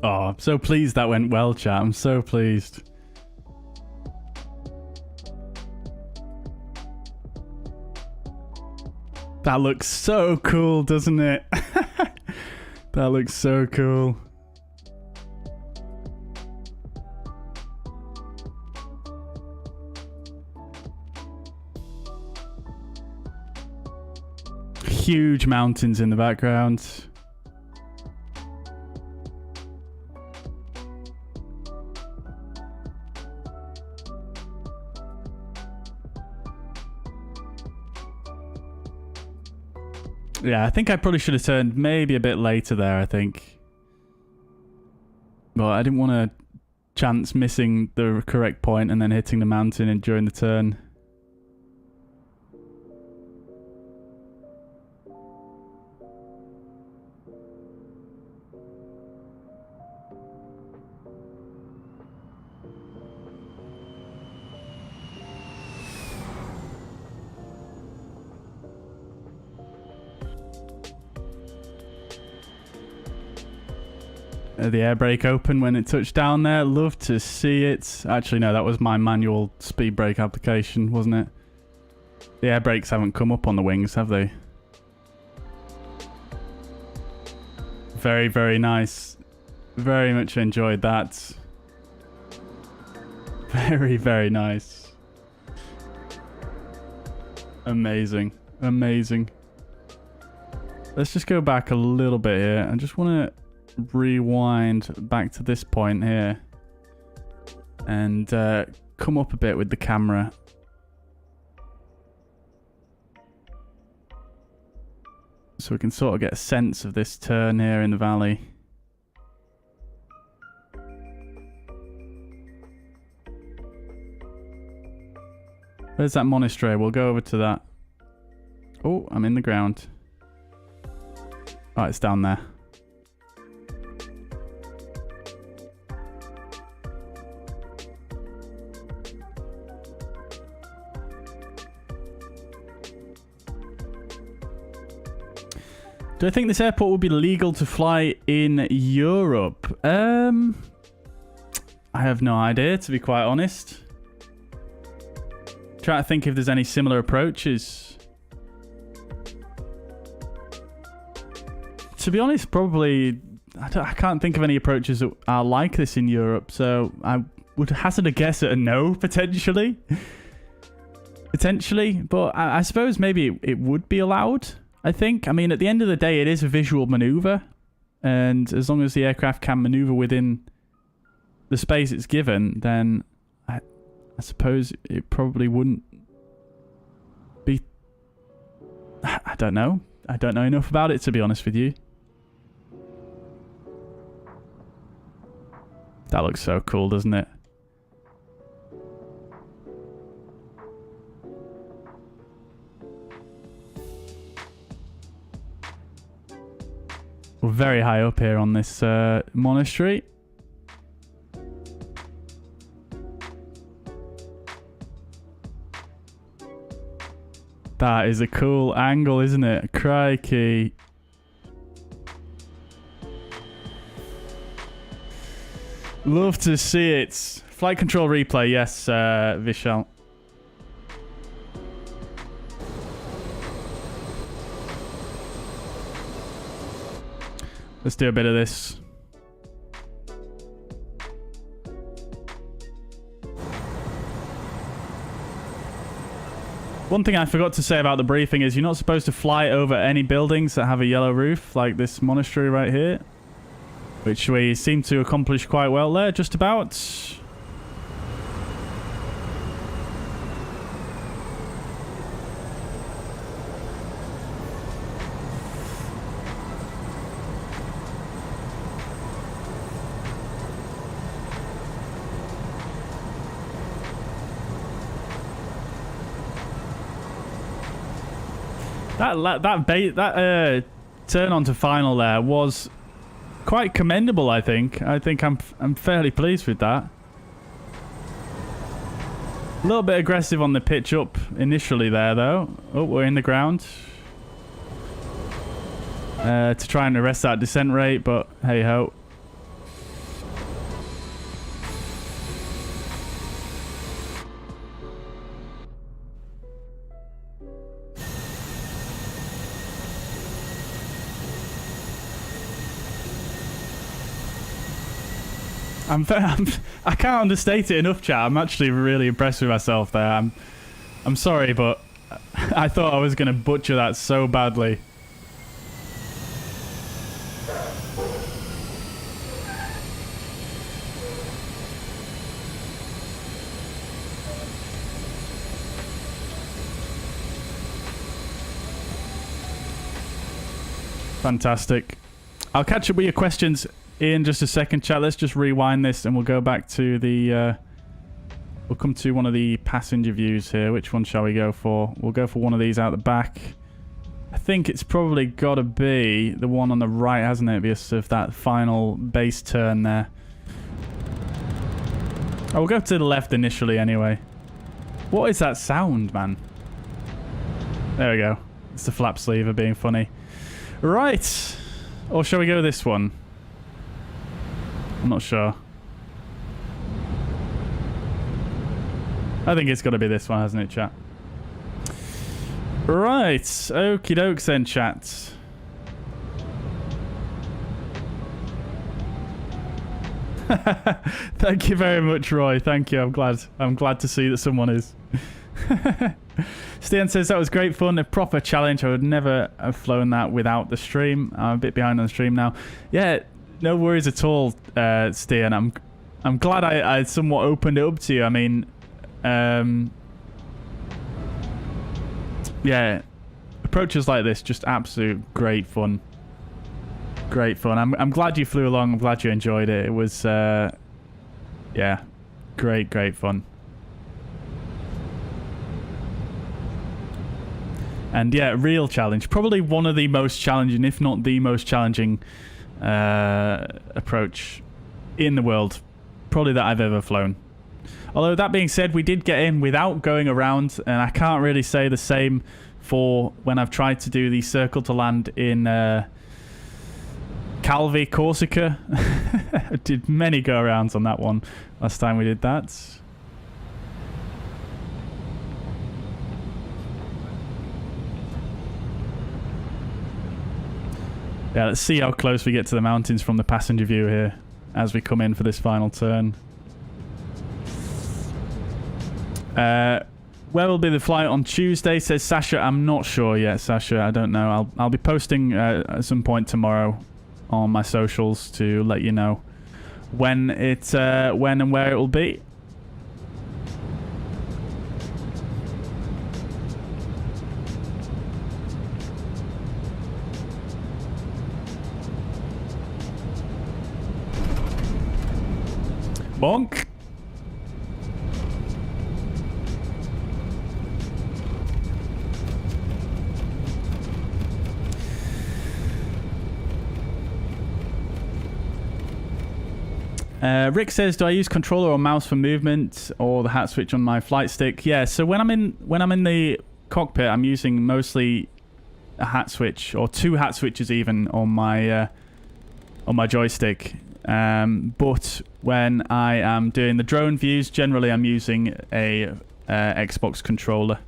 Oh, I'm so pleased that went well, chat. I'm so pleased. That looks so cool, doesn't it? That looks so cool. Huge mountains in the background. Yeah, I think I probably should have turned maybe a bit later there, I think. But I didn't want to chance missing the correct point and then hitting the mountain during the turn. The air brake open when it touched down there. Love to see it. Actually, no, that was my manual speed brake application, wasn't it? The air brakes haven't come up on the wings, have they? Very, very nice. Very much enjoyed that. Very, very nice. Amazing. Amazing. Let's just go back a little bit here. I just want to rewind back to this point here and come up a bit with the camera. So we can sort of get a sense of this turn here in the valley. Where's that monastery? We'll go over to that. Oh, I'm in the ground. Oh, it's down there. Do I think this airport will be legal to fly in Europe? I have no idea, to be quite honest. Try to think if there's any similar approaches. To be honest, probably I can't think of any approaches that are like this in Europe, so I would hazard a guess at a no, potentially. Potentially, but I suppose maybe it would be allowed. I think. I mean, at the end of the day, it is a visual maneuver. And as long as the aircraft can maneuver within the space it's given, then I suppose it probably wouldn't be... I don't know. I don't know enough about it, to be honest with you. That looks so cool, doesn't it? We're very high up here on this monastery. That is a cool angle, isn't it? Crikey. Love to see it. Flight control replay, yes, Vishal. Let's do a bit of this. One thing I forgot to say about the briefing is you're not supposed to fly over any buildings that have a yellow roof, like this monastery right here, which we seem to accomplish quite well there, just about. That turn on to final there was quite commendable, I think. I'm fairly pleased with that. A little bit aggressive on the pitch up initially there, though. Oh, we're in the ground. To try and arrest that descent rate, but hey-ho. I can't understate it enough, chat. I'm actually really impressed with myself there. I'm sorry, but I thought I was going to butcher that so badly. Fantastic. I'll catch up with your questions in just a second, chat. Let's just rewind this and we'll go back to the we'll come to one of the passenger views here. Which one shall we go for? We'll go for one of these out the back. I think it's probably got to be the one on the right, hasn't it, because of that final base turn there. Oh, we'll go to the left initially anyway. What is that sound, man? There we go. It's the flap sleever being funny. Right. Or shall we go this one? I'm not sure. I think it's got to be this one, hasn't it, chat? Right. Okie dokes then, chat. Thank you very much, Roy. Thank you. I'm glad to see that someone is. Stian says that was great fun, a proper challenge. I would never have flown that without the stream. I'm a bit behind on the stream now. Yeah, no worries at all, Stian. I'm glad I somewhat opened it up to you. I mean, yeah, approaches like this, just absolute great fun. Great fun. I'm glad you flew along. I'm glad you enjoyed it. It was, yeah, great fun. And yeah, real challenge. Probably one of the most challenging, if not the most challenging approach in the world. Probably that I've ever flown. Although that being said, we did get in without going around, and I can't really say the same for when I've tried to do the circle to land in Calvi, Corsica. I did many go-arounds on that one last time we did that. Yeah, let's see how close we get to the mountains from the passenger view here as we come in for this final turn. Where will be the flight on Tuesday, says Sasha. I'm not sure yet, Sasha. I don't know. I'll be posting at some point tomorrow on my socials to let you know when and where it will be. Bonk. Rick says, do I use controller or mouse for movement or the hat switch on my flight stick? Yeah, so when I'm in the cockpit, I'm using mostly a hat switch or two hat switches even on my joystick. But when I am doing the drone views, generally I'm using a Xbox controller.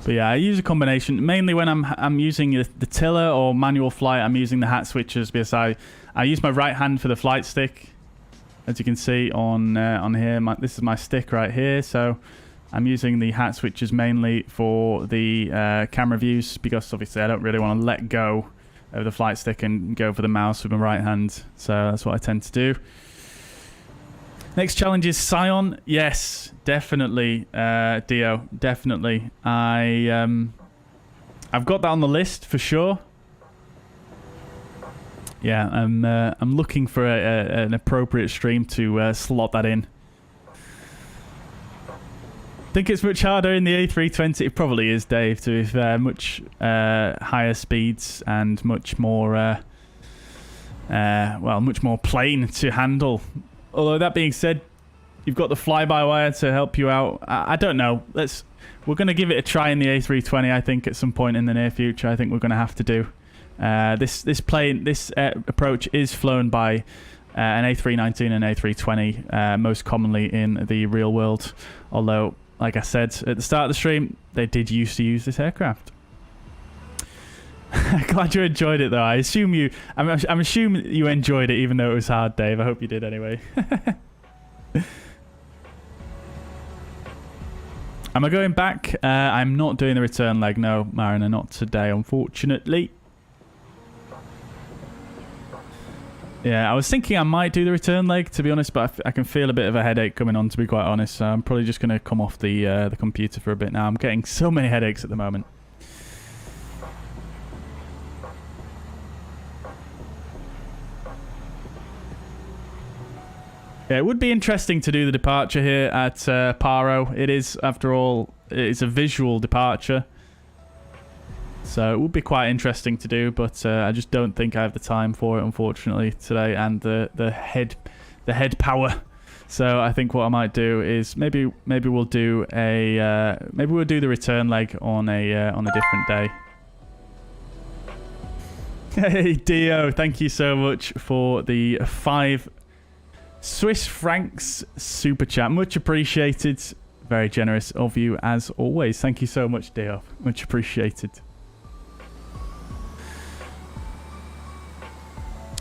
But yeah, I use a combination. Mainly when I'm using the tiller or manual flight, I'm using the hat switches because I use my right hand for the flight stick. As you can see on here, this is my stick right here. So I'm using the hat switches mainly for the camera views because obviously I don't really want to let go of the flight stick and go for the mouse with my right hand. So that's what I tend to do. Next challenge is Scion. Yes, definitely, Dio, definitely. I've got that on the list for sure. Yeah, I'm looking for an appropriate stream to slot that in. Think it's much harder in the A320. It probably is, Dave. To be fair, much higher speeds and much more, well, much more plain to handle. Although that being said, you've got the fly-by-wire to help you out. I don't know. We're going to give it a try in the A320. I think at some point in the near future. I think we're going to have to do this approach is flown by an A319 and A320 most commonly in the real world. Although, like I said at the start of the stream, they did used to use this aircraft. Glad you enjoyed it, though. I'm assuming you enjoyed it, even though it was hard, Dave. I hope you did anyway. Am I going back? I'm not doing the return leg. No, Mariner, not today, unfortunately. Yeah, I was thinking I might do the return leg, to be honest, but I can feel a bit of a headache coming on, to be quite honest. So I'm probably just going to come off the computer for a bit now. I'm getting so many headaches at the moment. Yeah, it would be interesting to do the departure here at Paro. It is, after all, it's a visual departure. So it would be quite interesting to do, but I just don't think I have the time for it, unfortunately, today, and the head power. So I think what I might do is maybe we'll do the return leg on a different day. Hey Dio, thank you so much for the 5 Swiss francs super chat. Much appreciated. Very generous of you as always. Thank you so much, Dio. Much appreciated.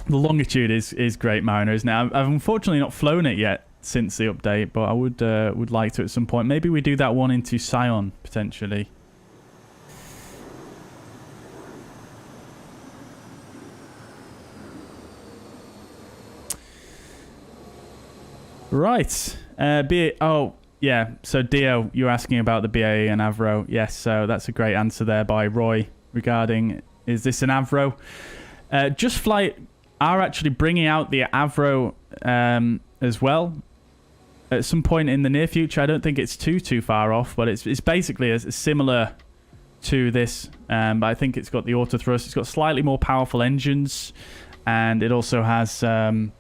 The longitude is great, Mariner, isn't it? I've unfortunately not flown it yet since the update, but I would like to at some point. Maybe we do that one into Scion potentially. Right. Oh, yeah. So, Dio, you're asking about the BAE and Avro. Yes, so that's a great answer there by Roy regarding, is this an Avro? JustFlight are actually bringing out the Avro as well at some point in the near future. I don't think it's too far off, but it's basically similar to this, but I think it's got the auto thrust. It's got slightly more powerful engines, and it also has some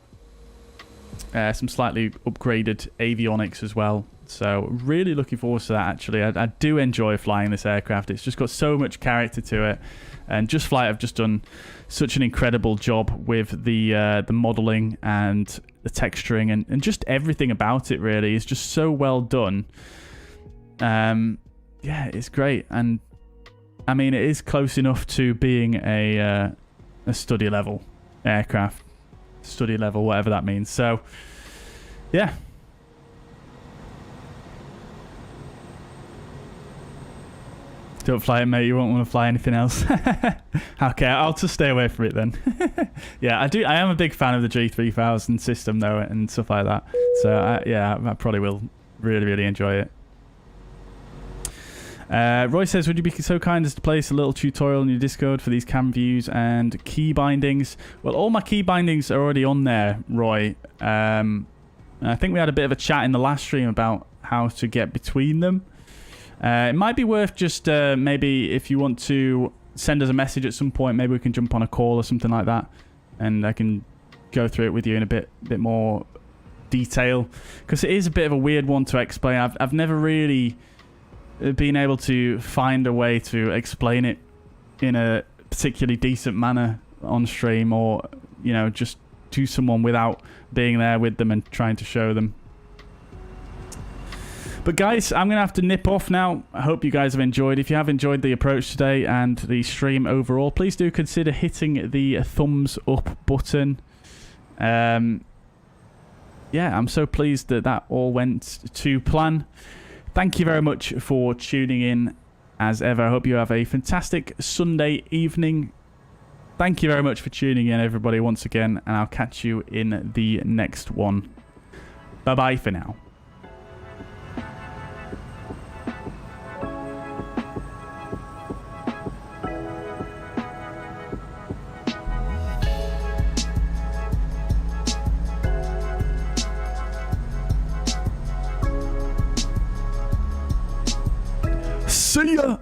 slightly upgraded avionics as well. So really looking forward to that, actually. I do enjoy flying this aircraft. It's just got so much character to it, and JustFlight have just done such an incredible job with the modeling and the texturing and just everything about it. Really is just so well done. Yeah, it's great, and I mean it is close enough to being a study level aircraft, study level, whatever that means. So yeah. Don't fly it, mate. You won't want to fly anything else. Okay, I'll just stay away from it then. Yeah, I am a big fan of the G3000 system, though, and stuff like that. So, yeah, I probably will really enjoy it. Roy says, would you be so kind as to place a little tutorial in your Discord for these cam views and key bindings? Well, all my key bindings are already on there, Roy. I think we had a bit of a chat in the last stream about how to get between them. It might be worth just maybe if you want to send us a message at some point, maybe we can jump on a call or something like that, and I can go through it with you in a bit more detail, because it is a bit of a weird one to explain. I've never really been able to find a way to explain it in a particularly decent manner on stream, or just to someone without being there with them and trying to show them. But guys, I'm going to have to nip off now. I hope you guys have enjoyed. If you have enjoyed the approach today and the stream overall, please do consider hitting the thumbs up button. Yeah, I'm so pleased that that all went to plan. Thank you very much for tuning in. As ever, I hope you have a fantastic Sunday evening. Thank you very much for tuning in, everybody, once again, and I'll catch you in the next one. Bye-bye for now. See ya!